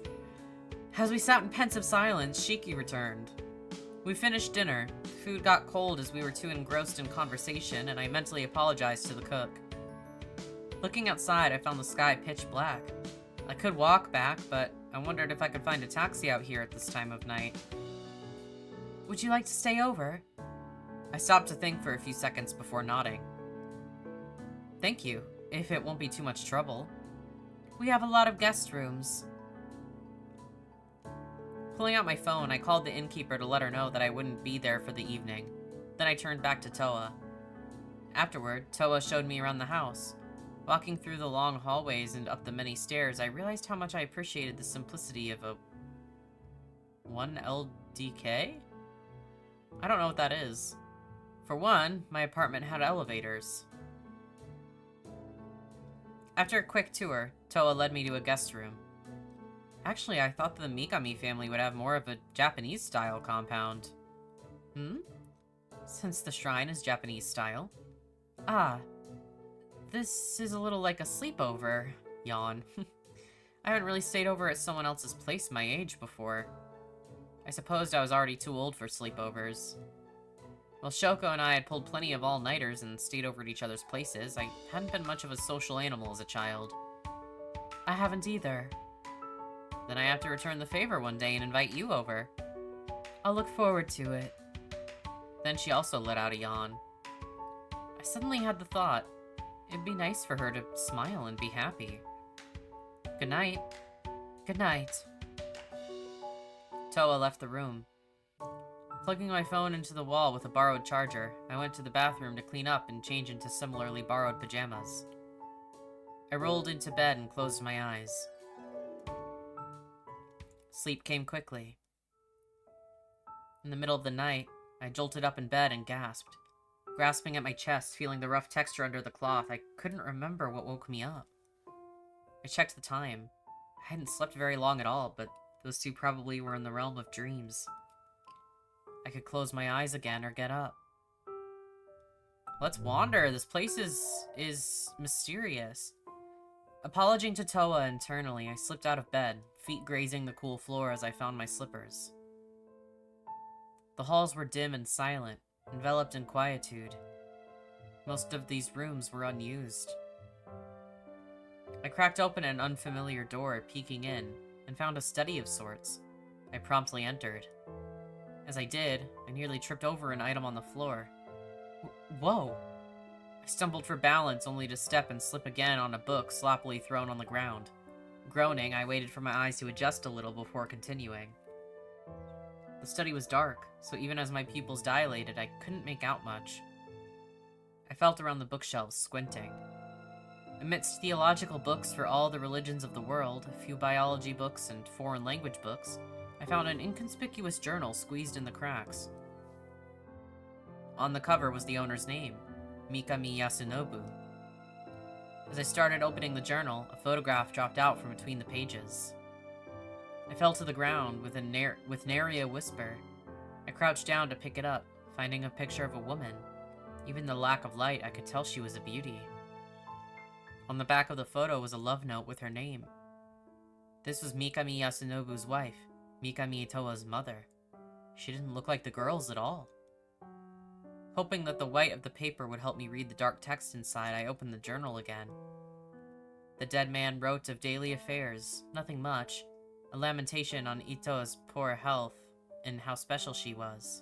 As we sat in pensive silence, Shiki returned. We finished dinner. Food got cold as we were too engrossed in conversation, and I mentally apologized to the cook. Looking outside, I found the sky pitch black. I could walk back, but I wondered if I could find a taxi out here at this time of night. Would you like to stay over? I stopped to think for a few seconds before nodding. Thank you, if it won't be too much trouble. We have a lot of guest rooms. Pulling out my phone, I called the innkeeper to let her know that I wouldn't be there for the evening. Then I turned back to Toa. Afterward, Toa showed me around the house. Walking through the long hallways and up the many stairs, I realized how much I appreciated the simplicity of a 1LDK? I don't know what that is. For one, my apartment had elevators. After a quick tour, Toa led me to a guest room. Actually, I thought the Mikami family would have more of a Japanese-style compound. Since the shrine is Japanese-style. Ah, this is a little like a sleepover. Yawn. I haven't really stayed over at someone else's place my age before. I supposed I was already too old for sleepovers. While Shoko and I had pulled plenty of all-nighters and stayed over at each other's places, I hadn't been much of a social animal as a child. I haven't either. Then I have to return the favor one day and invite you over. I'll look forward to it. Then she also let out a yawn. I suddenly had the thought, it'd be nice for her to smile and be happy. Good night. Good night. Toa left the room. Plugging my phone into the wall with a borrowed charger, I went to the bathroom to clean up and change into similarly borrowed pajamas. I rolled into bed and closed my eyes. Sleep came quickly. In the middle of the night, I jolted up in bed and gasped. Grasping at my chest, feeling the rough texture under the cloth, I couldn't remember what woke me up. I checked the time. I hadn't slept very long at all, but those two probably were in the realm of dreams. I could close my eyes again or get up. Let's wander. This place is mysterious. Apologizing to Toa internally, I slipped out of bed, feet grazing the cool floor as I found my slippers. The halls were dim and silent, enveloped in quietude. Most of these rooms were unused. I cracked open an unfamiliar door, peeking in, and found a study of sorts. I promptly entered. As I did, I nearly tripped over an item on the floor. Whoa! I stumbled for balance, only to step and slip again on a book sloppily thrown on the ground. Groaning, I waited for my eyes to adjust a little before continuing. The study was dark, so even as my pupils dilated, I couldn't make out much. I felt around the bookshelves, squinting. Amidst theological books for all the religions of the world, a few biology books and foreign language books, I found an inconspicuous journal squeezed in the cracks. On the cover was the owner's name, Mikami Yasunobu. As I started opening the journal, a photograph dropped out from between the pages. I fell to the ground with nary a whisper. I crouched down to pick it up, finding a picture of a woman. Even the lack of light, I could tell she was a beauty. On the back of the photo was a love note with her name. This was Mikami Yasunobu's wife, Mikami Toa's mother. She didn't look like the girls at all. Hoping that the white of the paper would help me read the dark text inside, I opened the journal again. The dead man wrote of daily affairs, nothing much, a lamentation on Ito's poor health and how special she was.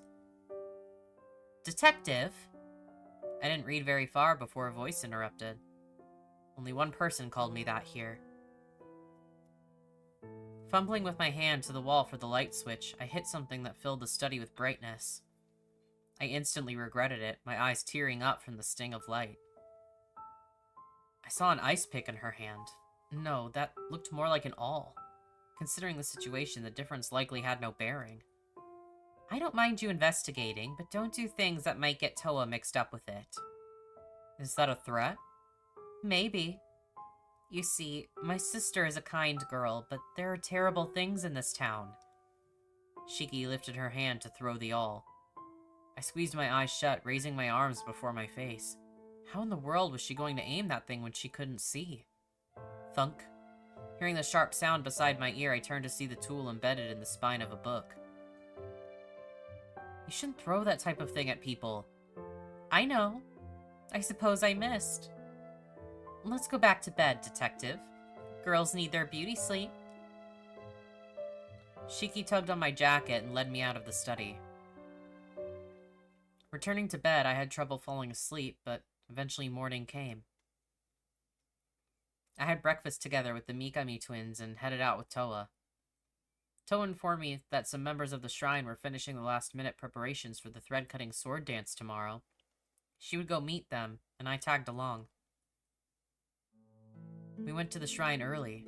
Detective? I didn't read very far before a voice interrupted. Only one person called me that here. Fumbling with my hand to the wall for the light switch, I hit something that filled the study with brightness. I instantly regretted it, my eyes tearing up from the sting of light. I saw an ice pick in her hand. No, that looked more like an awl. Considering the situation, the difference likely had no bearing. I don't mind you investigating, but don't do things that might get Toa mixed up with it. Is that a threat? Maybe. You see, my sister is a kind girl, but there are terrible things in this town. Shiki lifted her hand to throw the awl. I squeezed my eyes shut, raising my arms before my face. How in the world was she going to aim that thing when she couldn't see? Thunk. Hearing the sharp sound beside my ear, I turned to see the tool embedded in the spine of a book. You shouldn't throw that type of thing at people. I know. I suppose I missed. Let's go back to bed, Detective. Girls need their beauty sleep. Shiki tugged on my jacket and led me out of the study. Returning to bed, I had trouble falling asleep, but eventually morning came. I had breakfast together with the Mikami twins and headed out with Toa. Toa informed me that some members of the shrine were finishing the last-minute preparations for the thread-cutting sword dance tomorrow. She would go meet them, and I tagged along. We went to the shrine early.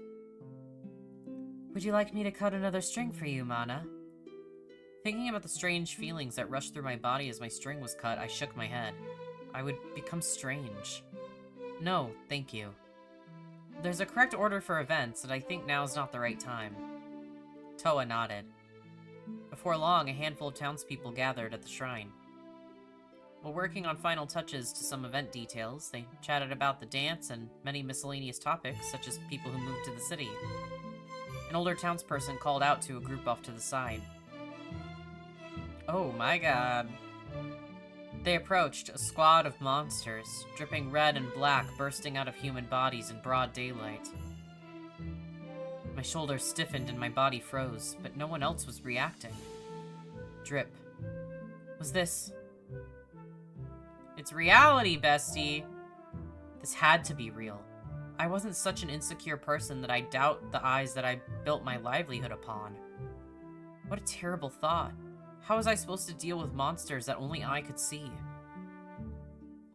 Would you like me to cut another string for you, Mana? Thinking about the strange feelings that rushed through my body as my string was cut, I shook my head. I would become strange. No, thank you. There's a correct order for events, and I think now's not the right time. Toa nodded. Before long, a handful of townspeople gathered at the shrine. While working on final touches to some event details, they chatted about the dance and many miscellaneous topics, such as people who moved to the city. An older townsperson called out to a group off to the side. Oh my god. They approached, a squad of monsters, dripping red and black, bursting out of human bodies in broad daylight. My shoulders stiffened and my body froze, but no one else was reacting. Drip. Was this... It's reality, bestie! This had to be real. I wasn't such an insecure person that I doubt the eyes that I built my livelihood upon. What a terrible thought. How was I supposed to deal with monsters that only I could see?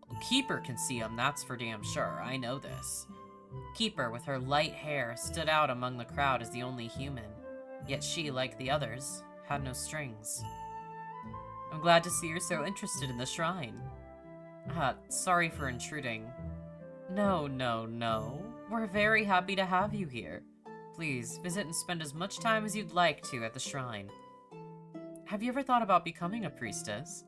Well, Keeper can see them, that's for damn sure. I know this. Keeper, with her light hair, stood out among the crowd as the only human. Yet she, like the others, had no strings. I'm glad to see you're so interested in the shrine. Sorry for intruding. No, no, no. We're very happy to have you here. Please, visit and spend as much time as you'd like to at the shrine. Have you ever thought about becoming a priestess?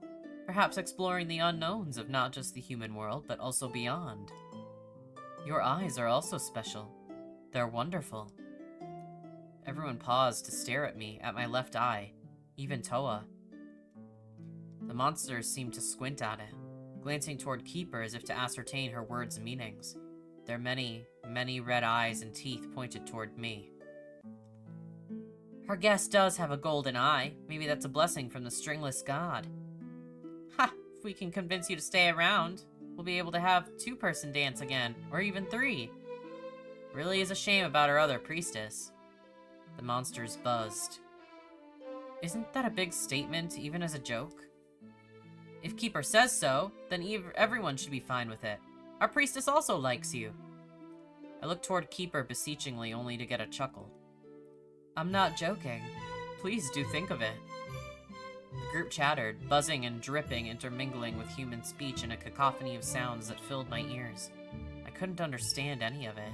Perhaps exploring the unknowns of not just the human world, but also beyond. Your eyes are also special. They're wonderful. Everyone paused to stare at me, at my left eye, even Toa. The monsters seemed to squint at it, glancing toward Keeper as if to ascertain her words' meanings. Their many, many red eyes and teeth pointed toward me. Our guest does have a golden eye. Maybe that's a blessing from the stringless god. Ha! If we can convince you to stay around, we'll be able to have two-person dance again, or even three. Really is a shame about our other priestess. The monsters buzzed. Isn't that a big statement, even as a joke? If Keeper says so, then everyone should be fine with it. Our priestess also likes you. I looked toward Keeper beseechingly, only to get a chuckle. I'm not joking. Please do think of it. The group chattered, buzzing and dripping, intermingling with human speech in a cacophony of sounds that filled my ears. I couldn't understand any of it.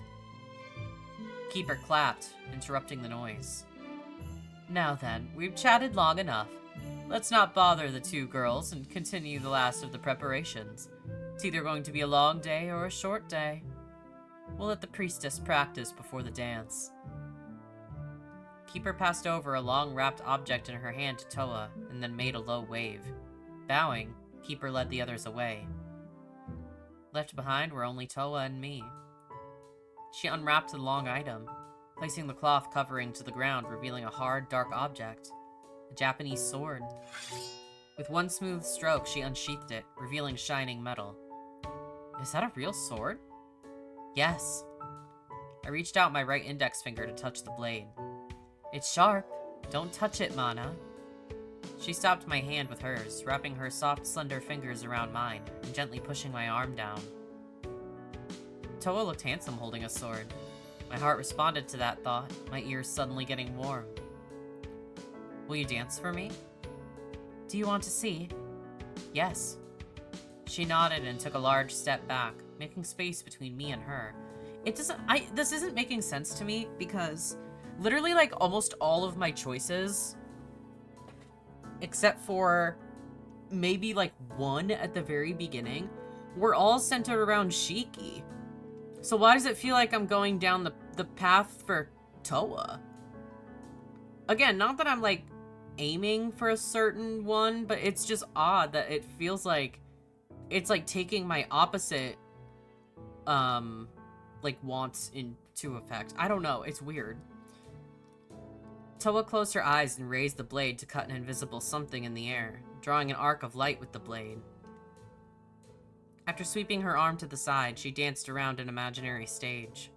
Keeper clapped, interrupting the noise. Now then, we've chatted long enough. Let's not bother the two girls and continue the last of the preparations. It's either going to be a long day or a short day. We'll let the priestess practice before the dance. Keeper passed over a long wrapped object in her hand to Toa, and then made a low wave. Bowing, Keeper led the others away. Left behind were only Toa and me. She unwrapped the long item, placing the cloth covering to the ground, revealing a hard, dark object. A Japanese sword. With one smooth stroke, she unsheathed it, revealing shining metal. Is that a real sword? Yes. I reached out my right index finger to touch the blade. It's sharp. Don't touch it, Mana. She stopped my hand with hers, wrapping her soft, slender fingers around mine, and gently pushing my arm down. Toa looked handsome holding a sword. My heart responded to that thought, my ears suddenly getting warm. Will you dance for me? Do you want to see? Yes. She nodded and took a large step back, making space between me and her. This isn't making sense to me because literally like almost all of my choices, except for maybe like one at the very beginning, were all centered around Shiki. So why does it feel like I'm going down the path for Toa? Again, not that I'm like aiming for a certain one, but it's just odd that it feels like it's like taking my opposite like wants into effect. I don't know, it's weird. Toa closed her eyes and raised the blade to cut an invisible something in the air, drawing an arc of light with the blade. After sweeping her arm to the side, she danced around an imaginary stage.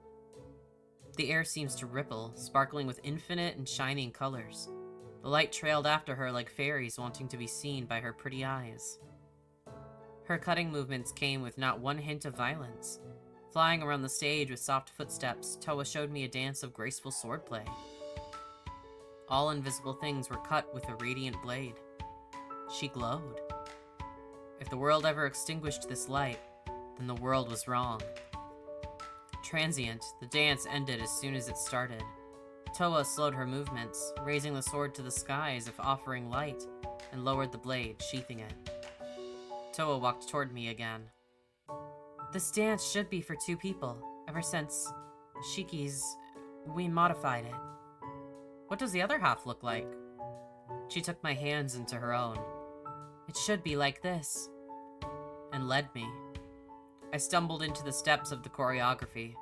The air seems to ripple, sparkling with infinite and shining colors. The light trailed after her like fairies wanting to be seen by her pretty eyes. Her cutting movements came with not one hint of violence. Flying around the stage with soft footsteps, Toa showed me a dance of graceful swordplay. All invisible things were cut with a radiant blade. She glowed. If the world ever extinguished this light, then the world was wrong. Transient, the dance ended as soon as it started. Toa slowed her movements, raising the sword to the sky as if offering light, and lowered the blade, sheathing it. Toa walked toward me again. This dance should be for two people. Ever since Shiki's, we modified it. What does the other half look like? She took my hands into her own. It should be like this. And led me. I stumbled into the steps of the choreography.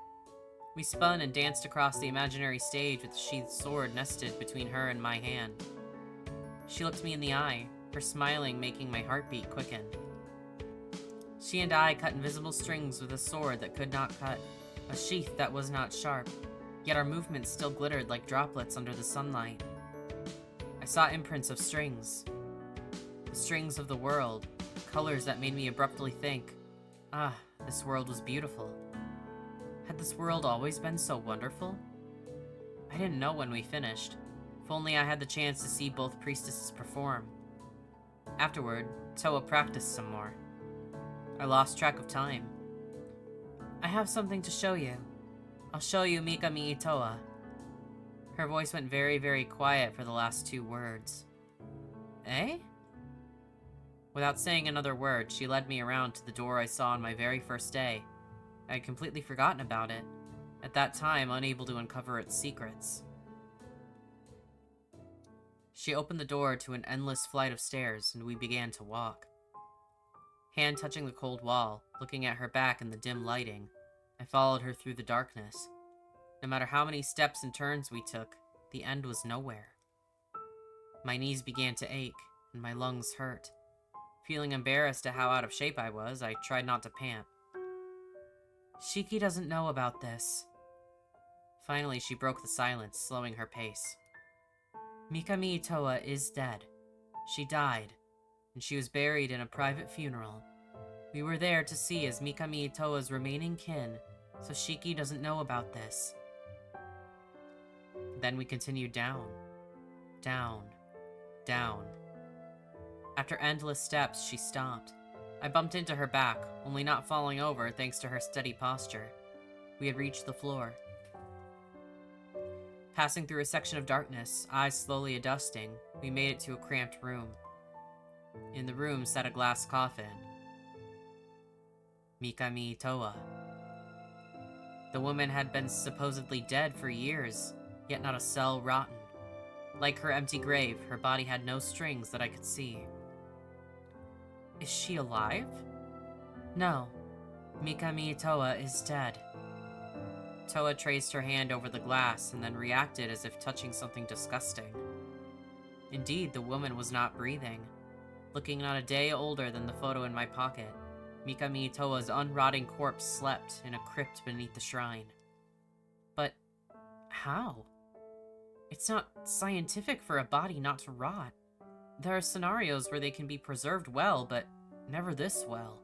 We spun and danced across the imaginary stage with the sheathed sword nested between her and my hand. She looked me in the eye, her smiling making my heartbeat quicken. She and I cut invisible strings with a sword that could not cut, a sheath that was not sharp, yet our movements still glittered like droplets under the sunlight. I saw imprints of strings. The strings of the world, colors that made me abruptly think, this world was beautiful. Had this world always been so wonderful? I didn't know when we finished. If only I had the chance to see both priestesses perform. Afterward, Toa practiced some more. I lost track of time. I have something to show you. I'll show you Mikami Toa. Her voice went very, very quiet for the last two words. Eh? Without saying another word, she led me around to the door I saw on my very first day. I had completely forgotten about it, at that time unable to uncover its secrets. She opened the door to an endless flight of stairs, and we began to walk. Hand touching the cold wall, looking at her back in the dim lighting, I followed her through the darkness. No matter how many steps and turns we took, the end was nowhere. My knees began to ache, and my lungs hurt. Feeling embarrassed at how out of shape I was, I tried not to pant. Shiki doesn't know about this. Finally, she broke the silence, slowing her pace. Mikami Toa is dead. She died, and she was buried in a private funeral. We were there to see as Mikami Toa's remaining kin, so Shiki doesn't know about this. Then we continued down, down, down. After endless steps, she stopped. I bumped into her back, only not falling over thanks to her steady posture. We had reached the floor. Passing through a section of darkness, eyes slowly adjusting, we made it to a cramped room. In the room sat a glass coffin. Mikami Toa. The woman had been supposedly dead for years, yet not a cell rotten. Like her empty grave, her body had no strings that I could see. Is she alive? No. Mikami Toa is dead. Toa traced her hand over the glass and then reacted as if touching something disgusting. Indeed, the woman was not breathing. Looking not a day older than the photo in my pocket, Mikami Toa's unrotting corpse slept in a crypt beneath the shrine. But how? It's not scientific for a body not to rot. There are scenarios where they can be preserved well, but never this well.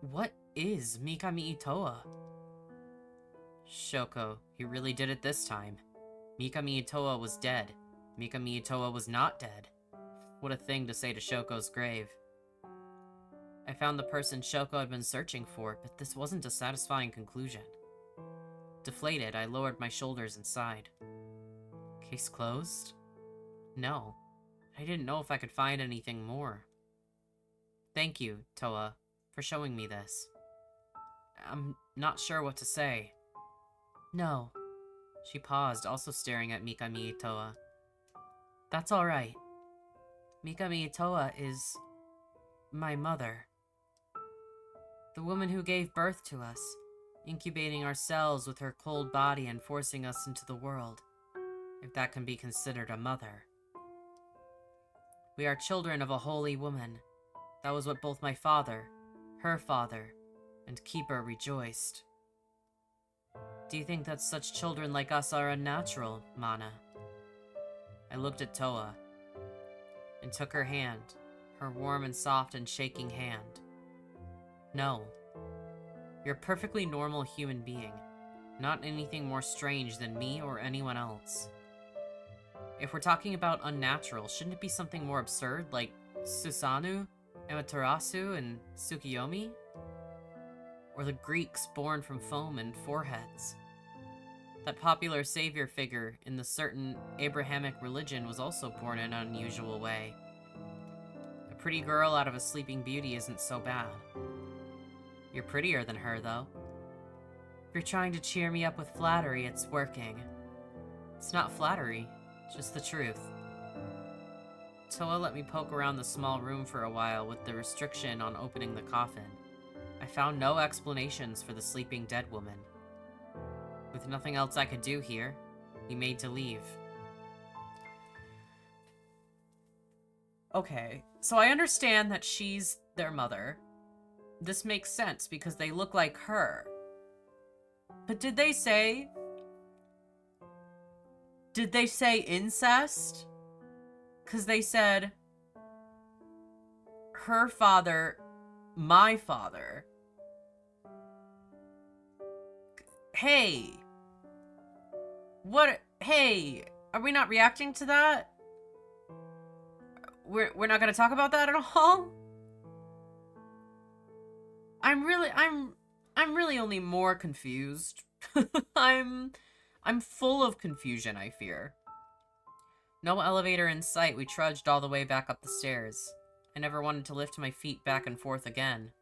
What is Mikami Toa? Shoko, you really did it this time. Mikami Toa was dead. Mikami Toa was not dead. What a thing to say to Shoko's grave. I found the person Shoko had been searching for, but this wasn't a satisfying conclusion. Deflated, I lowered my shoulders and sighed. Case closed? No. I didn't know if I could find anything more. Thank you, Toa, for showing me this. I'm not sure what to say. No. She paused, also staring at Mikami Toa. That's alright. Mikami Toa is my mother. The woman who gave birth to us, incubating our cells with her cold body and forcing us into the world, if that can be considered a mother. We are children of a holy woman. That was what both my father, her father, and Keeper rejoiced. Do you think that such children like us are unnatural, Mana? I looked at Toa and took her hand, her warm and soft and shaking hand. No. You're a perfectly normal human being, not anything more strange than me or anyone else. If we're talking about unnatural, shouldn't it be something more absurd, like Susanoo, Amaterasu, and Tsukiyomi? Or the Greeks born from foam and foreheads? That popular savior figure in the certain Abrahamic religion was also born in an unusual way. A pretty girl out of a sleeping beauty isn't so bad. You're prettier than her, though. If you're trying to cheer me up with flattery, it's working. It's not flattery, just the truth. Toa let me poke around the small room for a while with the restriction on opening the coffin. I found no explanations for the sleeping dead woman. With nothing else I could do here, we made to leave. Okay, so I understand that she's their mother. This makes sense because they look like her. But did they say incest? Because they said her father, my father. Hey. What? Hey, are we not reacting to that? We're not gonna talk about that at all? I'm really only more confused. I'm full of confusion, I fear. No elevator in sight, we trudged all the way back up the stairs. I never wanted to lift my feet back and forth again.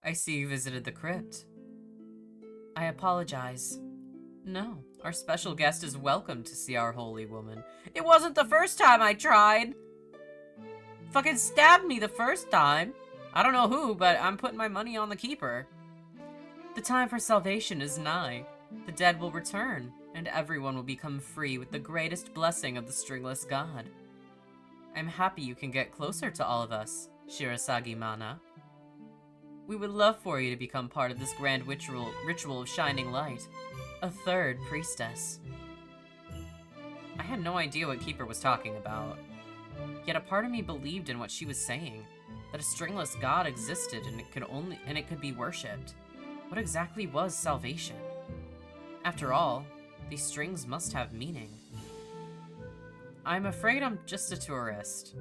I see you visited the crypt. I apologize. No, our special guest is welcome to see our holy woman. It wasn't the first time I tried! Fucking stabbed me the first time! I don't know who, but I'm putting my money on the keeper. The time for salvation is nigh. The dead will return, and everyone will become free with the greatest blessing of the stringless god. I'm happy you can get closer to all of us, Shirasagi Mana. We would love for you to become part of this grand ritual of shining light. A third priestess. I had no idea what Keeper was talking about. Yet a part of me believed in what she was saying, that a stringless god existed and it could be worshipped. What exactly was salvation? After all, these strings must have meaning. I'm afraid I'm just a tourist.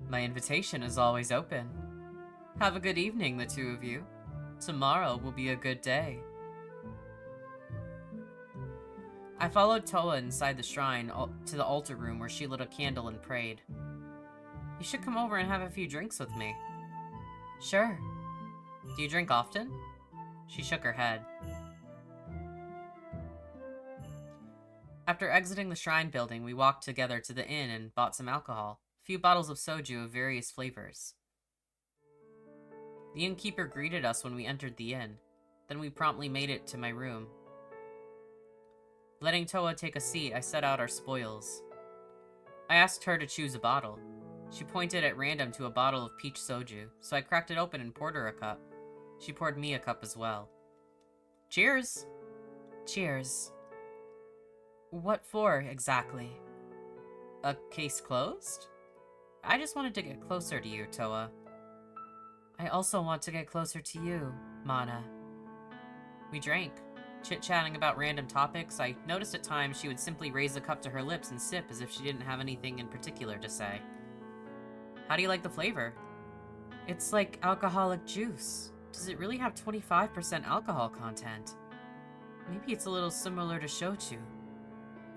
My invitation is always open. Have a good evening, the two of you. Tomorrow will be a good day. I followed Toa inside the shrine to the altar room where she lit a candle and prayed. You should come over and have a few drinks with me. Sure. Do you drink often? She shook her head. After exiting the shrine building, we walked together to the inn and bought some alcohol, a few bottles of soju of various flavors. The innkeeper greeted us when we entered the inn. Then we promptly made it to my room. Letting Toa take a seat, I set out our spoils. I asked her to choose a bottle. She pointed at random to a bottle of peach soju, so I cracked it open and poured her a cup. She poured me a cup as well. Cheers! Cheers. What for, exactly? A case closed? I just wanted to get closer to you, Toa. I also want to get closer to you, Mana. We drank, chit-chatting about random topics. I noticed at times she would simply raise the cup to her lips and sip as if she didn't have anything in particular to say. How do you like the flavor? It's like alcoholic juice. Does it really have 25% alcohol content? Maybe it's a little similar to shochu.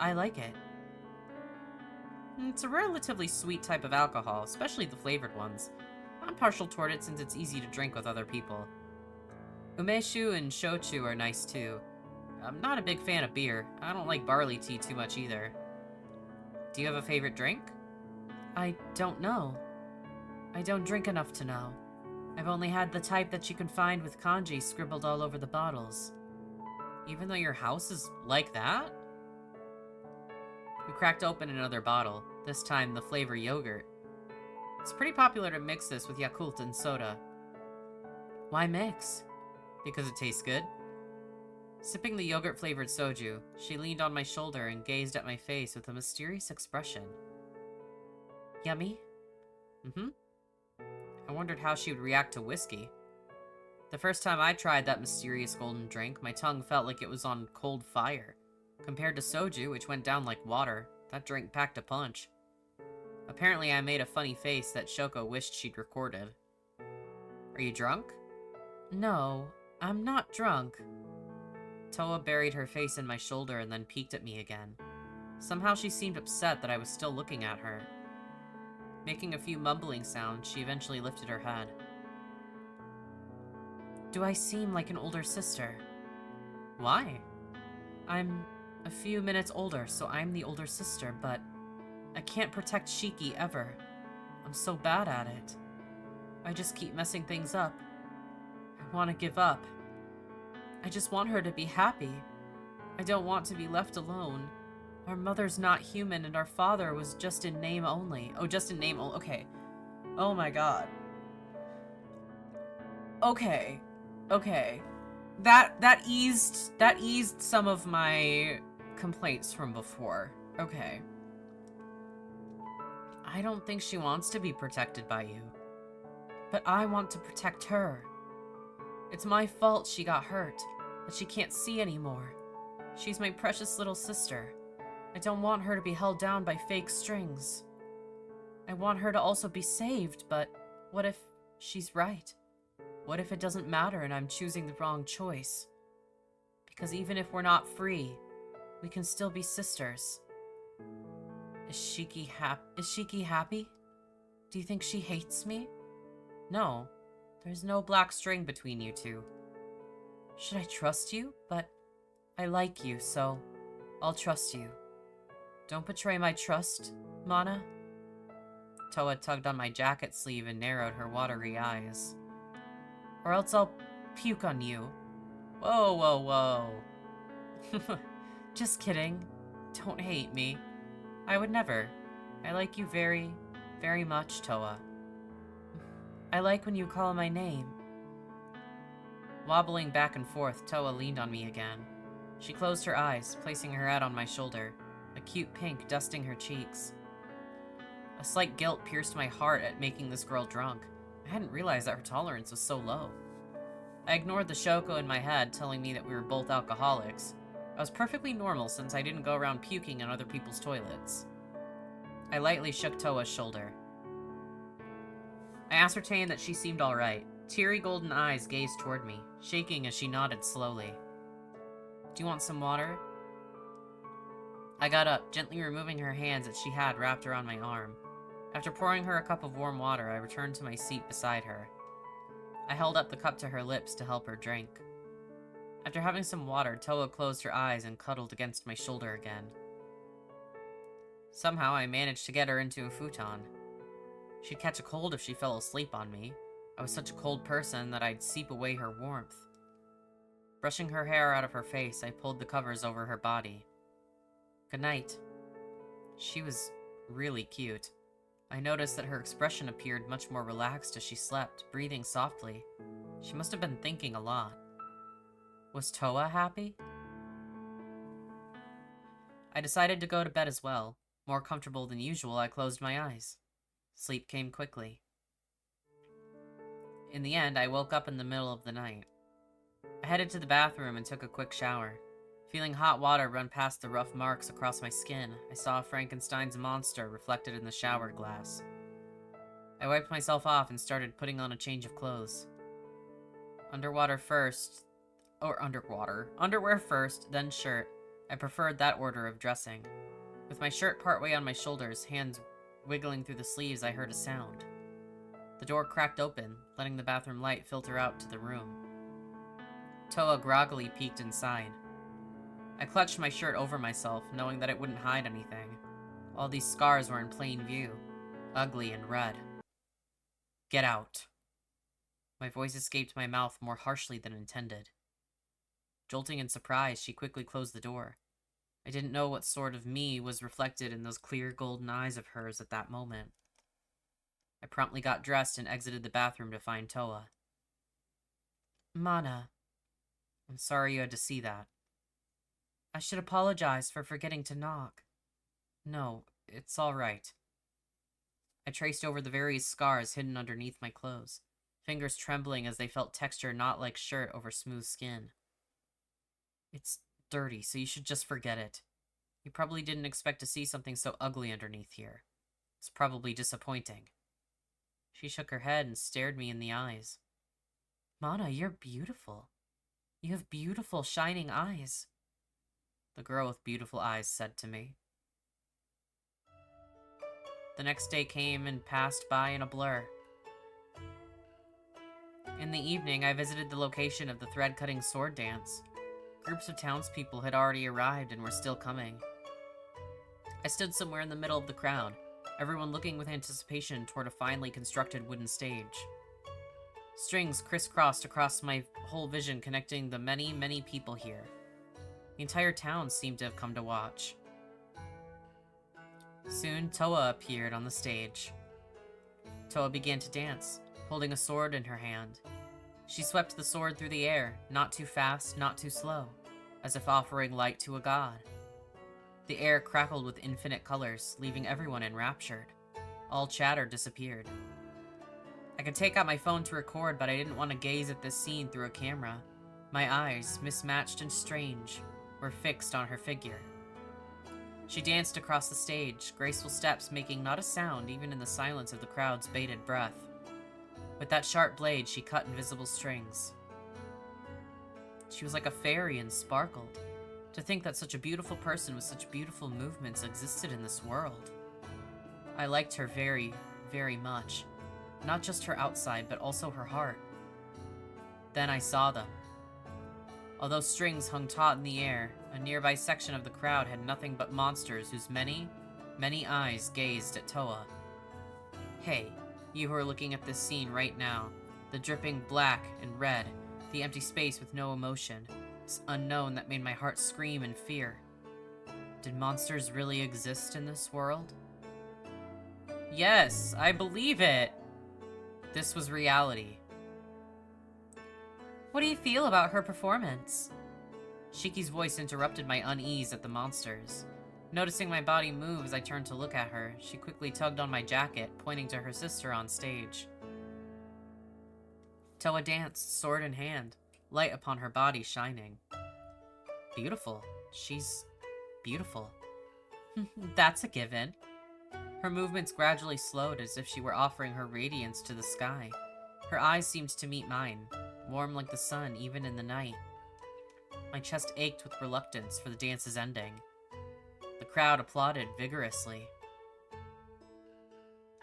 I like it. It's a relatively sweet type of alcohol, especially the flavored ones. I'm partial toward it since it's easy to drink with other people. Umeshu and shochu are nice too. I'm not a big fan of beer. I don't like barley tea too much either. Do you have a favorite drink? I don't know. I don't drink enough to know. I've only had the type that you can find with kanji scribbled all over the bottles. Even though your house is like that? We cracked open another bottle, this time the flavor yogurt. It's pretty popular to mix this with Yakult and soda. Why mix? Because it tastes good? Sipping the yogurt-flavored soju, she leaned on my shoulder and gazed at my face with a mysterious expression. Yummy? Mm-hmm. I wondered how she would react to whiskey. The first time I tried that mysterious golden drink, my tongue felt like it was on cold fire. Compared to soju, which went down like water, that drink packed a punch. Apparently I made a funny face that Shoko wished she'd recorded. Are you drunk? No, I'm not drunk. Toa buried her face in my shoulder and then peeked at me again. Somehow she seemed upset that I was still looking at her. Making a few mumbling sounds, she eventually lifted her head. Do I seem like an older sister? Why? I'm a few minutes older, so I'm the older sister, but I can't protect Shiki ever. I'm so bad at it. I just keep messing things up. I want to give up. I just want her to be happy. I don't want to be left alone. Our mother's not human and our father was just in name only. Oh, just in name only. Okay. Oh my god. Okay. Okay. That eased some of my complaints from before. Okay. I don't think she wants to be protected by you. But I want to protect her. It's my fault she got hurt, that she can't see anymore. She's my precious little sister. I don't want her to be held down by fake strings. I want her to also be saved, but what if she's right? What if it doesn't matter and I'm choosing the wrong choice? Because even if we're not free, we can still be sisters. Is Shiki happy? Do you think she hates me? No, there's no black string between you two. Should I trust you? But I like you, so I'll trust you. Don't betray my trust, Mana. Toa tugged on my jacket sleeve and narrowed her watery eyes. Or else I'll puke on you. Whoa, whoa, whoa. Just kidding. Don't hate me. I would never. I like you very, very much, Toa. I like when you call my name. Wobbling back and forth, Toa leaned on me again. She closed her eyes, placing her head on my shoulder, a cute pink dusting her cheeks. A slight guilt pierced my heart at making this girl drunk. I hadn't realized that her tolerance was so low. I ignored the Shoko in my head telling me that we were both alcoholics. I was perfectly normal since I didn't go around puking in other people's toilets. I lightly shook Toa's shoulder. I ascertained that she seemed alright. Teary golden eyes gazed toward me, shaking as she nodded slowly. Do you want some water? I got up, gently removing her hands that she had wrapped around my arm. After pouring her a cup of warm water, I returned to my seat beside her. I held up the cup to her lips to help her drink. After having some water, Toa closed her eyes and cuddled against my shoulder again. Somehow I managed to get her into a futon. She'd catch a cold if she fell asleep on me. I was such a cold person that I'd seep away her warmth. Brushing her hair out of her face, I pulled the covers over her body. Good night. She was really cute. I noticed that her expression appeared much more relaxed as she slept, breathing softly. She must have been thinking a lot. Was Toa happy? I decided to go to bed as well. More comfortable than usual, I closed my eyes. Sleep came quickly. In the end, I woke up in the middle of the night. I headed to the bathroom and took a quick shower. Feeling hot water run past the rough marks across my skin, I saw Frankenstein's monster reflected in the shower glass. I wiped myself off and started putting on a change of clothes. Underwear first, then shirt. I preferred that order of dressing. With my shirt partway on my shoulders, hands wiggling through the sleeves, I heard a sound. The door cracked open, letting the bathroom light filter out to the room. Toa groggily peeked inside. I clutched my shirt over myself, knowing that it wouldn't hide anything. All these scars were in plain view, ugly and red. Get out. My voice escaped my mouth more harshly than intended. Jolting in surprise, she quickly closed the door. I didn't know what sort of me was reflected in those clear golden eyes of hers at that moment. I promptly got dressed and exited the bathroom to find Toa. Mana, I'm sorry you had to see that. I should apologize for forgetting to knock. No, it's all right. I traced over the various scars hidden underneath my clothes, fingers trembling as they felt texture not like shirt over smooth skin. It's dirty, so you should just forget it. You probably didn't expect to see something so ugly underneath here. It's probably disappointing. She shook her head and stared me in the eyes. Mana, you're beautiful. You have beautiful, shining eyes. The girl with beautiful eyes said to me. The next day came and passed by in a blur. In the evening, I visited the location of the thread-cutting sword dance. Groups of townspeople had already arrived and were still coming. I stood somewhere in the middle of the crowd, everyone looking with anticipation toward a finely constructed wooden stage. Strings crisscrossed across my whole vision, connecting the many, many people here. The entire town seemed to have come to watch. Soon, Toa appeared on the stage. Toa began to dance, holding a sword in her hand. She swept the sword through the air, not too fast, not too slow, as if offering light to a god. The air crackled with infinite colors, leaving everyone enraptured. All chatter disappeared. I could take out my phone to record, but I didn't want to gaze at this scene through a camera. My eyes, mismatched and strange, were fixed on her figure. She danced across the stage, graceful steps making not a sound even in the silence of the crowd's bated breath. With that sharp blade, she cut invisible strings. She was like a fairy and sparkled. To think that such a beautiful person with such beautiful movements existed in this world. I liked her very, very much. Not just her outside, but also her heart. Then I saw them. Although strings hung taut in the air, a nearby section of the crowd had nothing but monsters whose many, many eyes gazed at Toa. Hey, you who are looking at this scene right now, the dripping black and red, the empty space with no emotion, this unknown that made my heart scream in fear. Did monsters really exist in this world? Yes, I believe it! This was reality. What do you feel about her performance? Shiki's voice interrupted my unease at the monsters. Noticing my body move as I turned to look at her, she quickly tugged on my jacket, pointing to her sister on stage. Toa danced, sword in hand, light upon her body shining. Beautiful. She's beautiful. That's a given. Her movements gradually slowed as if she were offering her radiance to the sky. Her eyes seemed to meet mine, warm like the sun even in the night. My chest ached with reluctance for the dance's ending. The crowd applauded vigorously.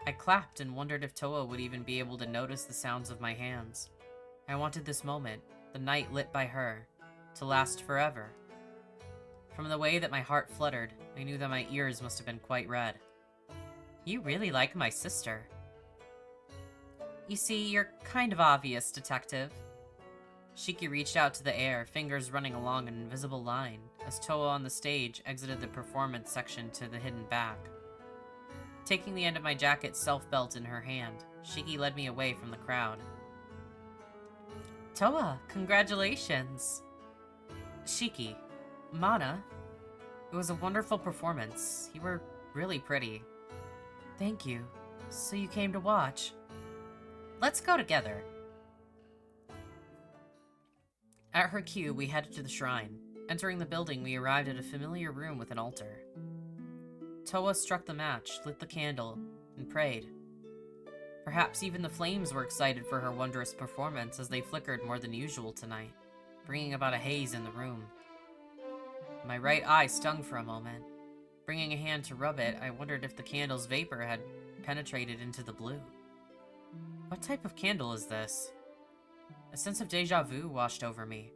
I clapped and wondered if Toa would even be able to notice the sounds of my hands. I wanted this moment, the night lit by her, to last forever. From the way that my heart fluttered, I knew that my ears must have been quite red. You really like my sister. You see, you're kind of obvious, detective. Shiki reached out to the air, fingers running along an invisible line, as Toa on the stage exited the performance section to the hidden back. Taking the end of my jacket's self-belt in her hand, Shiki led me away from the crowd. Toa, congratulations! Shiki, Mana, it was a wonderful performance. You were really pretty. Thank you. So you came to watch. Let's go together. At her cue, we headed to the shrine. Entering the building, we arrived at a familiar room with an altar. Toa struck the match, lit the candle, and prayed. Perhaps even the flames were excited for her wondrous performance as they flickered more than usual tonight, bringing about a haze in the room. My right eye stung for a moment. Bringing a hand to rub it, I wondered if the candle's vapor had penetrated into the blue. What type of candle is this? A sense of deja vu washed over me.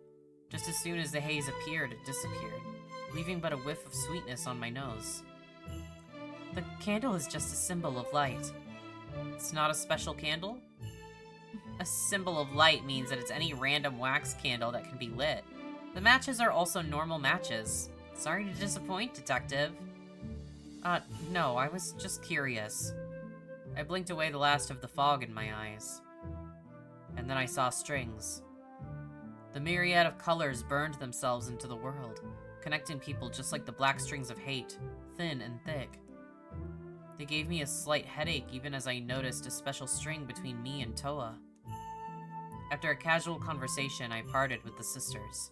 Just as soon as the haze appeared, it disappeared, leaving but a whiff of sweetness on my nose. The candle is just a symbol of light. It's not a special candle? A symbol of light means that it's any random wax candle that can be lit. The matches are also normal matches. Sorry to disappoint, detective. No, I was just curious. I blinked away the last of the fog in my eyes. And then I saw strings. The myriad of colors burned themselves into the world, connecting people just like the black strings of hate, thin and thick. They gave me a slight headache even as I noticed a special string between me and Toa. After a casual conversation, I parted with the sisters.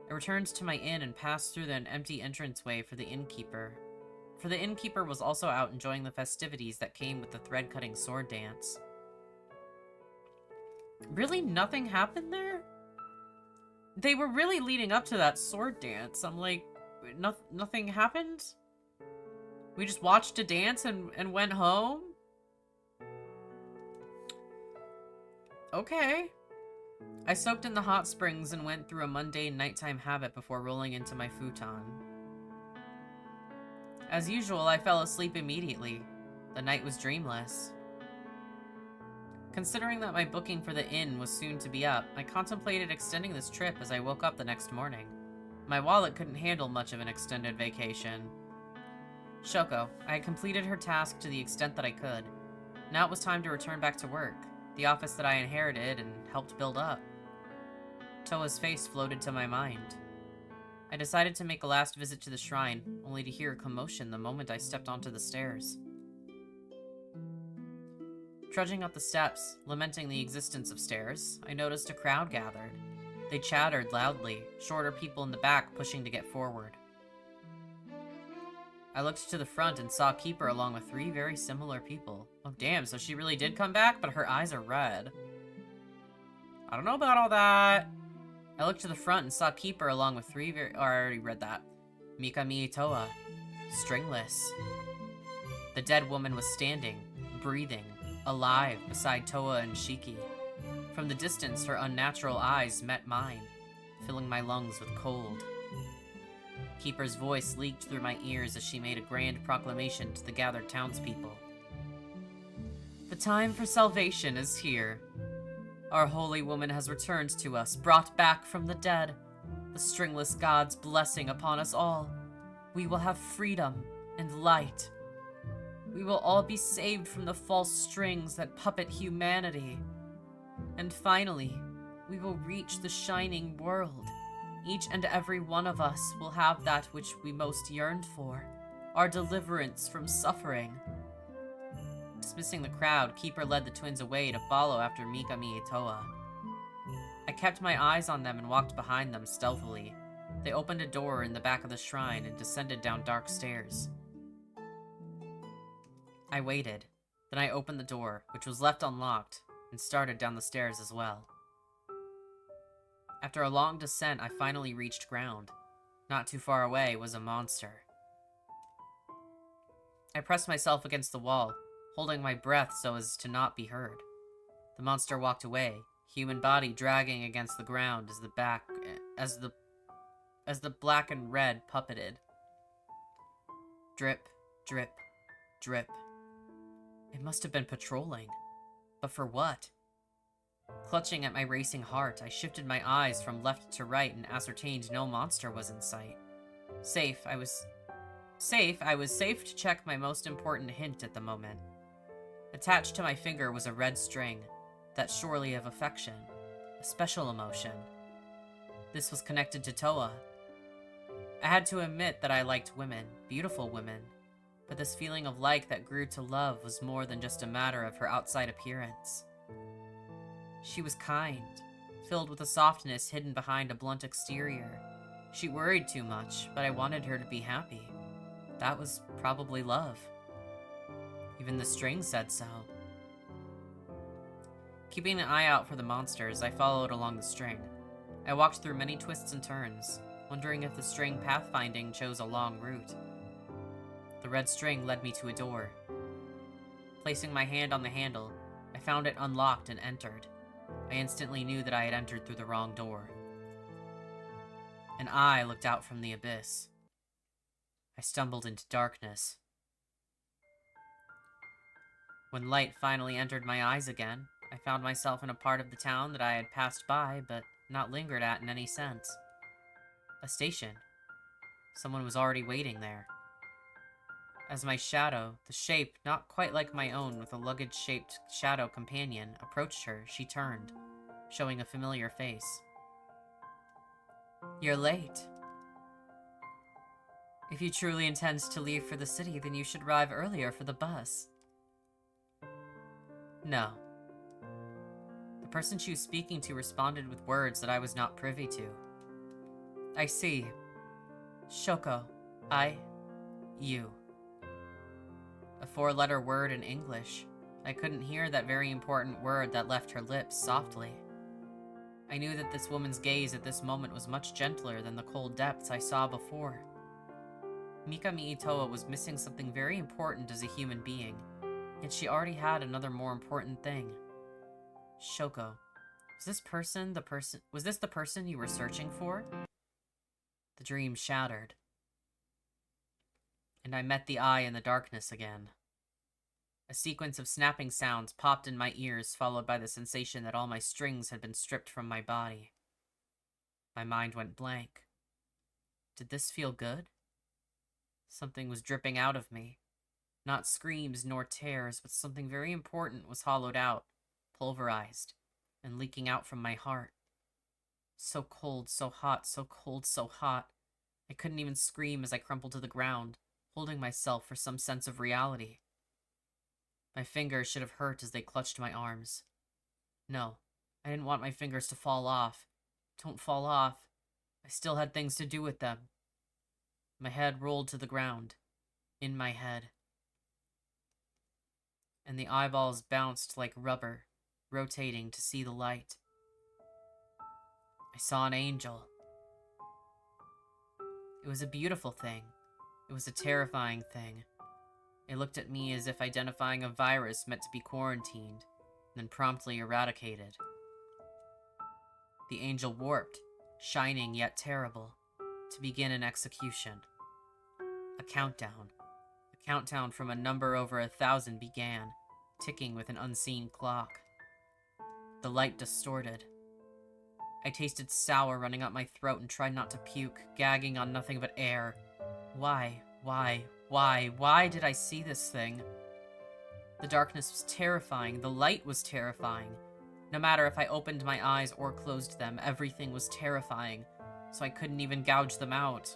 I returned to my inn and passed through an empty entranceway for the innkeeper. For the innkeeper was also out enjoying the festivities that came with the thread-cutting sword dance. Really nothing happened there? They were really leading up to that sword dance. I'm like, nothing happened? We just watched a dance and went home? Okay. I soaked in the hot springs and went through a mundane nighttime habit before rolling into my futon. As usual, I fell asleep immediately. The night was dreamless. Considering that my booking for the inn was soon to be up, I contemplated extending this trip as I woke up the next morning. My wallet couldn't handle much of an extended vacation. Shoko, I had completed her task to the extent that I could. Now it was time to return back to work, the office that I inherited and helped build up. Toa's face floated to my mind. I decided to make a last visit to the shrine, only to hear a commotion the moment I stepped onto the stairs. Trudging up the steps, lamenting the existence of stairs, I noticed a crowd gathered. They chattered loudly, shorter people in the back pushing to get forward. I looked to the front and saw Keeper along with 3 very similar people. Oh damn, so she really did come back, but her eyes are red. I don't know about all that. I looked to the front and saw Keeper along with 3 very— oh, I already read that. Mikami Toa. Stringless. The dead woman was standing, breathing, alive beside Toa and Shiki. From the distance, her unnatural eyes met mine, filling my lungs with cold. Keeper's voice leaked through my ears as she made a grand proclamation to the gathered townspeople. The time for salvation is here. Our holy woman has returned to us, brought back from the dead. The stringless god's blessing upon us all. We will have freedom and light. We will all be saved from the false strings that puppet humanity. And finally, we will reach the shining world. Each and every one of us will have that which we most yearned for, our deliverance from suffering. Dismissing the crowd, Keeper led the twins away to follow after Mikami Toa. I kept my eyes on them and walked behind them stealthily. They opened a door in the back of the shrine and descended down dark stairs. I waited. Then I opened the door, which was left unlocked, and started down the stairs as well. After a long descent, I finally reached ground. Not too far away was a monster. I pressed myself against the wall, holding my breath so as to not be heard. The monster walked away, human body dragging against the ground as the black and red puppeted. Drip, drip, drip. It must have been patrolling. But for what? Clutching at my racing heart, I shifted my eyes from left to right and ascertained no monster was in sight. I was safe to check my most important hint at the moment. Attached to my finger was a red string, that surely of affection, a special emotion. This was connected to Toa. I had to admit that I liked women, beautiful women, but this feeling of like that grew to love was more than just a matter of her outside appearance. She was kind, filled with a softness hidden behind a blunt exterior. She worried too much, but I wanted her to be happy. That was probably love. Even the string said so. Keeping an eye out for the monsters, I followed along the string. I walked through many twists and turns, wondering if the string pathfinding chose a long route. The red string led me to a door. Placing my hand on the handle, I found it unlocked and entered. I instantly knew that I had entered through the wrong door. An eye looked out from the abyss. I stumbled into darkness. When light finally entered my eyes again, I found myself in a part of the town that I had passed by, but not lingered at in any sense. A station. Someone was already waiting there. As my shadow, the shape not quite like my own with a luggage-shaped shadow companion, approached her, she turned. showing a familiar face. "You're late. If you truly intend to leave for the city, then you should arrive earlier for the bus." No. The person she was speaking to responded with words that I was not privy to. "I see. Shoko. You." A 4-letter word in English. I couldn't hear that very important word that left her lips softly. I knew that this woman's gaze at this moment was much gentler than the cold depths I saw before. Mikami Itoa was missing something very important as a human being, yet she already had another more important thing. Shoko. Was this the person you were searching for? The dream shattered, and I met the eye in the darkness again. A sequence of snapping sounds popped in my ears, followed by the sensation that all my strings had been stripped from my body. My mind went blank. Did this feel good? Something was dripping out of me. Not screams nor tears, but something very important was hollowed out, pulverized, and leaking out from my heart. So cold, so hot, so cold, so hot. I couldn't even scream as I crumpled to the ground, holding myself for some sense of reality. My fingers should have hurt as they clutched my arms. No, I didn't want my fingers to fall off. Don't fall off. I still had things to do with them. My head rolled to the ground. In my head. And the eyeballs bounced like rubber, rotating to see the light. I saw an angel. It was a beautiful thing. It was a terrifying thing. It looked at me as if identifying a virus meant to be quarantined, then promptly eradicated. The angel warped, shining yet terrible, to begin an execution. A countdown. A countdown from a number over 1,000 began, ticking with an unseen clock. The light distorted. I tasted sour running up my throat and tried not to puke, gagging on nothing but air. Why did I see this thing? The darkness was terrifying. The light was terrifying. No matter if I opened my eyes or closed them, everything was terrifying, so I couldn't even gouge them out.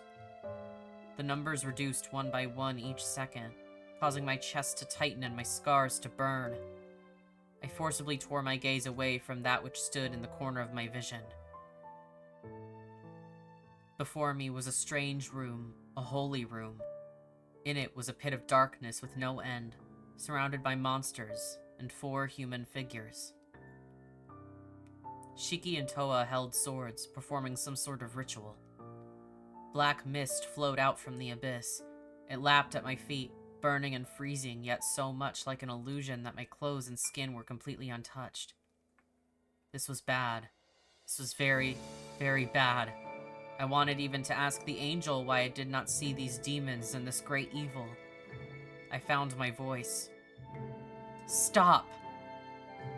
The numbers reduced one by one each second, causing my chest to tighten and my scars to burn. I forcibly tore my gaze away from that which stood in the corner of my vision. Before me was a strange room, a holy room. In it was a pit of darkness with no end, surrounded by monsters and 4 human figures. Shiki and Toa held swords, performing some sort of ritual. Black mist flowed out from the abyss. It lapped at my feet, burning and freezing, yet so much like an illusion that my clothes and skin were completely untouched. This was bad. This was very, very bad. I wanted even to ask the angel why I did not see these demons and this great evil. I found my voice. Stop!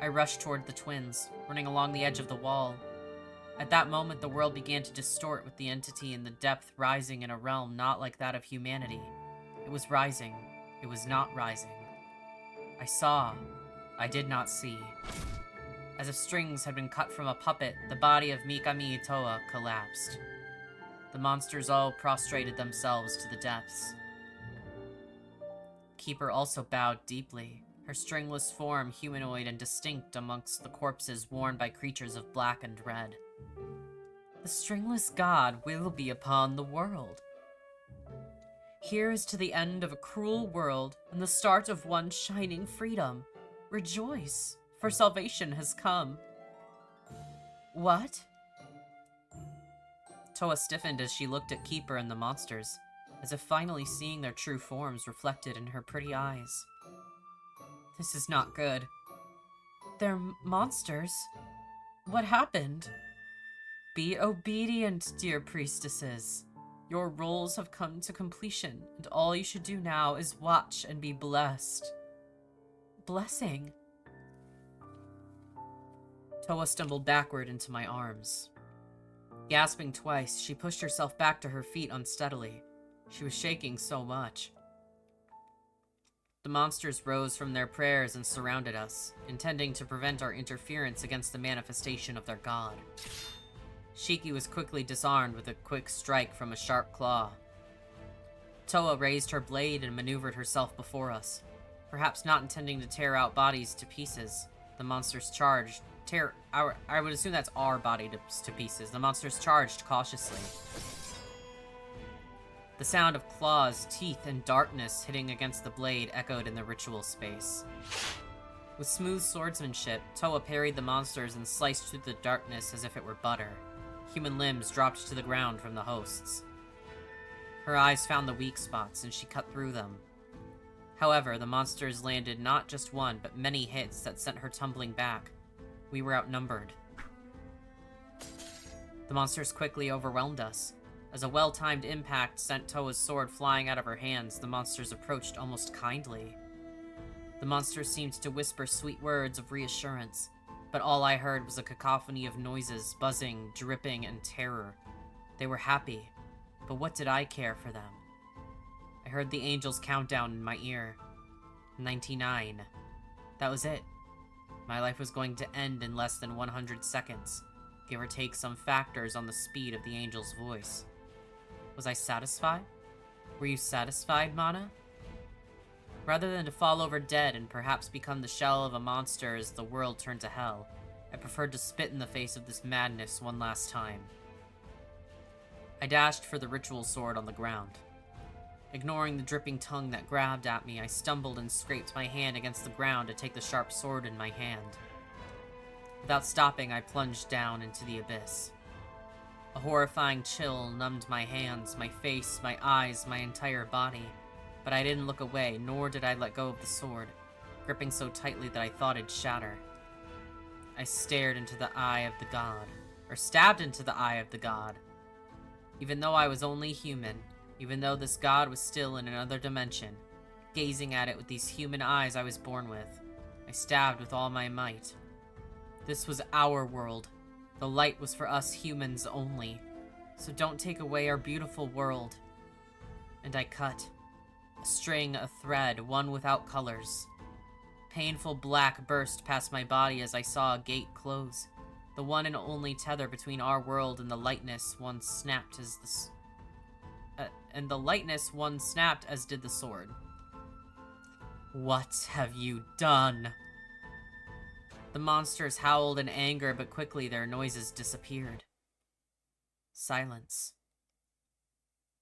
I rushed toward the twins, running along the edge of the wall. At that moment, the world began to distort with the entity in the depth rising in a realm not like that of humanity. It was rising. It was not rising. I saw. I did not see. As if strings had been cut from a puppet, the body of Mikami Itoa collapsed. The monsters all prostrated themselves to the depths. Keeper also bowed deeply, her stringless form humanoid and distinct amongst the corpses worn by creatures of black and red. The stringless god will be upon the world. Here is to the end of a cruel world and the start of one shining freedom. Rejoice, for salvation has come. What? Toa stiffened as she looked at Keeper and the monsters, as if finally seeing their true forms reflected in her pretty eyes. This is not good. They're monsters. What happened? Be obedient, dear priestesses. Your roles have come to completion, and all you should do now is watch and be blessed. Blessing? Toa stumbled backward into my arms. Gasping twice, she pushed herself back to her feet unsteadily. She was shaking so much. The monsters rose from their prayers and surrounded us, intending to prevent our interference against the manifestation of their god. Shiki was quickly disarmed with a quick strike from a sharp claw. Toa raised her blade and maneuvered herself before us. Perhaps not intending to tear out bodies to pieces, the monsters charged. I would assume that's our body to pieces. The monsters charged cautiously. The sound of claws, teeth, and darkness hitting against the blade echoed in the ritual space. With smooth swordsmanship, Toa parried the monsters and sliced through the darkness as if it were butter. Human limbs dropped to the ground from the hosts. Her eyes found the weak spots, and she cut through them. However, the monsters landed not just one, but many hits that sent her tumbling back. We were outnumbered. The monsters quickly overwhelmed us. As a well-timed impact sent Toa's sword flying out of her hands, the monsters approached almost kindly. The monsters seemed to whisper sweet words of reassurance, but all I heard was a cacophony of noises, buzzing, dripping, and terror. They were happy, but what did I care for them? I heard the angels' countdown in my ear. 99. That was it. My life was going to end in less than 100 seconds, give or take some factors on the speed of the angel's voice. Was I satisfied? Were you satisfied, Mana? Rather than to fall over dead and perhaps become the shell of a monster as the world turned to hell, I preferred to spit in the face of this madness one last time. I dashed for the ritual sword on the ground. Ignoring the dripping tongue that grabbed at me, I stumbled and scraped my hand against the ground to take the sharp sword in my hand. Without stopping, I plunged down into the abyss. A horrifying chill numbed my hands, my face, my eyes, my entire body, but I didn't look away, nor did I let go of the sword, gripping so tightly that I thought it'd shatter. I stared into the eye of the god, or stabbed into the eye of the god. Even though I was only human, even though this god was still in another dimension, gazing at it with these human eyes I was born with, I stabbed with all my might. This was our world. The light was for us humans only, so don't take away our beautiful world. And I cut. A string, a thread, one without colors. Painful black burst past my body as I saw a gate close. The one and only tether between our world and the lightness one snapped as did the sword. What have you done? The monsters howled in anger, but quickly their noises disappeared. Silence.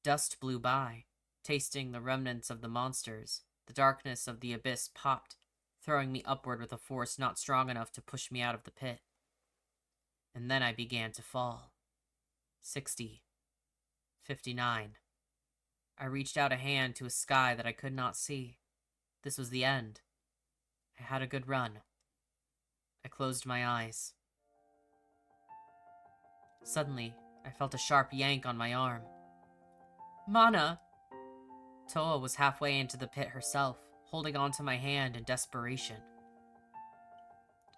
Dust blew by, tasting the remnants of the monsters. The darkness of the abyss popped, throwing me upward with a force not strong enough to push me out of the pit. And then I began to fall. 60. 59. I reached out a hand to a sky that I could not see. This was the end. I had a good run. I closed my eyes. Suddenly, I felt a sharp yank on my arm. Mana! Toa was halfway into the pit herself, holding onto my hand in desperation.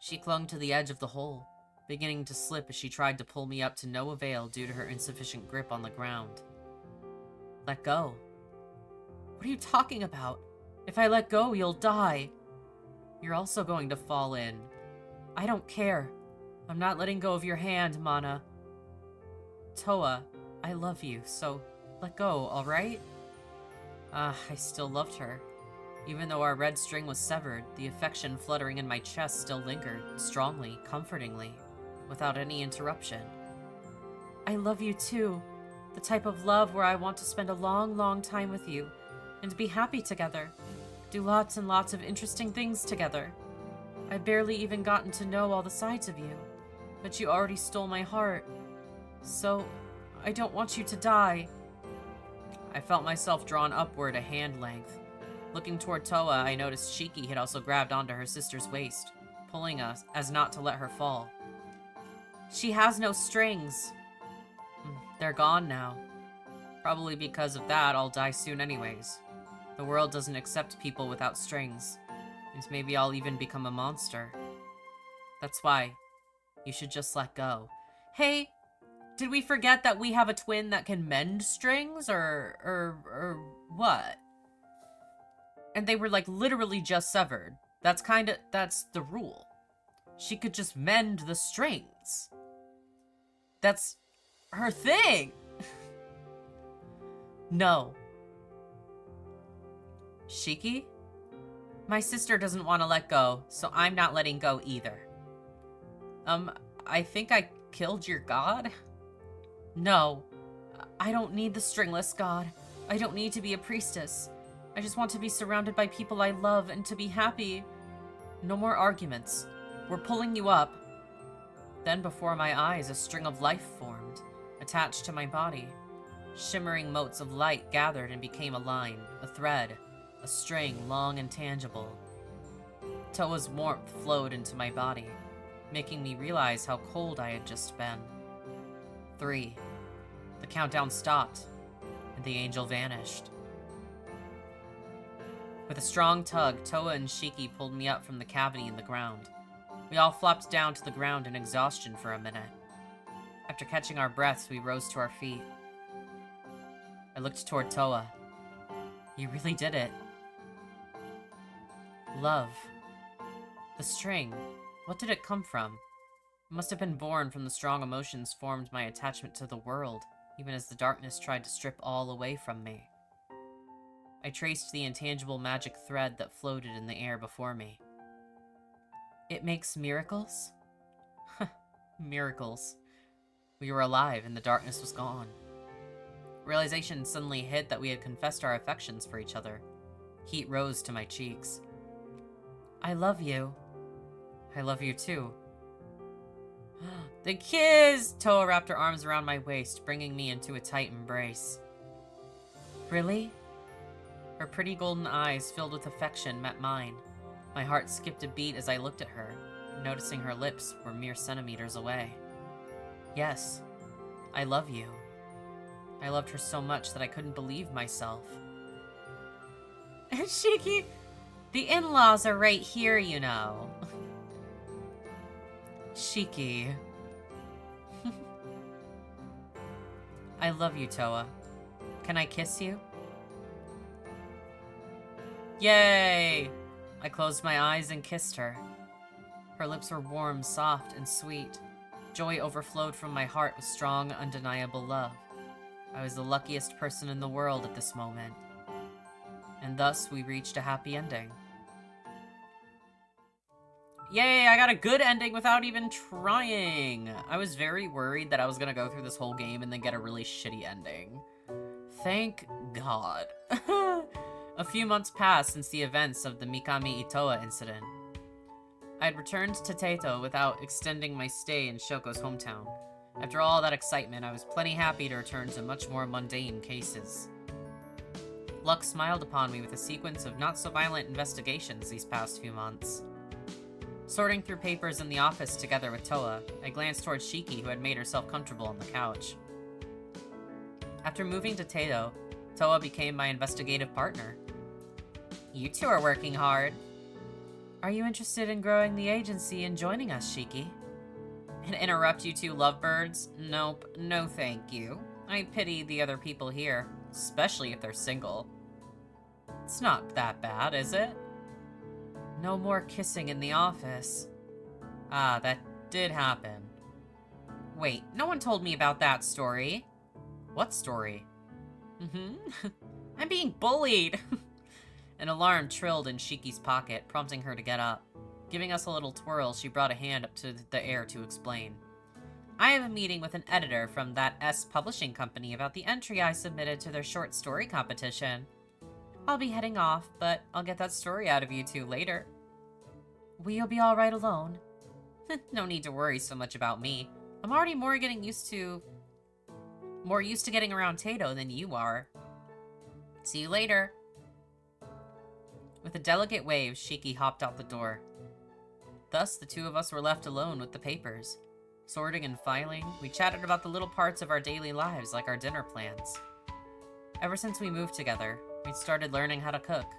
She clung to the edge of the hole, beginning to slip as she tried to pull me up to no avail due to her insufficient grip on the ground. Let go. What are you talking about? If I let go, you'll die. You're also going to fall in. I don't care. I'm not letting go of your hand, Mana. Toa, I love you, so let go, alright? I still loved her. Even though our red string was severed, the affection fluttering in my chest still lingered, strongly, comfortingly, without any interruption. I love you too. The type of love where I want to spend a long, long time with you, and be happy together. Do lots and lots of interesting things together. I barely even gotten to know all the sides of you, but you already stole my heart. So, I don't want you to die. I felt myself drawn upward a hand length. Looking toward Toa, I noticed Shiki had also grabbed onto her sister's waist, pulling us as not to let her fall. She has no strings. They're gone now. Probably because of that, I'll die soon anyways. The world doesn't accept people without strings. And maybe I'll even become a monster. That's why you should just let go. Hey, did we forget that we have a twin that can mend strings, or what? And they were, like, literally just severed. That's the rule. She could just mend the strings. That's her thing. No. Shiki? My sister doesn't want to let go, so I'm not letting go either. I think I killed your god? No. I don't need the stringless god. I don't need to be a priestess. I just want to be surrounded by people I love and to be happy. No more arguments. We're pulling you up. Then before my eyes, a string of life formed, attached to my body. Shimmering motes of light gathered and became a line, a thread, a string long and tangible. Toa's warmth flowed into my body, making me realize how cold I had just been. 3. The countdown stopped, and the angel vanished. With a strong tug, Toa and Shiki pulled me up from the cavity in the ground. We all flopped down to the ground in exhaustion for a minute. After catching our breaths, we rose to our feet. I looked toward Toa. You really did it. Love. The string. What did it come from? It must have been born from the strong emotions formed my attachment to the world, even as the darkness tried to strip all away from me. I traced the intangible magic thread that floated in the air before me. It makes miracles? Miracles. We were alive and the darkness was gone. Realization suddenly hit that we had confessed our affections for each other. Heat rose to my cheeks. I love you. I love you too. The kiss! Toa wrapped her arms around my waist, bringing me into a tight embrace. Really? Her pretty golden eyes, filled with affection, met mine. My heart skipped a beat as I looked at her, noticing her lips were mere centimeters away. Yes, I love you. I loved her so much that I couldn't believe myself. Shiki, the in-laws are right here, you know. Shiki. I love you, Toa. Can I kiss you? Yay! I closed my eyes and kissed her. Her lips were warm, soft, and sweet. Joy overflowed from my heart with strong, undeniable love. I was the luckiest person in the world at this moment. And thus, we reached a happy ending. Yay, I got a good ending without even trying! I was very worried that I was gonna go through this whole game and then get a really shitty ending. Thank God. A few months passed since the events of the Mikami Itoa incident. I had returned to Teito without extending my stay in Shoko's hometown. After all that excitement, I was plenty happy to return to much more mundane cases. Luck smiled upon me with a sequence of not-so-violent investigations these past few months. Sorting through papers in the office together with Toa, I glanced toward Shiki, who had made herself comfortable on the couch. After moving to Teito, Toa became my investigative partner. You two are working hard. Are you interested in growing the agency and joining us, Shiki? And interrupt you two lovebirds? Nope, no thank you. I pity the other people here, especially if they're single. It's not that bad, is it? No more kissing in the office. Ah, that did happen. Wait, no one told me about that story. What story? I'm being bullied! An alarm trilled in Shiki's pocket, prompting her to get up. Giving us a little twirl, she brought a hand up to the air to explain. I have a meeting with an editor from that S publishing company about the entry I submitted to their short story competition. I'll be heading off, but I'll get that story out of you two later. Will you be alright alone? No need to worry so much about me. I'm already more used to getting around Teito than you are. See you later. With a delicate wave, Shiki hopped out the door. Thus, the two of us were left alone with the papers. Sorting and filing, we chatted about the little parts of our daily lives, like our dinner plans. Ever since we moved together, we'd started learning how to cook.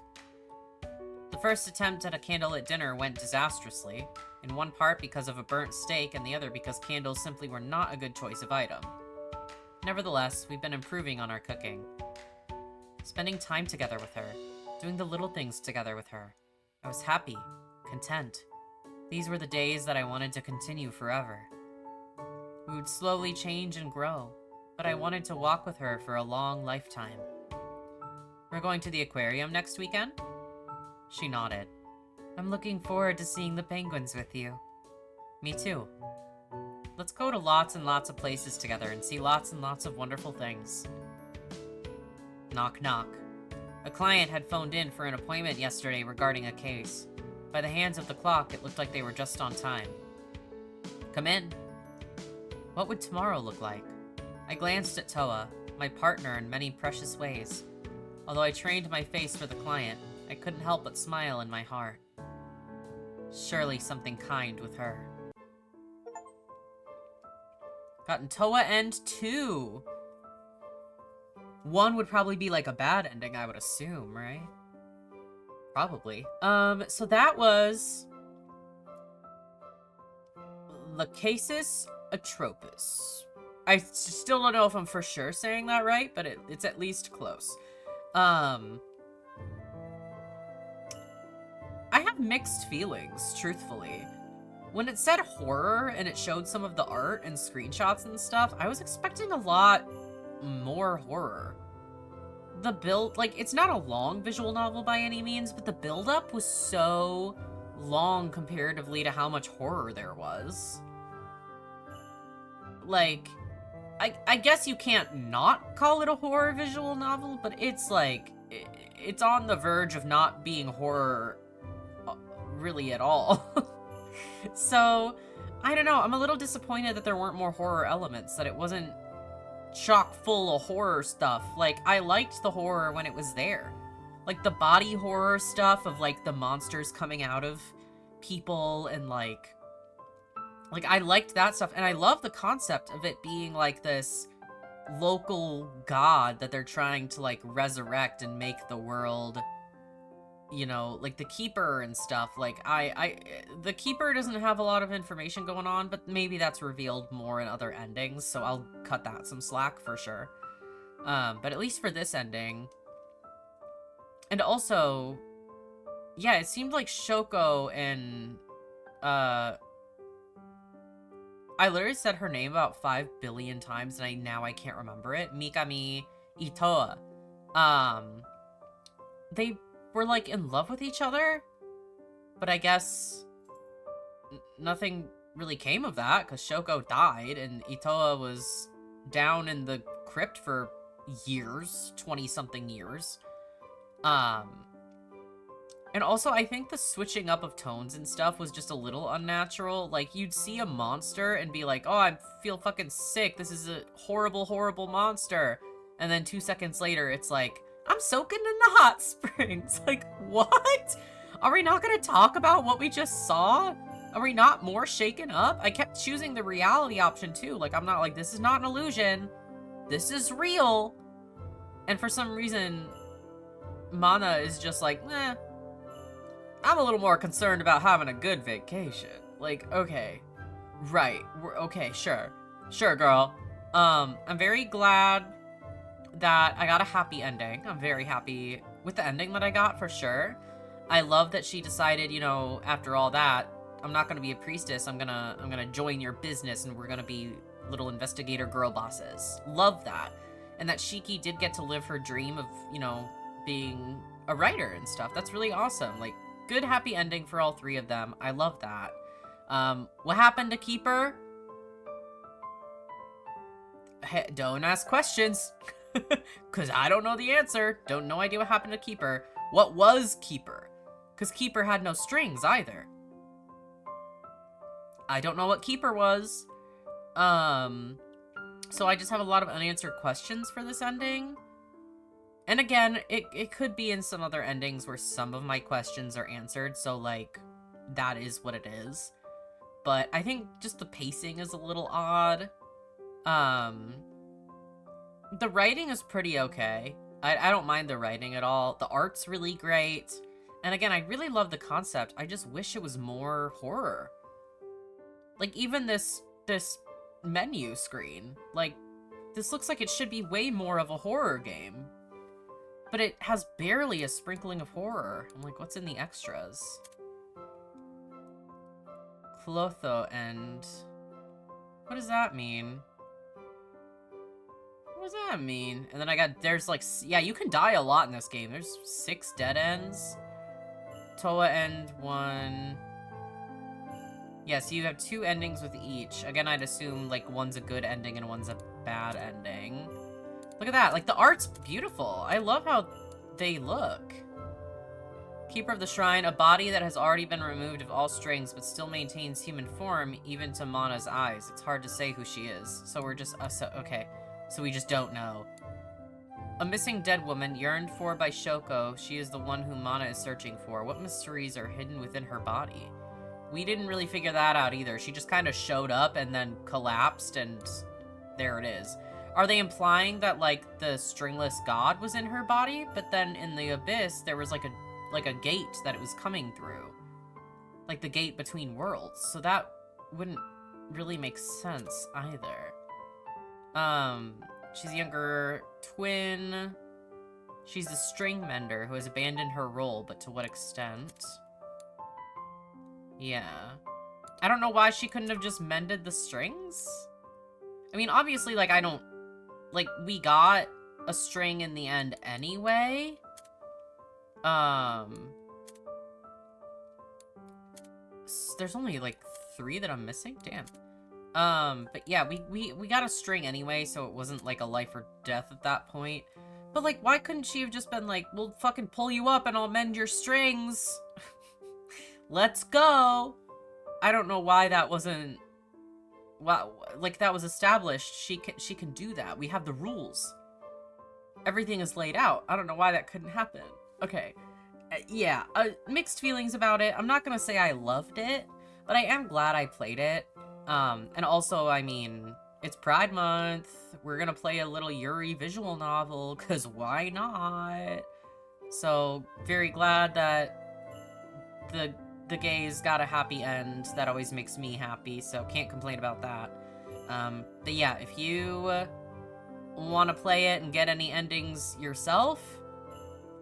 The first attempt at a candlelit dinner went disastrously, in one part because of a burnt steak and the other because candles simply were not a good choice of item. Nevertheless, we've been improving on our cooking. Spending time together with her, doing the little things together with her. I was happy, content. These were the days that I wanted to continue forever. We would slowly change and grow, but I wanted to walk with her for a long lifetime. We're going to the aquarium next weekend? She nodded. I'm looking forward to seeing the penguins with you. Me too. Let's go to lots and lots of places together and see lots and lots of wonderful things. Knock, knock. A client had phoned in for an appointment yesterday regarding a case. By the hands of the clock, it looked like they were just on time. Come in. What would tomorrow look like? I glanced at Toa, my partner in many precious ways. Although I trained my face for the client, I couldn't help but smile in my heart. Surely something kind with her. Gotten Toa End 2. One would probably be like a bad ending, I would assume, right? Probably. So that was Lachesis, Atropos. I still don't know if I'm for sure saying that right, but it's at least close. I have mixed feelings, truthfully. When it said horror and it showed some of the art and screenshots and stuff, I was expecting a lot more horror. The build, like, it's not a long visual novel by any means, but the build-up was so long comparatively to how much horror there was. Like, I guess you can't not call it a horror visual novel, but it's like, it's on the verge of not being horror really at all. So, I don't know, I'm a little disappointed that there weren't more horror elements, that it wasn't chock full of horror stuff. Like, I liked the horror when it was there. Like, the body horror stuff of, like, the monsters coming out of people and, like, I liked that stuff. And I love the concept of it being, like, this local god that they're trying to, like, resurrect and make the world, you know, like the Keeper and stuff. Like, the Keeper doesn't have a lot of information going on, but maybe that's revealed more in other endings, so I'll cut that some slack for sure. But at least for this ending. And also, yeah, it seemed like Shoko and, I literally said her name about 5 billion times, and now I can't remember it. Mikami Itoa. They were, like, in love with each other, but I guess nothing really came of that, because Shoko died, and Itoa was down in the crypt for years, 20-something years. And also, I think the switching up of tones and stuff was just a little unnatural. Like, you'd see a monster and be like, oh, I feel fucking sick, this is a horrible, horrible monster. And then 2 seconds later, it's like, I'm soaking in the hot springs. Like, what? Are we not gonna talk about what we just saw? Are we not more shaken up? I kept choosing the reality option too. Like, I'm not like, this is not an illusion. This is real. And for some reason, Mana is just like, eh. I'm a little more concerned about having a good vacation. Like, okay. Right. Okay, sure. Sure, girl. I'm very glad that I got a happy ending. I'm very happy with the ending that I got, for sure. I love that she decided, you know, after all that, I'm not gonna be a priestess, I'm gonna join your business and we're gonna be little investigator girl bosses. Love that. And that Shiki did get to live her dream of, you know, being a writer and stuff. That's really awesome. Like, good happy ending for all three of them. I love that. What happened to Keeper? Hey, don't ask questions. Because I don't know the answer. No idea what happened to Keeper. What was Keeper? Because Keeper had no strings either. I don't know what Keeper was. So I just have a lot of unanswered questions for this ending. And again, it could be in some other endings where some of my questions are answered, so, like, that is what it is. But I think just the pacing is a little odd. The writing is pretty okay. I don't mind the writing at all. The art's really great. And again, I really love the concept. I just wish it was more horror. Like, even this menu screen. Like, this looks like it should be way more of a horror game. but it has barely a sprinkling of horror. I'm like, what's in the extras? Clotho end. What does that mean? What does that mean? And then I got, there's like, yeah, you can die a lot in this game. There's 6 dead ends. Toa end 1. Yeah, so you have 2 endings with each. Again, I'd assume, like, one's a good ending and one's a bad ending. Look at that. Like, the art's beautiful. I love how they look. Keeper of the Shrine, a body that has already been removed of all strings but still maintains human form, even to Mana's eyes. It's hard to say who she is. So we're just, okay. So we just don't know. A missing dead woman, yearned for by Shoko. She is the one whom Mana is searching for. What mysteries are hidden within her body? We didn't really figure that out either. She just kind of showed up and then collapsed, and there it is. Are they implying that, like, the stringless god was in her body, but then in the abyss there was like a gate that it was coming through, like the gate between worlds? So that wouldn't really make sense either. She's a younger twin. She's the string mender who has abandoned her role, but to what extent? Yeah. I don't know why she couldn't have just mended the strings. I mean, obviously, like, we got a string in the end anyway. There's only, like, 3 that I'm missing? Damn. But yeah, we got a string anyway, so it wasn't, like, a life or death at that point. But, like, why couldn't she have just been like, we'll fucking pull you up and I'll mend your strings? Let's go! I don't know why that wasn't... Well, like, that was established. She can do that. We have the rules. Everything is laid out. I don't know why that couldn't happen. Okay. Yeah, mixed feelings about it. I'm not gonna say I loved it, but I am glad I played it. And also, I mean, it's Pride Month. We're gonna play a little Yuri visual novel, because why not? So, very glad that the gays got a happy end. That always makes me happy, so can't complain about that. But yeah, if you want to play it and get any endings yourself,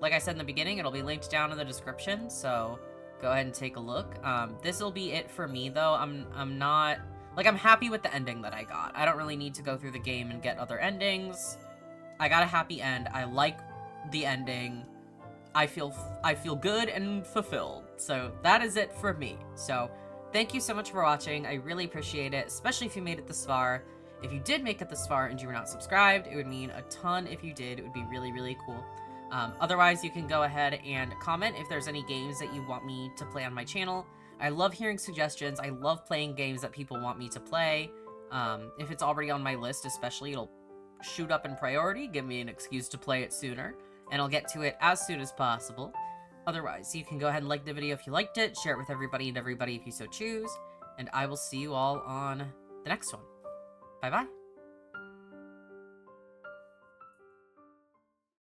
like I said in the beginning, it'll be linked down in the description, so go ahead and take a look. This'll be it for me, though. I'm not... Like, I'm happy with the ending that I got. I don't really need to go through the game and get other endings. I got a happy end. I like the ending. I feel good and fulfilled. So that is it for me. So thank you so much for watching. I really appreciate it, especially if you made it this far. If you did make it this far and you were not subscribed, it would mean a ton if you did. It would be really, really cool. Otherwise, you can go ahead and comment if there's any games that you want me to play on my channel. I love hearing suggestions. I love playing games that people want me to play. If it's already on my list, especially, it'll shoot up in priority, give me an excuse to play it sooner, and I'll get to it as soon as possible. Otherwise, you can go ahead and like the video if you liked it, share it with everybody and everybody if you so choose, and I will see you all on the next one. Bye-bye.